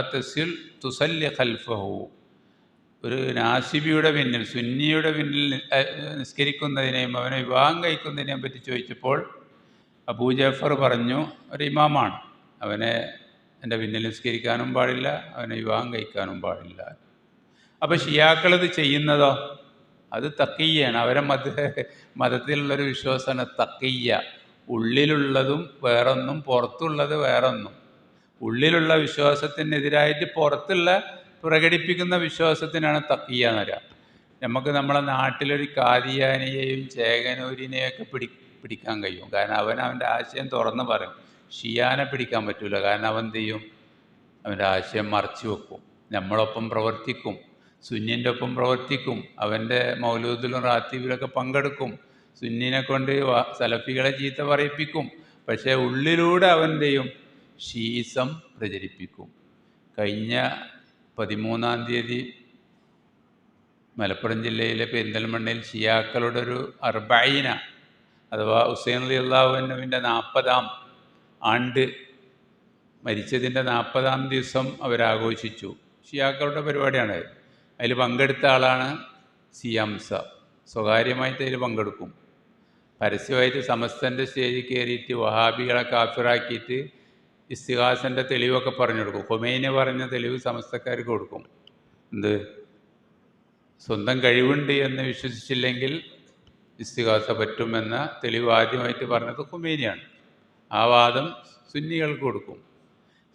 തുസല്ലി ഖൽഫഹു. ഒരു നാസിബിയുടെ പിന്നിൽ, സുന്നിയുടെ പിന്നിൽ നിസ്കരിക്കുന്നതിനെയും അവനെ വിവാഹം കഴിക്കുന്നതിനെയും പറ്റി ചോദിച്ചപ്പോൾ അബൂ ജഅഫർ പറഞ്ഞു, ഒരു ഇമാമാണ്, അവനെ എൻ്റെ പിന്നിൽ നിസ്കരിക്കാനും പാടില്ല, അവനെ വിവാഹം കഴിക്കാനും പാടില്ല. അപ്പോൾ ഷിയാക്കളത് ചെയ്യുന്നതോ അത് തഖിയ്യാണ്. അവരെ മതത്തിലുള്ളൊരു വിശ്വാസമാണ് തഖിയ്യ. ഉള്ളിലുള്ളതും വേറൊന്നും പുറത്തുള്ളത് വേറൊന്നും. ഉള്ളിലുള്ള വിശ്വാസത്തിനെതിരായിട്ട് പുറത്തുള്ള പ്രകടിപ്പിക്കുന്ന വിശ്വാസത്തിനാണ് തഖിയ്യ എന്ന് പറയുക. നമുക്ക് നമ്മളെ നാട്ടിലൊരു കാദിയാനിയെയും ചേകനൂരിനെയൊക്കെ പിടിക്കാൻ കഴിയും. കാരണം അവൻ്റെ ആശയം തുറന്ന് പറയും. ഷിയാനെ പിടിക്കാൻ പറ്റില്ല. കാരണം അവൻ എന്ത് ചെയ്യും? അവൻ്റെ ആശയം മറച്ചു വെക്കും. നമ്മളൊപ്പം പ്രവർത്തിക്കും, സുന്നിൻ്റെ ഒപ്പം പ്രവർത്തിക്കും, അവൻ്റെ മൗലൂദിലും റാത്തീബിലൊക്കെ പങ്കെടുക്കും, സുന്നിനെ കൊണ്ട് സലഫികളെ ചീത്ത പറയിപ്പിക്കും. പക്ഷേ ഉള്ളിലൂടെ അവൻ്റെയും ഷീസം പ്രചരിപ്പിക്കും. കഴിഞ്ഞ 13-ാം തീയതി മലപ്പുറം ജില്ലയിലെ പെരിന്തൽമണ്ണയിൽ ഷിയാക്കളുടെ ഒരു അർബഈന അഥവാ ഹുസൈൻ റളിയല്ലാഹു അൻഹുവിൻ്റെ 40-ാം ആണ്ട് മരിച്ചതിൻ്റെ 40-ാം ദിവസം അവരാഘോഷിച്ചു. ഷിയാക്കളുടെ പരിപാടിയാണ്. അതിൽ പങ്കെടുത്ത ആളാണ് സി ഹംസ. സ്വകാര്യമായിട്ട് അതിൽ പങ്കെടുക്കും. പരസ്യമായിട്ട് സമസ്തൻ്റെ സ്റ്റേജിൽ കയറിയിട്ട് വഹാബികളെ കാഫിറാക്കിയിട്ട് ഇസ്തിഗാസൻ്റെ തെളിവൊക്കെ പറഞ്ഞു കൊടുക്കും. ഖുമൈനി പറഞ്ഞ തെളിവ് സമസ്തക്കാർക്ക് കൊടുക്കും. എന്ത്? സ്വന്തം കഴിവുണ്ട് എന്ന് വിശ്വസിച്ചില്ലെങ്കിൽ ഇസ്തിഗാസ പറ്റുമെന്ന തെളിവ് ആദ്യമായിട്ട് പറഞ്ഞത് ഖുമൈനിയാണ്. ആ വാദം സുന്നികൾക്ക് കൊടുക്കും.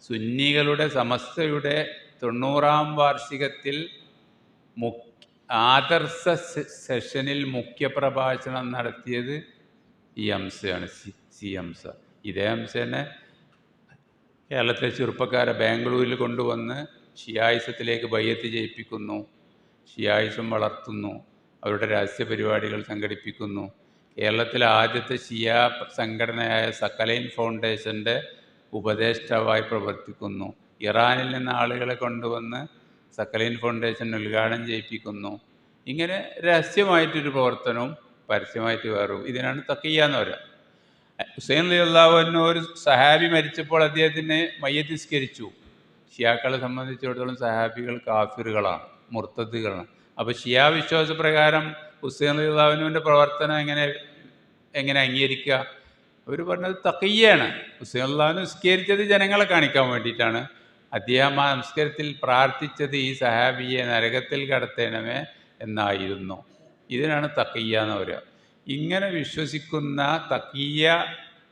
സുന്നികളുടെ സമസ്തയുടെ 90-ാം വാർഷികത്തിൽ ആദർശ സെഷനിൽ മുഖ്യപ്രഭാഷണം നടത്തിയത് ഈ ഹംസയാണ്, സി ഹംസ. ഇതേ ഹംസനെ കേരളത്തിലെ ചെറുപ്പക്കാരെ ബാംഗ്ലൂരിൽ കൊണ്ടുവന്ന് ഷിയായിസത്തിലേക്ക് ബയ്യത്ത് ചെയ്യിപ്പിക്കുന്നു, ഷിയായിസം വളർത്തുന്നു, അവരുടെ രഹസ്യ പരിപാടികൾ സംഘടിപ്പിക്കുന്നു. കേരളത്തിലെ ആദ്യത്തെ ഷിയാ സംഘടനയായ സക്കലൈൻ ഫൗണ്ടേഷൻ്റെ ഉപദേഷ്ടാവായി പ്രവർത്തിക്കുന്നു. ഇറാനിൽ നിന്ന് ആളുകളെ കൊണ്ടുവന്ന് സക്കലൈൻ ഫൗണ്ടേഷൻ ഉദ്ഘാടനം ചെയ്യിപ്പിക്കുന്നു. ഇങ്ങനെ രഹസ്യമായിട്ടൊരു പ്രവർത്തനവും പരസ്യമായിട്ട് വേറും. ഇതിനാണ് തഖിയ്യ എന്ന് പറയുക. ഹുസൈൻ റളിയല്ലാഹു അൻഹു ഒരു സഹാബി മരിച്ചപ്പോൾ അദ്ദേഹത്തിന് മയ്യത്ത് നിസ്കരിച്ചു. ഷിയാക്കളെ സംബന്ധിച്ചിടത്തോളം സഹാബികൾ കാഫിറുകളാണ്, മുർത്തദ്ദുകളാണ്. അപ്പോൾ ഷിയാ വിശ്വാസപ്രകാരം ഹുസൈൻ റളിയല്ലാഹു അൻഹുവിൻ്റെ പ്രവർത്തനം എങ്ങനെ അംഗീകരിക്കുക? അവർ പറഞ്ഞത് തഖിയ്യാണ്. ഹുസൈൻ റളിയല്ലാഹു അൻഹു നിസ്കരിച്ചത് ജനങ്ങളെ കാണിക്കാൻ വേണ്ടിയിട്ടാണ്. അദ്ദേഹം ആ നമസ്കാരത്തിൽ പ്രാർത്ഥിച്ചത് ഈ സഹാബിയെ നരകത്തിൽ കടത്തേണമേ എന്നായിരുന്നു. ഇതിനാണ് തഖിയ്യ എന്ന് പറയുക. ഇങ്ങനെ വിശ്വസിക്കുന്ന തഖിയ്യ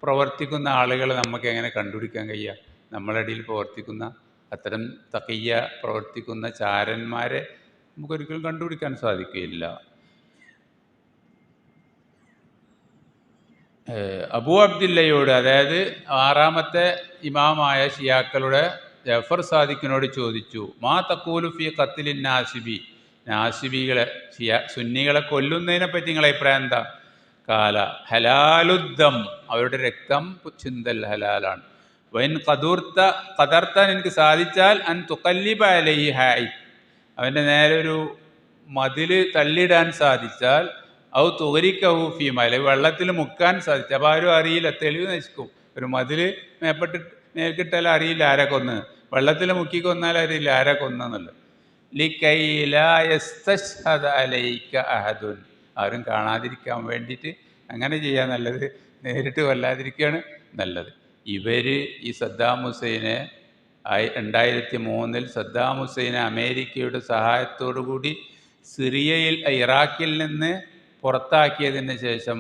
പ്രവർത്തിക്കുന്ന ആളുകളെ നമുക്ക് എങ്ങനെ കണ്ടുപിടിക്കാൻ കഴിയുക? നമ്മളെ ഇടയിൽ പ്രവർത്തിക്കുന്ന അത്തരം തഖിയ്യ പ്രവർത്തിക്കുന്ന ചാരന്മാരെ നമുക്കൊരിക്കലും കണ്ടുപിടിക്കാൻ സാധിക്കുകയില്ല. അബൂ അബ്ദില്ലയോട്, അതായത് 6-ാമത്തെ ഇമാമായ ഷിയാക്കളുടെ ജഅഫർ സാദിഖിനോട് ചോദിച്ചു, മാ തഖൂലു ഫീ ഖത്ലിൻ നാസിബി, നാസിബികളെ സുന്നികളെ കൊല്ലുന്നതിനെ പറ്റി നിങ്ങളെ അഭിപ്രായം എന്താ? കാല ഹലാലുദ്ദം, അവരുടെ രക്തം ചിന്തൽ ഹലാലാണ്. വൈൻ ഖദർത്ത, എനിക്ക് സാധിച്ചാൽ അൻ തുഖല്ലിബ അലൈഹി ഹായി, അവൻ്റെ നേരെ ഒരു മതിൽ തള്ളിയിടാൻ സാധിച്ചാൽ, ഔ തുഗ്രിക്കഹു ഫീ മല, വെള്ളത്തിൽ മുക്കാൻ സാധിച്ചാൽ. അപ്പോൾ ആരും അറിയില്ല, തെളിവ് നശിക്കും. ഒരു മതിൽ മേൽക്കിട്ടാൽ അറിയില്ല ആരെ കൊന്ന്, വെള്ളത്തിൽ മുക്കി കൊന്നാൽ അറിയില്ല ആരെ കൊന്നെന്നുള്ളത്. ലിക്കൈ ലാ യസ്തശ്ഹദ അലൈക അഹദുൻ, ആരും കാണാതിരിക്കാൻ വേണ്ടിയിട്ട് അങ്ങനെ ചെയ്യാൻ നല്ലത്. നേരിട്ട് കൊല്ലാതിരിക്കുകയാണ് നല്ലത്. ഇവർ ഈ സദ്ദാം ഹുസൈനെ 2003 സദ്ദാം ഹുസൈനെ അമേരിക്കയുടെ സഹായത്തോടു കൂടി സിറിയയിൽ, ഇറാഖിൽ നിന്ന് പുറത്താക്കിയതിന് ശേഷം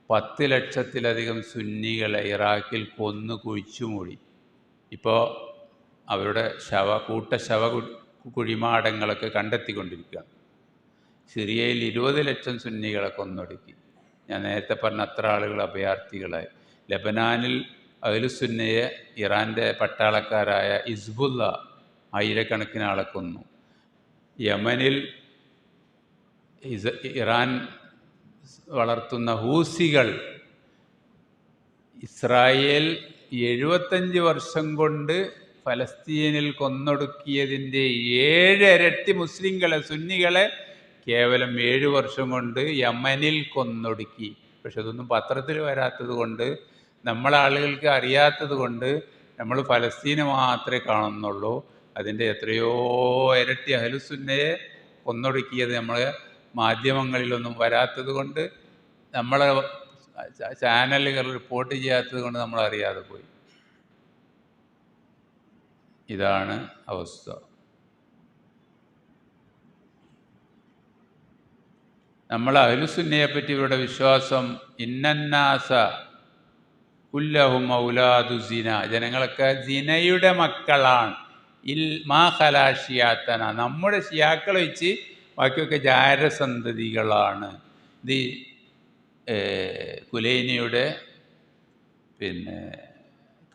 10 ലക്ഷത്തിലധികം സുന്നികളെ ഇറാഖിൽ കൊന്നു കുഴിച്ചുമൂടി. ഇപ്പോൾ അവരുടെ കൂട്ടശവ കുഴിമാടങ്ങളൊക്കെ കണ്ടെത്തിക്കൊണ്ടിരിക്കുകയാണ്. സിറിയയിൽ 20 ലക്ഷം സുന്നികളെ കൊന്നൊടുക്കി. ഞാൻ നേരത്തെ പറഞ്ഞ അത്ര ആളുകൾ അഭയാർത്ഥികളായി. ലെബനാനിൽ അഹ്ലുസുന്നയെ ഇറാൻ്റെ പട്ടാളക്കാരായ ഹിസ്ബുള്ള 1000കണക്കിന് ആളെ കൊന്നു. യമനിൽ ഇറാൻ വളർത്തുന്ന ഹൂസികൾ ഇസ്രായേൽ 75 വർഷം കൊണ്ട് ഫലസ്തീനിൽ കൊന്നൊടുക്കിയതിൻ്റെ 7 ഇരട്ടി മുസ്ലിങ്ങളെ, സുന്നികളെ കേവലം 7 വർഷം കൊണ്ട് യമനിൽ കൊന്നൊടുക്കി. പക്ഷെ അതൊന്നും പത്രത്തിൽ വരാത്തത് കൊണ്ട്, നമ്മളാളുകൾക്ക് അറിയാത്തത് കൊണ്ട് നമ്മൾ ഫലസ്തീന് മാത്രമേ കാണുന്നുള്ളൂ. അതിൻ്റെ എത്രയോ ഇരട്ടി അഹ്ലുസുന്നയെ കൊന്നൊടുക്കിയത് നമ്മളെ മാധ്യമങ്ങളിലൊന്നും വരാത്തത് കൊണ്ട്, നമ്മളെ ചാനലുകൾ റിപ്പോർട്ട് ചെയ്യാത്തത് കൊണ്ട് നമ്മൾ അറിയാതെ പോയി. ഇതാണ് അവസ്ഥ. നമ്മൾ അഹ്ലുസുന്നയെ പറ്റി ഇവരുടെ വിശ്വാസം, ഇന്നന്നാസ കുല്ലഹും ഔലാദു സിന, ജനങ്ങളൊക്കെ സിനയുടെ മക്കളാണ്. മാ ഖലാ ഷിയാത്തന, നമ്മുടെ ഷിയാക്കൾ വെച്ച് ബാക്കിയൊക്കെ ജാരസന്തതികളാണ്. ഇത് കുലൈനിയുടെ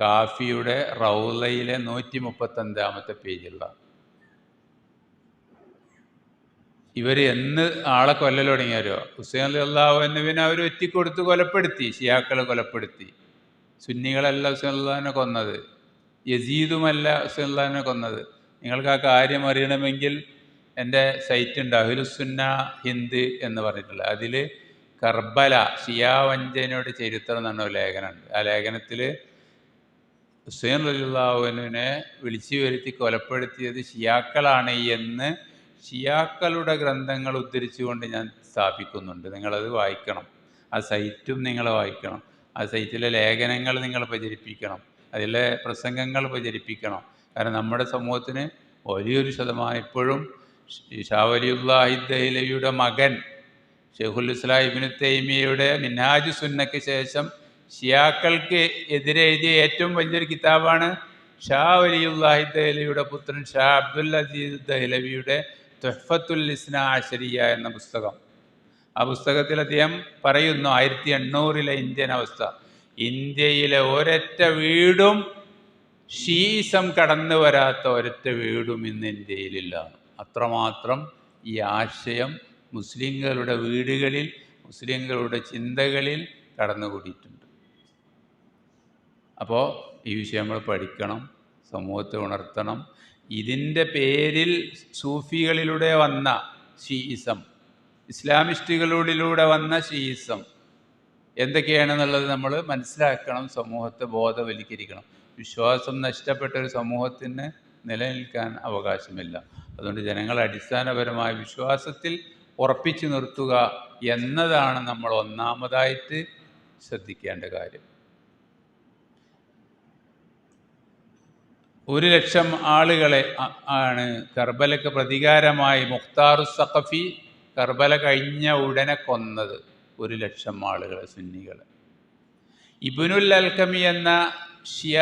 കാഫിയുടെ റൗളയിലെ 135-ാമത്തെ പേജുള്ള. ഇവർ എന്ന് ആളെ കൊല്ലൽ തുടങ്ങിയാരോ, ഹുസൈൻ റളിയല്ലാഹു അൻഹുവിനെ അവർ ഒറ്റിക്കൊടുത്ത് കൊലപ്പെടുത്തി, ഷിയാക്കളെ കൊലപ്പെടുത്തി. സുന്നികളല്ല ഹുസൈൻ റളിയല്ലാഹുവിനെ കൊന്നത്, യസീദുമല്ല ഹുസൈൻ റളിയല്ലാഹുവിനെ കൊന്നത്. നിങ്ങൾക്ക് ആ കാര്യം അറിയണമെങ്കിൽ എൻ്റെ സൈറ്റ് ഉണ്ട്, അഹ്ലുസുന്ന ഹിന്ദ് എന്ന് പറഞ്ഞിട്ടുള്ള. അതിൽ കർബല ഷിയാ വഞ്ചനയുടെ ചരിത്രം എന്ന് പറഞ്ഞ ലേഖനമുണ്ട്. ആ ലേഖനത്തിൽ ഹുസൈൻ റളിയല്ലാഹു അൻഹുവിനെ വിളിച്ചു വരുത്തി കൊലപ്പെടുത്തിയത് ഷിയാക്കളാണ് എന്ന് ഷിയാക്കളുടെ ഗ്രന്ഥങ്ങൾ ഉദ്ധരിച്ചുകൊണ്ട് ഞാൻ സ്ഥാപിക്കുന്നുണ്ട്. നിങ്ങളത് വായിക്കണം. ആ സൈറ്റും നിങ്ങൾ വായിക്കണം. ആ സൈറ്റിലെ ലേഖനങ്ങൾ നിങ്ങൾ പ്രചരിപ്പിക്കണം, അതിലെ പ്രസംഗങ്ങൾ പ്രചരിപ്പിക്കണം. കാരണം നമ്മുടെ സമൂഹത്തിന് വലിയൊരു ശതമാനം ഇപ്പോഴും ഷാ വലിയുല്ലാഹി ദഹ്ലവിയുടെ മകൻ ഷെയ്ഖുൽ ഇസ്ലാം ഇബ്നു തൈമിയയുടെ മിൻഹാജു സുന്നക്ക് ശേഷം ഷിയാക്കൾക്ക് എതിരെ എഴുതിയ ഏറ്റവും വലിയൊരു കിതാബാണ് ഷാ വലിയുല്ലാഹി ദഹ്ലവിയുടെ പുത്രൻ ഷാ അബ്ദുൽ അസീസ് ദഹ്ലവിയുടെ തുഹ്ഫത്തുൽ ഇസ്നാ അശരിയ എന്ന പുസ്തകം. ആ പുസ്തകത്തിൽ അദ്ദേഹം പറയുന്നു, 1800-ലെ ഇന്ത്യൻ അവസ്ഥ, ഇന്ത്യയിലെ ഒരൊറ്റ വീടും ഷീസം കടന്നു വരാത്ത ഒരൊറ്റ വീടും ഇന്ന് ഇന്ത്യയിലില്ല. അത്രമാത്രം ഈ ആശയം മുസ്ലിങ്ങളുടെ വീടുകളിൽ, മുസ്ലിങ്ങളുടെ ചിന്തകളിൽ കടന്നുകൂടിയിട്ടുണ്ട്. അപ്പോൾ ഈ വിഷയം നമ്മൾ പഠിക്കണം, സമൂഹത്തെ ഉണർത്തണം. ഇതിൻ്റെ പേരിൽ സൂഫികളിലൂടെ വന്ന ഷീയിസം, ഇസ്ലാമിസ്റ്റുകളിലൂടെ വന്ന ഷീയിസം എന്തൊക്കെയാണെന്നുള്ളത് നമ്മൾ മനസ്സിലാക്കണം, സമൂഹത്തെ ബോധവൽക്കരിക്കണം. വിശ്വാസം നഷ്ടപ്പെട്ട ഒരു സമൂഹത്തിന് നിലനിൽക്കാൻ അവകാശമില്ല. അതുകൊണ്ട് ജനങ്ങൾ അടിസ്ഥാനപരമായ വിശ്വാസത്തിൽ ഉറപ്പിച്ചു നിർത്തുക എന്നതാണ് നമ്മൾ ഒന്നാമതായിട്ട് ശ്രദ്ധിക്കേണ്ട കാര്യം. 1,00,000 ആളുകളെ ആണ് കർബലക്ക് പ്രതികാരമായി മുഖ്താറു സഖഫി കർബല കഴിഞ്ഞ ഉടനെ കൊന്നത്. 1,00,000 ആളുകളെ, സുന്നികളെ. ഇബ്നുൽ അൽഖമി എന്ന ഷിയ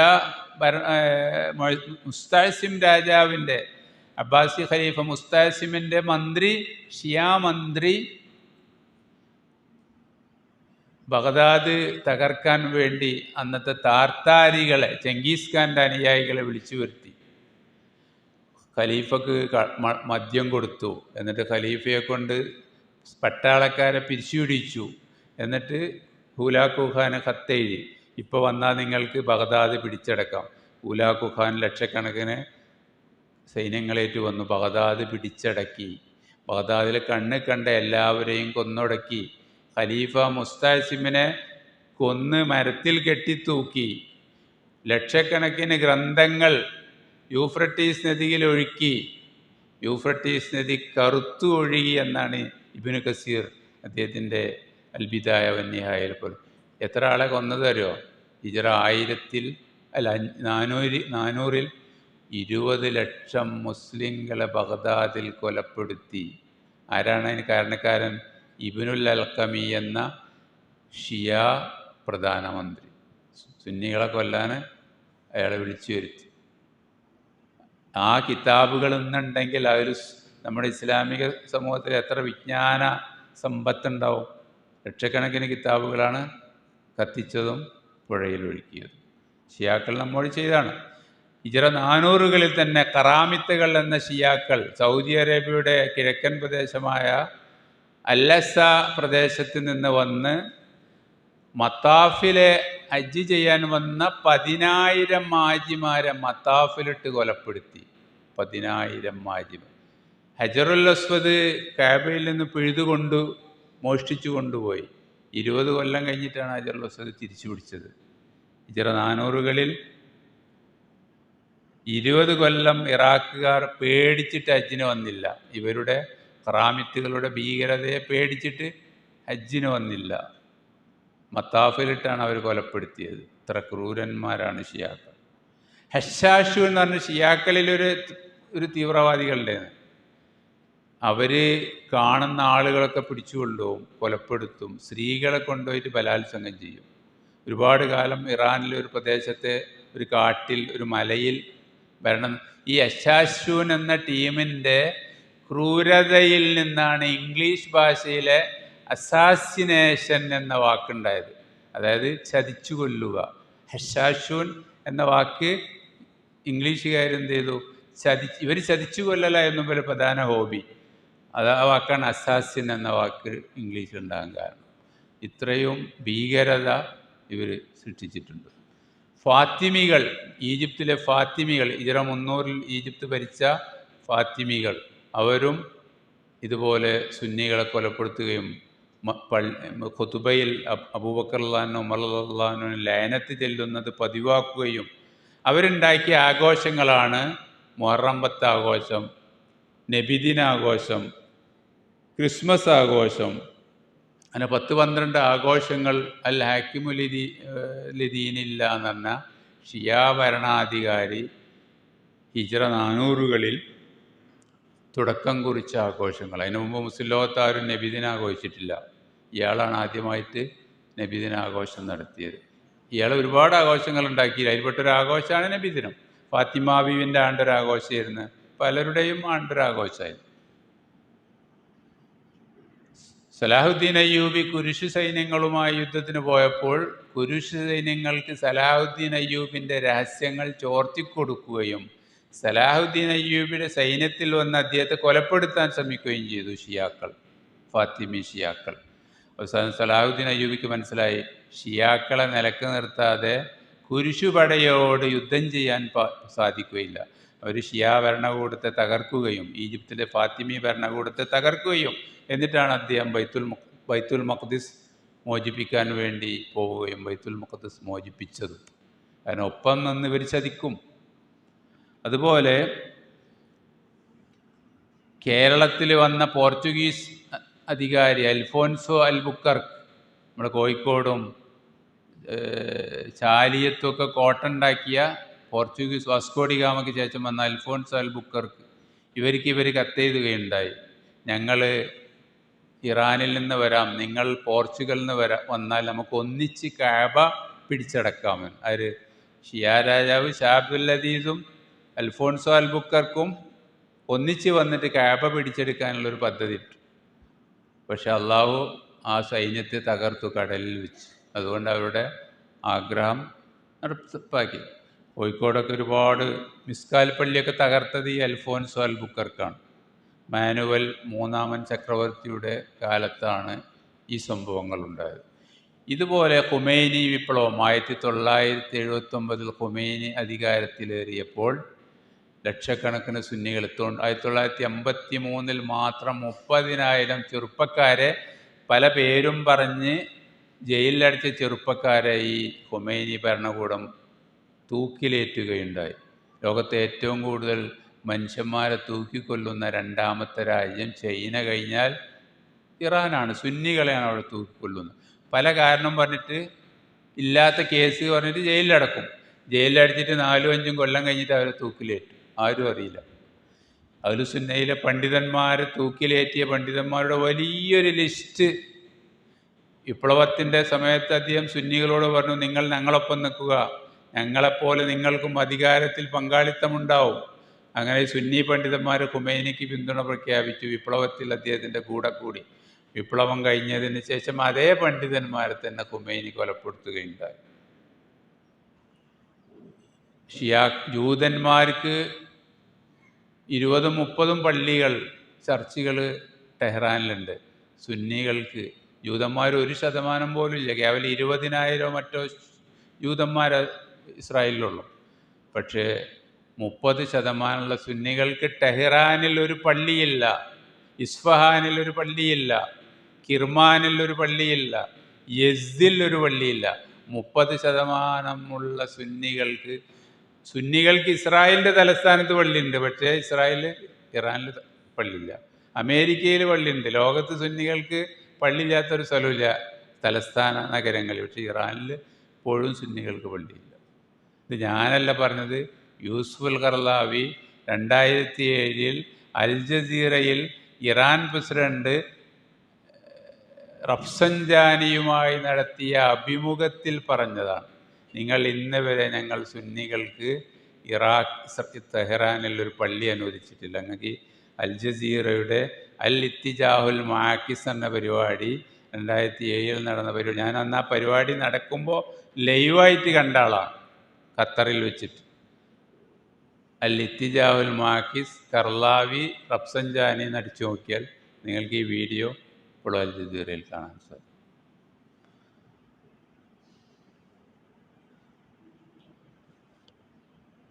മുസ്താസിം രാജാവിൻ്റെ, അബ്ബാസി ഖലീഫ മുസ്താസിമിൻ്റെ മന്ത്രി, ഷിയാ മന്ത്രി ബഗ്ദാദ് തകർക്കാൻ വേണ്ടി അന്നത്തെ താർത്താരികളെ, ചെങ്കീസ് ഖാൻ്റെ അനുയായികളെ വിളിച്ചു വരുത്തി. ഖലീഫക്ക് മദ്യം കൊടുത്തു. എന്നിട്ട് ഖലീഫയെ കൊണ്ട് പട്ടാളക്കാരെ പിരിച്ചുപിടിച്ചു. എന്നിട്ട് ഹുലാക്കു ഖാന് കത്തെഴുതി, ഇപ്പോൾ വന്നാൽ നിങ്ങൾക്ക് ബഗ്ദാദ് പിടിച്ചടക്കാം. ഹുലാക്കു ഖാൻ ലക്ഷക്കണക്കിന് സൈന്യങ്ങളേറ്റു വന്നു, ബഗ്ദാദ് പിടിച്ചടക്കി. ബഗ്ദാദിൽ കണ്ണ് കണ്ട എല്ലാവരെയും കൊന്നൊടുക്കി. ഖലീഫ മുസ്താസിമിനെ കൊന്ന് മരത്തിൽ കെട്ടിത്തൂക്കി. ലക്ഷക്കണക്കിന് ഗ്രന്ഥങ്ങൾ യൂഫ്രട്ടീസ് നദിയിൽ ഒഴുക്കി. യൂഫ്രട്ടീസ് നദി കറുത്തു ഒഴുകി എന്നാണ് ഇബ്നു കസീർ അദ്ദേഹത്തിൻ്റെ അൽ ബിദായ വന്നിഹായയിൽ പോലും. എത്ര ആളെ കൊന്നത് അറിയോ? ഹിജ്റ 400-ൽ 20 ലക്ഷം മുസ്ലിങ്ങളെ ബഗ്ദാദിൽ കൊലപ്പെടുത്തി. ആരാണ് അതിന് കാരണക്കാരൻ? ഇബ്നുൽ അൽഖമി എന്ന ഷിയ പ്രധാനമന്ത്രി. സുന്നികളെ കൊല്ലാൻ അയാളെ വിളിച്ചു വരുത്തി. ആ കിതാബുകൾ ഇന്നുണ്ടെങ്കിൽ അവർ നമ്മുടെ ഇസ്ലാമിക സമൂഹത്തിൽ എത്ര വിജ്ഞാന സമ്പത്തുണ്ടാവും. ലക്ഷക്കണക്കിന് കിതാബുകളാണ് കത്തിച്ചതും പുഴയിൽ ഒഴുക്കിയതും. ഷിയാക്കൾ നമ്മോട് ചെയ്താണ്. ഹിജ്റ 400-കളിൽ തന്നെ കറാമിത്തുകൾ എന്ന ഷിയാക്കൾ സൗദി അറേബ്യയുടെ കിഴക്കൻ പ്രദേശമായ അല്ലസ പ്രദേശത്ത് നിന്ന് വന്ന് മത്താഫിലെ ഹജ്ജ് ചെയ്യാൻ വന്ന 10,000 മാജിമാരെ മത്താഫിലിട്ട് കൊലപ്പെടുത്തി. 10,000 മാജിമാർ. ഹജറുൽ അസ്വദ് കാബയിൽ നിന്ന് പിഴുതുകൊണ്ട് മോഷ്ടിച്ചു കൊണ്ടുപോയി. 20 കൊല്ലം കഴിഞ്ഞിട്ടാണ് ഹജറുൽ അസ്വദ് തിരിച്ചു പിടിച്ചത്. ഹിജ്റ 400കളിൽ 20 കൊല്ലം ഇറാഖുകാർ പേടിച്ചിട്ട് ഹജ്ജിന് വന്നില്ല. ഇവരുടെ ഖറാമിത്തുകളുടെ ഭീകരതയെ പേടിച്ചിട്ട് ഹജ്ജിന് വന്നില്ല. മത്താഫിലിട്ടാണ് അവർ കൊലപ്പെടുത്തിയത്. ഇത്ര ക്രൂരന്മാരാണ് ഷിയാക്കൾ. ഹഷാഷു എന്ന് പറഞ്ഞ ഷിയാക്കളിലൊരു തീവ്രവാദികളുടേന്ന്. അവർ കാണുന്ന ആളുകളൊക്കെ പിടിച്ചു കൊണ്ടുപോകും, കൊലപ്പെടുത്തും, സ്ത്രീകളെ കൊണ്ടുപോയിട്ട് ബലാത്സംഗം ചെയ്യും. ഒരുപാട് കാലം ഇറാനിലെ ഒരു പ്രദേശത്തെ ഒരു കാട്ടിൽ ഒരു മലയിൽ ഭരണം. ഈ ഹഷാഷൂൻ എന്ന ടീമിൻ്റെ ക്രൂരതയിൽ നിന്നാണ് ഇംഗ്ലീഷ് ഭാഷയിലെ അസാസിനേഷൻ എന്ന വാക്കുണ്ടായത്. അതായത് ചതിച്ചു കൊല്ലുക. ഹഷാഷൂൻ എന്ന വാക്ക് ഇംഗ്ലീഷുകാരെന്ത് ചെയ്തു? ഇവർ ചതിച്ചു കൊല്ലലായിരുന്നു ഇവരുടെ പ്രധാന ഹോബി. ആ വാക്കാണ് അസാസിൻ എന്ന വാക്ക് ഇംഗ്ലീഷിലുണ്ടാകാൻ കാരണം. ഇത്രയും ഭീകരത ഇവർ സൃഷ്ടിച്ചിട്ടുണ്ട്. ഫാത്തിമികൾ, ഈജിപ്തിലെ ഫാത്തിമികൾ, ഹിജ്റ 300-ൽ ഈജിപ്ത് ഭരിച്ച ഫാത്തിമികൾ, അവരും ഇതുപോലെ സുന്നികളെ കൊലപ്പെടുത്തുകയും ഖുതുബയിൽ അബൂബക്കർ റളിയല്ലാഹു ഉമർ റളിയല്ലാഹു ലഅനത്ത് ചെല്ലുന്നത് പതിവാക്കുകയും അവരുണ്ടാക്കിയ ആഘോഷങ്ങളാണ് മുഹറം 10 ആഘോഷം, നബിദിനാഘോഷം, ക്രിസ്മസ് ആഘോഷം. അങ്ങനെ 10-12 ആഘോഷങ്ങൾ അൽ ഹാക്കിമു ലിദീനില്ല എന്ന് പറഞ്ഞ ഷിയാ ഭരണാധികാരി ഹിജ്റ 400കളിൽ തുടക്കം കുറിച്ച ആഘോഷങ്ങൾ. അതിനു മുമ്പ് മുസ്ലിം ലോകത്താരും നബിദിനം ആഘോഷിച്ചിട്ടില്ല. ഇയാളാണ് ആദ്യമായിട്ട് നബിദിനാഘോഷം നടത്തിയത്. ഇയാൾ ഒരുപാട് ആഘോഷങ്ങൾ ഉണ്ടാക്കി. അതിൽപ്പെട്ടൊരു ആഘോഷമാണ് നബിദിനം. ഫാത്തിമ ബീവിൻ്റെ ആണ്ടൊരാഘോഷമായിരുന്നു, പലരുടെയും ആണ്ടൊരാഘോഷമായിരുന്നു. സലാഹുദ്ദീൻ അയ്യൂബി കുരിശു സൈന്യങ്ങളുമായി യുദ്ധത്തിന് പോയപ്പോൾ കുരിശു സൈന്യങ്ങൾക്ക് സലാഹുദ്ദീൻ അയ്യൂബിൻ്റെ രഹസ്യങ്ങൾ ചോർത്തിക്കൊടുക്കുകയും സലാഹുദ്ദീൻ അയ്യൂബിയുടെ സൈന്യത്തിൽ വന്ന് അദ്ദേഹത്തെ കൊലപ്പെടുത്താൻ ശ്രമിക്കുകയും ചെയ്തു ഷിയാക്കൾ, ഫാത്തിമി ഷിയാക്കൾ. അവസാനം സലാഹുദ്ദീൻ അയ്യൂബിക്ക് മനസ്സിലായി, ഷിയാക്കളെ നിലക്ക് നിർത്താതെ കുരിശുപടയോട് യുദ്ധം ചെയ്യാൻ സാധിക്കുകയില്ല. അവർ ഷിയാ ഭരണകൂടത്തെ തകർക്കുകയും ഈജിപ്തിലെ ഫാത്തിമി ഭരണകൂടത്തെ തകർക്കുകയും എന്നിട്ടാണ് അദ്ദേഹം ബൈത്തുൽ മഖ്ദിസ് മോചിപ്പിക്കാൻ വേണ്ടി പോവുകയും ബൈത്തുൽ മഖ്ദിസ് മോചിപ്പിച്ചത്. കാരണം ഒപ്പം നിന്ന് ഇവർ ചതിക്കും. അതുപോലെ കേരളത്തിൽ വന്ന പോർച്ചുഗീസ് അധികാരി അൽഫോൻസോ അൽബുക്കർക്ക്, നമ്മുടെ കോഴിക്കോടും ചാലിയത്തുമൊക്കെ കോട്ടുണ്ടാക്കിയ പോർച്ചുഗീസ് വാസ്കോഡി ഗാമയ്ക്ക് ശേഷം വന്ന അൽഫോൻസോ അൽബുക്കർക്ക് ഇവർ കത്തെഴുതുകയുണ്ടായി, ഞങ്ങൾ ഇറാനിൽ നിന്ന് വരാം, നിങ്ങൾ പോർച്ചുഗലിൽ നിന്ന് വന്നാൽ നമുക്ക് ഒന്നിച്ച് കഅബ പിടിച്ചടക്കാമെന്ന്. അവർ ഷിയാ രാജാവ് ഷാ അബ്ദുൽ അസീസും അൽഫോൻസോ അൽബുക്കർക്കും ഒന്നിച്ച് വന്നിട്ട് കഅബ പിടിച്ചെടുക്കാനുള്ളൊരു പദ്ധതി ഇട്ടു. പക്ഷെ അള്ളാഹു ആ സൈന്യത്തെ തകർത്തു കടലിൽ വെച്ച്. അതുകൊണ്ട് അവരുടെ ആഗ്രഹം നടപ്പാക്കി. കോഴിക്കോടൊക്കെ ഒരുപാട് മിസ്കാൽ പള്ളിയൊക്കെ തകർത്തത് ഈ അൽഫോൻസോ അൽബുക്കർക്കാണ്. മാനുവൽ 3-ാമൻ ചക്രവർത്തിയുടെ കാലത്താണ് ഈ സംഭവങ്ങൾ ഉണ്ടായത്. ഇതുപോലെ ഖുമൈനി വിപ്ലവം 1979-ൽ ഖുമൈനി അധികാരത്തിലേറിയപ്പോൾ ലക്ഷക്കണക്കിന് സുന്നികൾ 1983-ൽ മാത്രം 30,000 ചെറുപ്പക്കാരെ പല പേരും പറഞ്ഞ് ജയിലിലടച്ച ചെറുപ്പക്കാരെ ഈ ഖുമൈനി ഭരണകൂടം തൂക്കിലേറ്റുകയുണ്ടായി. ലോകത്തെ ഏറ്റവും കൂടുതൽ മനുഷ്യന്മാരെ തൂക്കിക്കൊല്ലുന്ന 2ാമത്തെ രാജ്യം ചൈന കഴിഞ്ഞാൽ ഇറാനാണ്. സുന്നികളെയാണ് അവിടെ തൂക്കിക്കൊല്ലുന്നത്. പല കാരണം പറഞ്ഞിട്ട് ഇല്ലാത്ത കേസ് പറഞ്ഞിട്ട് ജയിലിലടക്കും. ജയിലിലടച്ചിട്ട് 4-5 കൊല്ലം കഴിഞ്ഞിട്ട് അവരെ തൂക്കിലേറ്റും. ആരും അറിയില്ല. അതിൽ സുന്നയിലെ പണ്ഡിതന്മാരെ തൂക്കിലേറ്റിയ പണ്ഡിതന്മാരുടെ വലിയൊരു ലിസ്റ്റ് വിപ്ലവത്തിൻ്റെ സമയത്ത് അദ്ദേഹം സുന്നികളോട് പറഞ്ഞു, നിങ്ങൾ ഞങ്ങളൊപ്പം നിൽക്കുക, ഞങ്ങളെപ്പോലെ നിങ്ങൾക്കും അധികാരത്തിൽ പങ്കാളിത്തമുണ്ടാവും. അങ്ങനെ സുന്നി പണ്ഡിതന്മാർ ഖുമൈനിക്ക് പിന്തുണ പ്രഖ്യാപിച്ചു. വിപ്ലവത്തിൽ അദ്ദേഹത്തിൻ്റെ കൂടെ കൂടി. വിപ്ലവം കഴിഞ്ഞതിന് ശേഷം അതേ പണ്ഡിതന്മാരെ തന്നെ ഖുമൈനി കൊലപ്പെടുത്തുകയുണ്ടായി. ജൂതന്മാർക്ക് 20-30 പള്ളികൾ, ചർച്ചുകൾ ടെഹ്റാനിലുണ്ട്. സുന്നികൾക്ക്, ജൂതന്മാർ 1% പോലും ഇല്ല. കേവലം 20,000 മറ്റോ ജൂതന്മാർ ഇസ്രായേലിലുള്ളൂ. പക്ഷേ 30% സുന്നികൾക്ക് ടെഹ്റാനിൽ ഒരു പള്ളിയില്ല, ഇസ്ഫഹാനിൽ ഒരു പള്ളിയില്ല, കിർമാനിൽ ഒരു പള്ളിയില്ല, യസിൽ ഒരു പള്ളിയില്ല. 30% സുന്നികൾക്ക് ഇസ്രായേലിൻ്റെ തലസ്ഥാനത്ത് പള്ളിയുണ്ട്, പക്ഷേ ഇറാനിൽ പള്ളിയില്ല. അമേരിക്കയിൽ പള്ളിയുണ്ട്. ലോകത്ത് സുന്നികൾക്ക് പള്ളിയില്ലാത്തൊരു സ്ഥലമില്ല തലസ്ഥാന നഗരങ്ങളിൽ, പക്ഷേ ഇറാനിൽ ഇപ്പോഴും സുന്നികൾക്ക് പള്ളിയില്ല. ഇത് ഞാനല്ല പറഞ്ഞത്, യൂസുഫുൽ ഖർലാവി 2007 അൽ ജസീറയിൽ ഇറാൻ പ്രസിഡന്റ് റഫ്സൻജാനിയുമായി നടത്തിയ അഭിമുഖത്തിൽ പറഞ്ഞതാണ്. നിങ്ങൾ ഇന്ന് വരെ ഞങ്ങൾ സുന്നികൾക്ക് തെഹ്റാനിൽ ഒരു പള്ളി അനുവദിച്ചിട്ടില്ല. നിങ്ങൾക്ക് അൽ ജസീറയുടെ അൽ ഇത്തിജാഹുൽ മാക്കിസ് എന്ന പരിപാടി 2007 നടന്ന പരിപാടി, ഞാൻ അന്ന് ആ പരിപാടി നടക്കുമ്പോൾ ലൈവായിട്ട് കണ്ട ആളാണ്, ഖത്തറിൽ വെച്ചിട്ട്. അൽ ഇത്തിജാഹുൽ മാക്കിസ്, കർലാവി, റഫ്സൻജാനി നടിച്ചു നോക്കിയാൽ നിങ്ങൾക്ക് ഈ വീഡിയോ ഇപ്പോൾ അൽ ജസീറയിൽ കാണാൻ സാധിക്കും.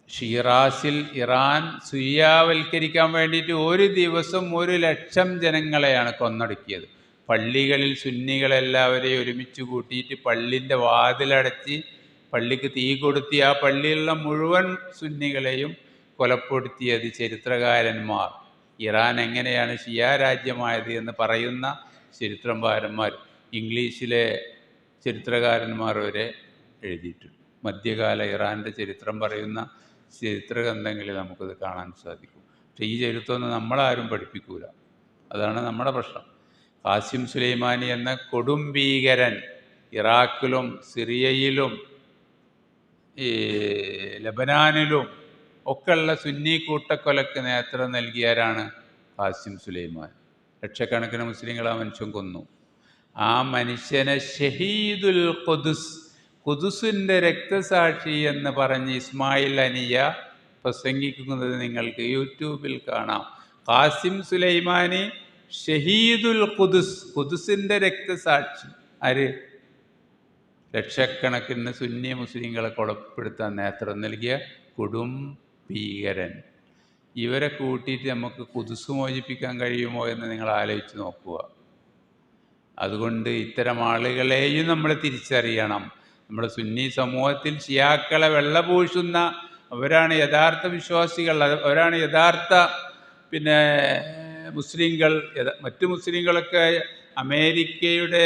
ഷിറാസിൽ ഇറാൻ സുയ്യാവൽക്കരിക്കാൻ വേണ്ടിയിട്ട് ഒരു ദിവസം 100,000 ജനങ്ങളെയാണ് കൊന്നൊടുക്കിയത്. പള്ളികളിൽ സുന്നികളെല്ലാവരെയും ഒരുമിച്ച് കൂട്ടിയിട്ട് പള്ളിൻ്റെ വാതിലടച്ച് പള്ളിക്ക് തീ കൊടുത്തി ആ പള്ളിയിലുള്ള മുഴുവൻ സുന്നികളെയും കൊലപ്പെടുത്തിയത് ചരിത്രകാരന്മാർ. ഇറാൻ എങ്ങനെയാണ് ഷിയ രാജ്യമായത് എന്ന് പറയുന്ന ചരിത്രകാരന്മാർ, ഇംഗ്ലീഷിലെ ചരിത്രകാരന്മാർ വരെ എഴുതിയിട്ടുണ്ട്. മധ്യകാല ഇറാൻ്റെ ചരിത്രം പറയുന്ന ചരിത്രഗ്രന്ഥങ്ങളിൽ നമുക്കത് കാണാൻ സാധിക്കും. പക്ഷേ ഈ ചരിത്രമൊന്നും നമ്മളാരും പഠിപ്പിക്കൂല. അതാണ് നമ്മുടെ പ്രശ്നം. ഖാസിം സുലൈമാനി എന്ന കൊടും ഭീകരൻ ഇറാഖിലും സിറിയയിലും ലബനാനിലും ഒക്കെയുള്ള സുന്നി കൂട്ടക്കൊലക്ക് നേതൃത്വം നൽകിയവരാണ് ഖാസിം സുലൈമാനി. ലക്ഷക്കണക്കിന് മുസ്ലിങ്ങൾ ആ മനുഷ്യൻ കൊന്നു. ആ മനുഷ്യനെ ഷഹീദുൽ ഖുദ്സിൻ്റെ രക്തസാക്ഷി എന്ന് പറഞ്ഞ് ഇസ്മായിൽ അനിയ പ്രസംഗിക്കുന്നത് നിങ്ങൾക്ക് യൂട്യൂബിൽ കാണാം. ഖാസിം സുലൈമാനി ഷഹീദുൽ ഖുദ്സിൻ്റെ രക്തസാക്ഷി. ആര്? ലക്ഷക്കണക്കിന് സുന്നി മുസ്ലിങ്ങളെ കൊലപ്പെടുത്താൻ നേതൃത്വം നൽകിയ കൊടും ഭീകരൻ. ഇവരെ കൂട്ടിയിട്ട് നമുക്ക് ഖുദ്സ് മോചിപ്പിക്കാൻ കഴിയുമോ എന്ന് നിങ്ങൾ ആലോചിച്ച് നോക്കുക. അതുകൊണ്ട് ഇത്തരം ആളുകളെയും നമ്മൾ തിരിച്ചറിയണം. നമ്മുടെ സുന്നി സമൂഹത്തിൽ ഷിയാക്കളെ വെള്ളപൂശുന്ന അവരാണ് യഥാർത്ഥ വിശ്വാസികൾ, അവരാണ് യഥാർത്ഥ മുസ്ലിങ്ങൾ. മറ്റു മുസ്ലിങ്ങളൊക്കെ അമേരിക്കയുടെ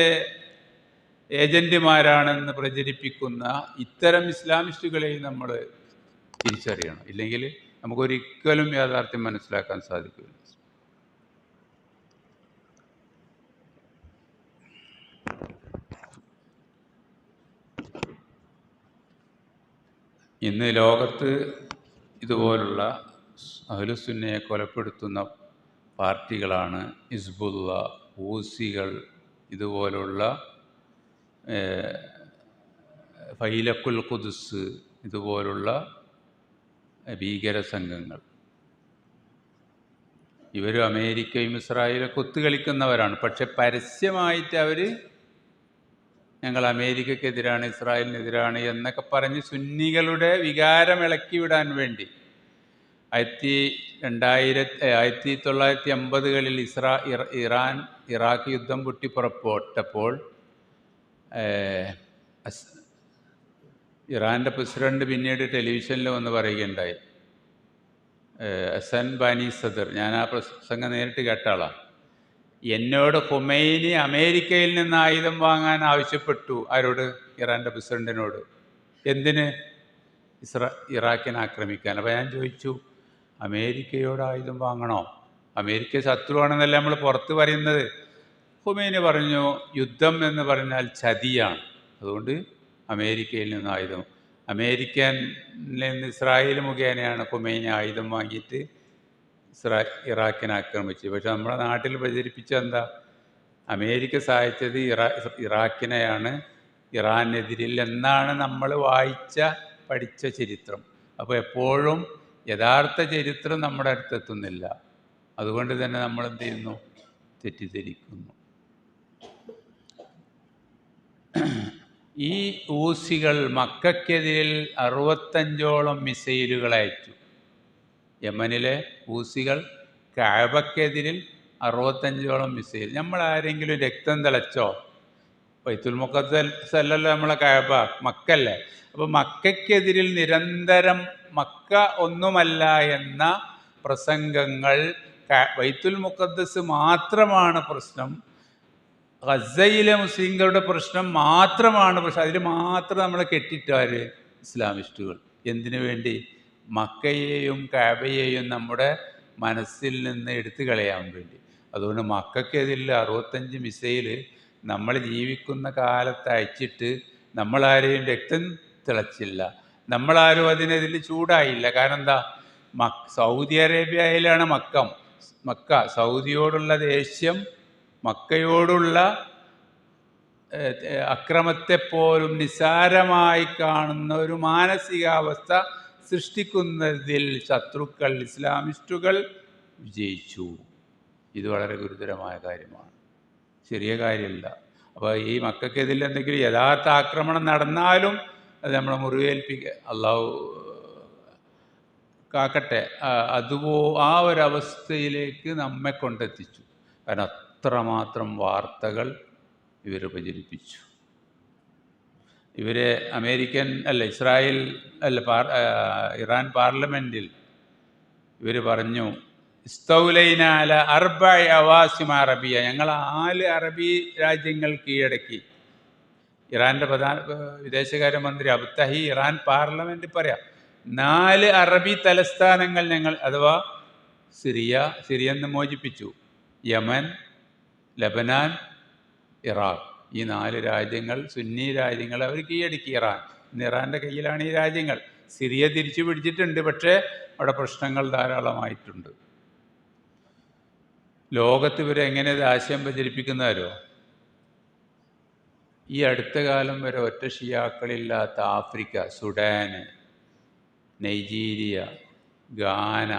ഏജന്റുമാരാണെന്ന് പ്രചരിപ്പിക്കുന്ന ഇത്തരം ഇസ്ലാമിസ്റ്റുകളെയും നമ്മൾ തിരിച്ചറിയണം. ഇല്ലെങ്കിൽ നമുക്കൊരിക്കലും യാഥാർത്ഥ്യം മനസ്സിലാക്കാൻ സാധിക്കില്ല. ഇന്ന് ലോകത്ത് ഇതുപോലുള്ള അഹ്ലുസുന്നയെ കൊലപ്പെടുത്തുന്ന പാർട്ടികളാണ് ഹിസ്ബുള്ള, ഹൂസികൾ, ഇതുപോലുള്ള ഫൈലക്കുൽ ഖുദ്സ്, ഇതുപോലുള്ള ഭീകര സംഘങ്ങൾ. ഇവർ അമേരിക്കയും ഇസ്രായേലൊക്കെ ഒത്തുകളിക്കുന്നവരാണ്. പക്ഷെ പരസ്യമായിട്ട് അവർ ഞങ്ങൾ അമേരിക്കക്കെതിരാണ്, ഇസ്രായേലിനെതിരാണ് എന്നൊക്കെ പറഞ്ഞ് സുന്നികളുടെ വികാരം ഇളക്കി വിടാൻ വേണ്ടി 1950കളിൽ ഇറാൻ ഇറാഖ് യുദ്ധം പൊട്ടിപ്പുറപ്പെട്ടപ്പോൾ ഇറാൻ്റെ പ്രസിഡന്റ് പിന്നീട് ടെലിവിഷനിൽ വന്ന് പറയുകയുണ്ടായി, ഹസൻ ബാനി സദർ, ഞാൻ ആ പ്രസംഗം നേരിട്ട് കേട്ട ആളാണ്, എന്നോട് ഖുമൈനി അമേരിക്കയിൽ നിന്ന് ആയുധം വാങ്ങാൻ ആവശ്യപ്പെട്ടു. ആരോട്? ഇറാൻ്റെ പ്രസിഡന്റിനോട്. എന്തിന്? ഇറാഖിനെ ആക്രമിക്കാൻ. അപ്പോൾ ഞാൻ ചോദിച്ചു, അമേരിക്കയോട് ആയുധം വാങ്ങണോ? അമേരിക്ക ശത്രുവാണെന്നല്ല നമ്മൾ പുറത്ത് പറയുന്നത്. ഖുമൈനി പറഞ്ഞു, യുദ്ധം എന്ന് പറഞ്ഞാൽ ചതിയാണ്, അതുകൊണ്ട് അമേരിക്കയിൽ നിന്ന് ആയുധം. അമേരിക്കനിൽ നിന്ന് ഇസ്രായേൽ മുഖേനയാണ് ഖുമൈനി ആയുധം വാങ്ങിയിട്ട് ഇറാഖിനെ ആക്രമിച്ചു. പക്ഷെ നമ്മുടെ നാട്ടിൽ പ്രചരിപ്പിച്ച എന്താ? അമേരിക്ക സഹായിച്ചത് ഇറാഖിനെയാണ്, ഇറാനെതിരിൽ എന്നാണ് നമ്മൾ പഠിച്ച ചരിത്രം. അപ്പോൾ എപ്പോഴും യഥാർത്ഥ ചരിത്രം നമ്മുടെ അടുത്തെത്തുന്നില്ല. അതുകൊണ്ട് തന്നെ നമ്മൾ എന്ത് ചെയ്യുന്നു? തെറ്റിദ്ധരിക്കുന്നു. ഈ ഊസികൾ മക്കയ്ക്കെതിരിൽ 65ഓളം മിസൈലുകൾ അയച്ചു. യമനിലെ ഹൂസികൾ കഅബക്കെതിരിൽ 65ഓളം മിസൈൽ. നമ്മളാരെങ്കിലും രക്തം തിളച്ചോ? ബൈത്തുൽ മുഖദ്ദസ് അല്ലല്ലോ നമ്മളെ കഅബ, മക്കല്ലേ. അപ്പോൾ മക്കയ്ക്കെതിരിൽ നിരന്തരം മക്ക ഒന്നുമല്ല എന്ന പ്രസംഗങ്ങൾ, ബൈത്തുൽ മുഖദ്ദസ് മാത്രമാണ് പ്രശ്നം, ഗസയിലെ മുസ്ലിങ്ങളുടെ പ്രശ്നം മാത്രമാണ് പ്രശ്നം, അതിൽ മാത്രം നമ്മളെ കെട്ടിട്ടാർ ഇസ്ലാമിസ്റ്റുകൾ. എന്തിനു വേണ്ടി? മക്കയെയും കഅബയെയും നമ്മുടെ മനസ്സിൽ നിന്ന് എടുത്തു കളയാൻ വേണ്ടി. അതുകൊണ്ട് മക്കയ്ക്കെതിരിൽ 65 മിസൈൽ നമ്മൾ ജീവിക്കുന്ന കാലത്ത് അയച്ചിട്ട് നമ്മളാരെയും രക്തം തിളച്ചില്ല, നമ്മളാരും അതിനെതിൽ ചൂടായില്ല. കാരണം എന്താ? Saudi അറേബ്യയിലാണ് Mecca. സൗദിയോടുള്ള ദേഷ്യം മക്കയോടുള്ള അക്രമത്തെപ്പോലും നിസ്സാരമായി കാണുന്ന ഒരു മാനസികാവസ്ഥ സൃഷ്ടിക്കുന്നതിൽ ശത്രുക്കൾ ഇസ്ലാമിസ്റ്റുകൾ വിജയിച്ചു. ഇത് വളരെ ഗുരുതരമായ കാര്യമാണ്, ചെറിയ കാര്യമല്ല. അപ്പോൾ ഈ മക്കൾക്കെതിൽ എന്തെങ്കിലും യഥാർത്ഥ ആക്രമണം നടന്നാലും അത് നമ്മളെ മുറിവേൽപ്പിക്കുക, അള്ളാഹു കാക്കട്ടെ. ആ ഒരവസ്ഥയിലേക്ക് നമ്മെ കൊണ്ടെത്തിച്ചു. കാരണം അത്രമാത്രം വാർത്തകൾ ഇവർ പ്രചരിപ്പിച്ചു. ഇവരെ ഇറാൻ പാർലമെൻറ്റിൽ ഇവർ പറഞ്ഞു, ഇസ്തൗലൈനാല അർബഇ അവാസിമ അറബിയ, ഞങ്ങൾ 4 അറബി രാജ്യങ്ങൾ കീഴടക്കി. ഇറാൻ്റെ വിദേശകാര്യമന്ത്രി അബ്തഹി ഇറാൻ പാർലമെൻറ്റിൽ പറയാം, 4 അറബി തലസ്ഥാനങ്ങൾ ഞങ്ങൾ, അഥവാ സിറിയെന്ന് മോചിപ്പിച്ചു, യമൻ, ലബനാൻ, ഇറാഖ്, ഈ 4 രാജ്യങ്ങൾ സുന്നി രാജ്യങ്ങൾ അവർ കീഴടക്കി. ഇന്ന് ഇറാൻ്റെ കയ്യിലാണ് ഈ രാജ്യങ്ങൾ. സിറിയ തിരിച്ചു പിടിച്ചിട്ടുണ്ട്, പക്ഷേ അവിടെ പ്രശ്നങ്ങൾ ധാരാളമായിട്ടുണ്ട്. ലോകത്ത് ഇവരെ എങ്ങനെ ആശയം പ്രചരിപ്പിക്കുന്നവരോ? ഈ അടുത്ത കാലം വരെ ഒറ്റ ഷിയാക്കളില്ലാത്ത ആഫ്രിക്ക, സുഡാൻ, നൈജീരിയ, ഗാന,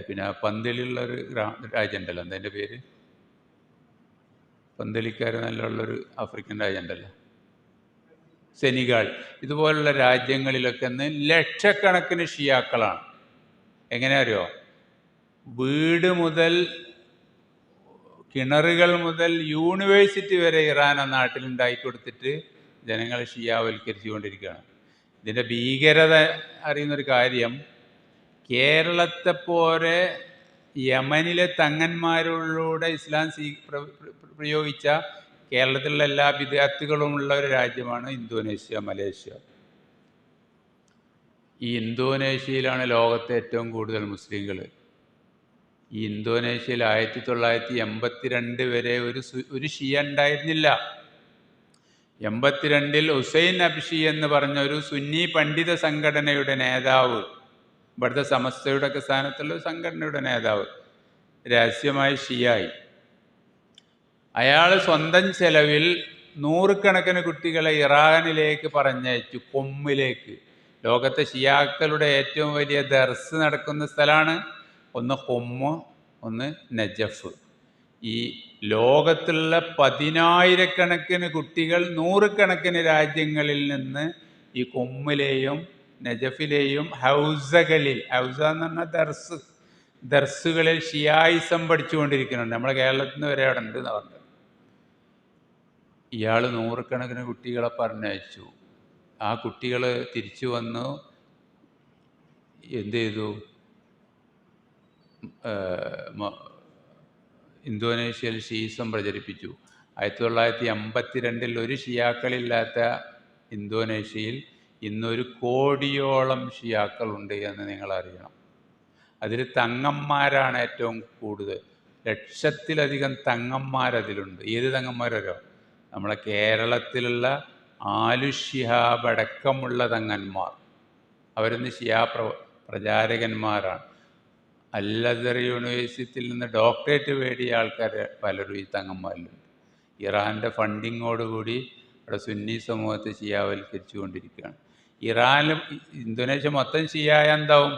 പിന്നെ പന്തലിലുള്ളൊരു രാജ്യമുണ്ടല്ലോ, എന്താ പേര്, പന്തലിക്കാർ നല്ലുള്ളൊരു ആഫ്രിക്കൻ രാജ്യമുണ്ടല്ലോ, സെനിഗാൾ, ഇതുപോലുള്ള രാജ്യങ്ങളിലൊക്കെ ലക്ഷക്കണക്കിന് ഷിയാക്കളാണ്. എങ്ങനെ അറിയോ? വീട് മുതൽ കിണറുകൾ മുതൽ യൂണിവേഴ്സിറ്റി വരെ ഇറാൻ നാട്ടിലുണ്ടായിക്കൊടുത്തിട്ട് ജനങ്ങളെ ഷിയാവൽക്കരിച്ചു കൊണ്ടിരിക്കുകയാണ്. ഇതിൻ്റെ ഭീകരത അറിയുന്നൊരു കാര്യം, കേരളത്തെപ്പോലെ യമനിലെ തങ്ങന്മാരിലൂടെ ഇസ്ലാം പ്രയോഗിച്ച കേരളത്തിലുള്ള എല്ലാ വിദ്യാർത്ഥികളുമുള്ള ഒരു രാജ്യമാണ് ഇന്തോനേഷ്യ, മലേഷ്യ. ഈ ഇന്തോനേഷ്യയിലാണ് ലോകത്തെ ഏറ്റവും കൂടുതൽ മുസ്ലിങ്ങൾ. ഈ ഇന്തോനേഷ്യയിൽ 1982 വരെ ഒരു ഷിയ ഉണ്ടായിരുന്നില്ല. 82-ൽ ഹുസൈൻ അബ്ഷി എന്ന് പറഞ്ഞ ഒരു സുന്നി പണ്ഡിത സംഘടനയുടെ നേതാവ്, ഇവിടുത്തെ സമസ്തയുടെ ഒക്കെ സ്ഥാനത്തുള്ള സംഘടനയുടെ നേതാവ്, രഹസ്യമായി ഷിയായി. അയാൾ സ്വന്തം ചെലവിൽ 100 കണക്കിന് കുട്ടികളെ ഇറാനിലേക്ക് പറഞ്ഞയച്ചു, കൊമ്മിലേക്ക്. ലോകത്തെ ഷിയാക്കളുടെ ഏറ്റവും വലിയ ദർസ് നടക്കുന്ന സ്ഥലമാണ്, ഒന്ന് കൊമ്മ്, ഒന്ന് നജഫ്. ഈ ലോകത്തുള്ള 10,000-കണക്കിന് കുട്ടികൾ 100 കണക്കിന് രാജ്യങ്ങളിൽ നിന്ന് ഈ കൊമ്മിലെയും നജഫിലെയും ഹൗസകളിൽ, ഹൗസ എന്ന് പറഞ്ഞാൽ ദർസുകളിൽ ഷിയായിസം പഠിച്ചുകൊണ്ടിരിക്കുന്നുണ്ട്. നമ്മുടെ കേരളത്തിൽ നിന്ന് വരെ അവിടെ ഉണ്ട് എന്ന് പറഞ്ഞത്. ഇയാൾ 100 കണക്കിന് കുട്ടികളെ പറഞ്ഞയച്ചു. ആ കുട്ടികൾ തിരിച്ചു വന്നു എന്ത് ചെയ്തു? ഇന്തോനേഷ്യയിൽ ഷീസം പ്രചരിപ്പിച്ചു. 1982-ൽ ഒരു ഷിയാക്കളില്ലാത്ത ഇന്തോനേഷ്യയിൽ ഇന്നൊരു 1 കോടിയോളം ഷിയാക്കളുണ്ട് എന്ന് നിങ്ങൾ അറിയണം. അതിൽ തങ്ങന്മാരാണ് ഏറ്റവും കൂടുതൽ, 1,00,000-ലധികം തങ്ങന്മാരതിലുണ്ട്. ഏത് തങ്ങന്മാരോ? നമ്മളെ കേരളത്തിലുള്ള ആലു ശിഹാബ് അടക്കമുള്ള തങ്ങന്മാർ, അവരിന്ന് ഷിയാ പ്രചാരകന്മാരാണ്. അൽ-അസ്ഹർ യൂണിവേഴ്സിറ്റിയിൽ നിന്ന് ഡോക്ടറേറ്റ് നേടിയ ആൾക്കാർ പലരും ഈ തങ്ങന്മാരിലുണ്ട്. ഇറാൻ്റെ ഫണ്ടിങ്ങോടുകൂടി ഇവിടെ സുന്നി സമൂഹത്തെ ഷിയാവൽക്കരിച്ചു കൊണ്ടിരിക്കുകയാണ്. ഇന്തോനേഷ്യ മൊത്തം ഷിയായ എന്താവും?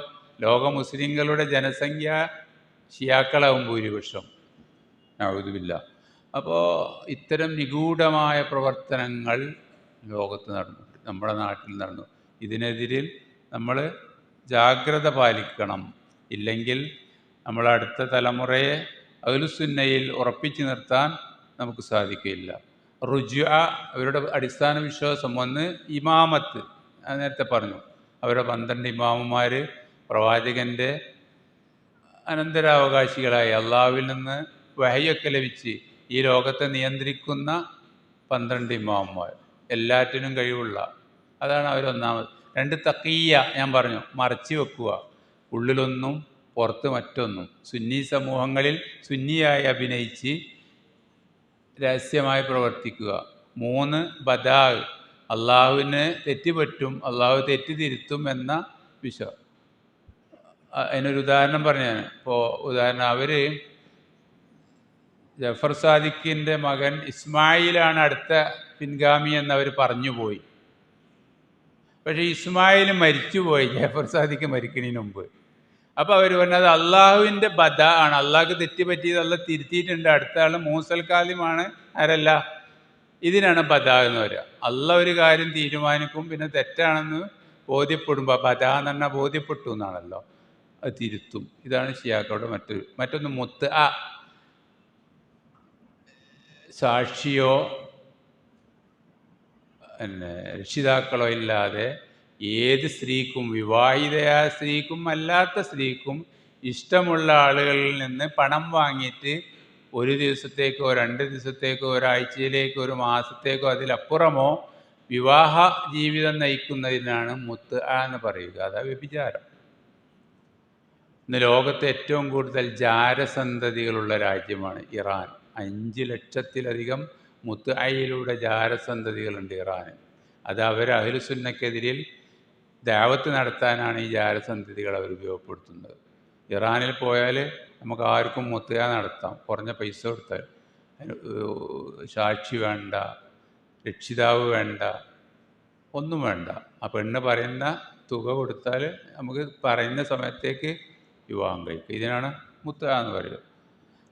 ലോക മുസ്ലിങ്ങളുടെ ജനസംഖ്യ ഷിയാക്കളാവും ഭൂരിപക്ഷം. നഊദുബില്ലാ. അപ്പോൾ ഇത്തരം നിഗൂഢമായ പ്രവർത്തനങ്ങൾ ലോകത്ത് നടന്നു, നമ്മുടെ നാട്ടിൽ നടന്നു. ഇതിനെതിരിൽ നമ്മൾ ജാഗ്രത പാലിക്കണം. ഇല്ലെങ്കിൽ നമ്മൾ അടുത്ത തലമുറയെ അഹ്ലുസുന്നയിൽ ഉറപ്പിച്ചു നിർത്താൻ നമുക്ക് സാധിക്കില്ല. റുജുഅ അവരുടെ അടിസ്ഥാന വിശ്വാസം ഒന്ന് ഇമാമത്ത്, ഞാൻ നേരത്തെ പറഞ്ഞു. അവരുടെ 12 ഇമാമുമാർ പ്രവാചകൻ്റെ അനന്തരാവകാശികളായി അള്ളാഹുവിൽ നിന്ന് വഹയൊക്കെ ലഭിച്ച് ഈ ലോകത്തെ നിയന്ത്രിക്കുന്ന 12 ഇമാമുമാർ, എല്ലാറ്റിനും കഴിവുള്ള, അതാണ് അവരൊന്നാമത്. 2 തഖിയ്യ, ഞാൻ പറഞ്ഞു, മറച്ചു വെക്കുക, ഉള്ളിലൊന്നും പുറത്ത് മറ്റൊന്നും. സുന്നി സമൂഹങ്ങളിൽ സുന്നിയായി അഭിനയിച്ച് രഹസ്യമായി പ്രവർത്തിക്കുക. 3 ബദാ, അള്ളാഹുവിന് തെറ്റുപറ്റും, അള്ളാഹു തെറ്റ് തിരുത്തും എന്ന വിശ്വാസം. അതിനൊരു ഉദാഹരണം പറഞ്ഞാൽ, ഇപ്പോൾ ഉദാഹരണം, അവർ ജഫർ സാദിഖിൻ്റെ മകൻ ഇസ്മായിലാണ് അടുത്ത പിൻഗാമി എന്നവർ പറഞ്ഞു പോയി. പക്ഷേ ഇസ്മായിൽ മരിച്ചുപോയി ജഫർ സാദിഖ് മരിക്കുന്നതിന് മുമ്പ്. അപ്പോൾ അവർ പറഞ്ഞത് അള്ളാഹുവിൻ്റെ ബദ ആണ്, അള്ളാഹ്ക്ക് തെറ്റ് പറ്റിയത് അള്ളാഹ് തിരുത്തിയിട്ടുണ്ട്, അടുത്ത ആൾ മൂസൽ കാലിമാണ്, ആരല്ല, ഇതിനാണ് ബദ എന്ന് പറയുക. അള്ളാഹ് ഒരു കാര്യം തീരുമാനിക്കും, പിന്നെ തെറ്റാണെന്ന് ബോധ്യപ്പെടുമ്പോൾ, ബദ എന്ന് പറഞ്ഞാൽ ബോധ്യപ്പെട്ടു എന്നാണല്ലോ, അത് തിരുത്തും. ഇതാണ് ഷിയാക്കളുടെ മറ്റൊന്ന് മുത്ത് ആ, സാക്ഷിയോ രക്ഷിതാക്കളോ ഇല്ലാതെ ഏത് സ്ത്രീക്കും, വിവാഹിതയായ സ്ത്രീക്കും അല്ലാത്ത സ്ത്രീക്കും, ഇഷ്ടമുള്ള ആളുകളിൽ നിന്ന് പണം വാങ്ങിയിട്ട് ഒരു ദിവസത്തേക്കോ 2 ദിവസത്തേക്കോ ഒരാഴ്ചയിലേക്കോ ഒരു മാസത്തേക്കോ അതിലപ്പുറമോ വിവാഹ ജീവിതം നയിക്കുന്നതിനാണ് മുത്ത് എന്ന് പറയുക. അതാ വ്യഭിചാരം. ഇന്ന് ലോകത്തെ ഏറ്റവും കൂടുതൽ ജാരസന്തതികളുള്ള രാജ്യമാണ് ഇറാൻ. 5 ലക്ഷത്തിലധികം മുത്അയിലൂടെ ജാരസന്തതികളുണ്ട് ഇറാന്. അത് അവർ അഹ്ലുസുന്നക്കെതിരിൽ ദഅവത്ത് നടത്താനാണ് ഈ ജാരസന്തതികൾ അവർ ഉപയോഗപ്പെടുത്തുന്നത്. ഇറാനിൽ പോയാൽ നമുക്ക് ആർക്കും മുത്അ നടത്താം, കുറഞ്ഞ പൈസ കൊടുത്താൽ. സാക്ഷി വേണ്ട, രക്ഷിതാവ് വേണ്ട, ഒന്നും വേണ്ട. ആ പെണ്ണ് പറയുന്ന തുക കൊടുത്താൽ നമുക്ക് പറയുന്ന സമയത്തേക്ക് വിവാഹം കഴിക്കുക. ഇതിനാണ് മുത്അ എന്ന് പറയുക.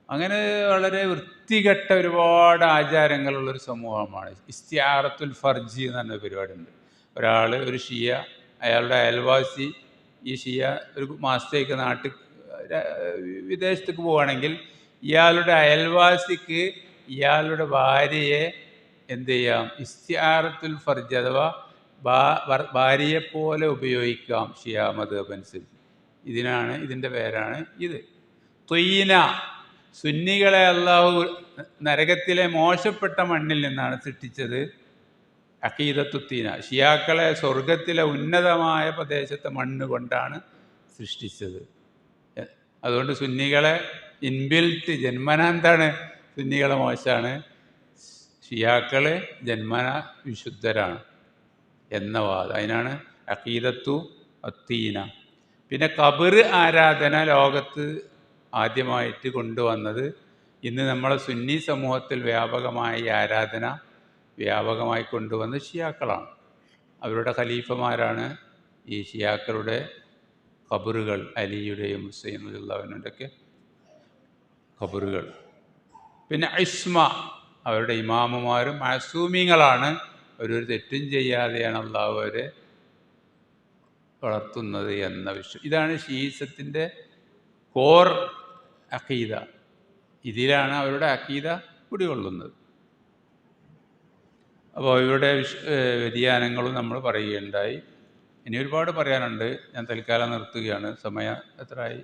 അങ്ങനെ വളരെ വൃത്തികെട്ട ഒരുപാട് ആചാരങ്ങളുള്ളൊരു സമൂഹമാണ്. ഇസ്തിആറത്തുൽ ഫർജി എന്ന് പറഞ്ഞ പരിപാടിയുണ്ട്. ഒരാൾ, ഒരു ഷിയ, അയാളുടെ അയൽവാസി, ഈ ഷിയ ഒരു മാസത്തേക്ക് വിദേശത്തേക്ക് പോവുകയാണെങ്കിൽ ഇയാളുടെ അയൽവാസിക്ക് ഇയാളുടെ ഭാര്യയെ എന്ത് ചെയ്യാം, ഇസ്തിആറത്തുൽ ഫർജ് അഥവാ ഭാര്യയെപ്പോലെ ഉപയോഗിക്കാം ഷിയ മദ്ഹബ് അനുസരിച്ച്. ഇതിൻ്റെ പേരാണ് ഇത്. ത്വയ്ന, സുന്നികളെ അള്ളാഹു നരകത്തിലെ മോശപ്പെട്ട മണ്ണിൽ നിന്നാണ് സൃഷ്ടിച്ചത്. അഖീദത്തുത്തീന, ഷിയാക്കളെ സ്വർഗത്തിലെ ഉന്നതമായ പ്രദേശത്തെ മണ്ണ് കൊണ്ടാണ് സൃഷ്ടിച്ചത്. അതുകൊണ്ട് സുന്നികളെ ഇൻബിൽറ്റ്, ജന്മന എന്താണ്, സുന്നികളെ മോശമാണ്, ഷിയാക്കൾ ജന്മന വിശുദ്ധരാണ് എന്ന വാദം. അതിനാണ് അഖീദത്തു അത്തീന. പിന്നെ ഖബർ ആരാധന ലോകത്ത് ആദ്യമായിട്ട് കൊണ്ടുവന്നത്, ഇന്ന് നമ്മളെ സുന്നി സമൂഹത്തിൽ വ്യാപകമായ ഈ ആരാധന വ്യാപകമായി കൊണ്ടുവന്നത് ഷിയാക്കളാണ്. അവരുടെ ഖലീഫമാരാണ് ഈ ഷിയാക്കളുടെ ഖബറുകൾ, അലിയുടെയും ഹുസൈൻ റളിയല്ലാഹുവിൻ്റെയൊക്കെ ഖബറുകൾ. പിന്നെ ഇസ്മ, അവരുടെ ഇമാമുമാരും മഅസൂമീങ്ങളാണ്, ഒരു തെറ്റും ചെയ്യാതെയാണ് അള്ളാഹു അവരെ വളർത്തുന്നത് എന്ന വിശ്വാസം. ഇതാണ് ഷീസത്തിൻ്റെ കോർ അഖീദ. ഇതിലാണ് അവരുടെ അഖീദ കുടികൊള്ളുന്നത്. അപ്പോൾ ഇവരുടെ വ്യതിയാനങ്ങളും നമ്മൾ പറയുകയുണ്ടായി. ഇനി ഒരുപാട് പറയാനുണ്ട്, ഞാൻ തൽക്കാലം നിർത്തുകയാണ്. സമയം എത്രയായി?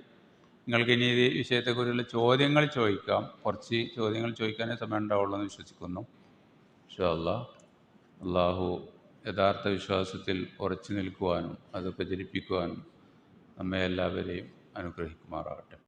നിങ്ങൾക്ക് ഇനി ഈ വിഷയത്തെക്കുറിച്ചുള്ള ചോദ്യങ്ങൾ ചോദിക്കാം. കുറച്ച് ചോദ്യങ്ങൾ ചോദിക്കാനേ സമയം ഉണ്ടാവുള്ളൂ എന്ന് വിശ്വസിക്കുന്നു. ഇൻഷാ അല്ലാഹ്. അള്ളാഹു യഥാർത്ഥ വിശ്വാസത്തിൽ ഉറച്ചു നിൽക്കുവാനും അത് പ്രചരിപ്പിക്കുവാനും നമ്മെ എല്ലാവരെയും അനുഗ്രഹിക്കുമാറാകട്ടെ.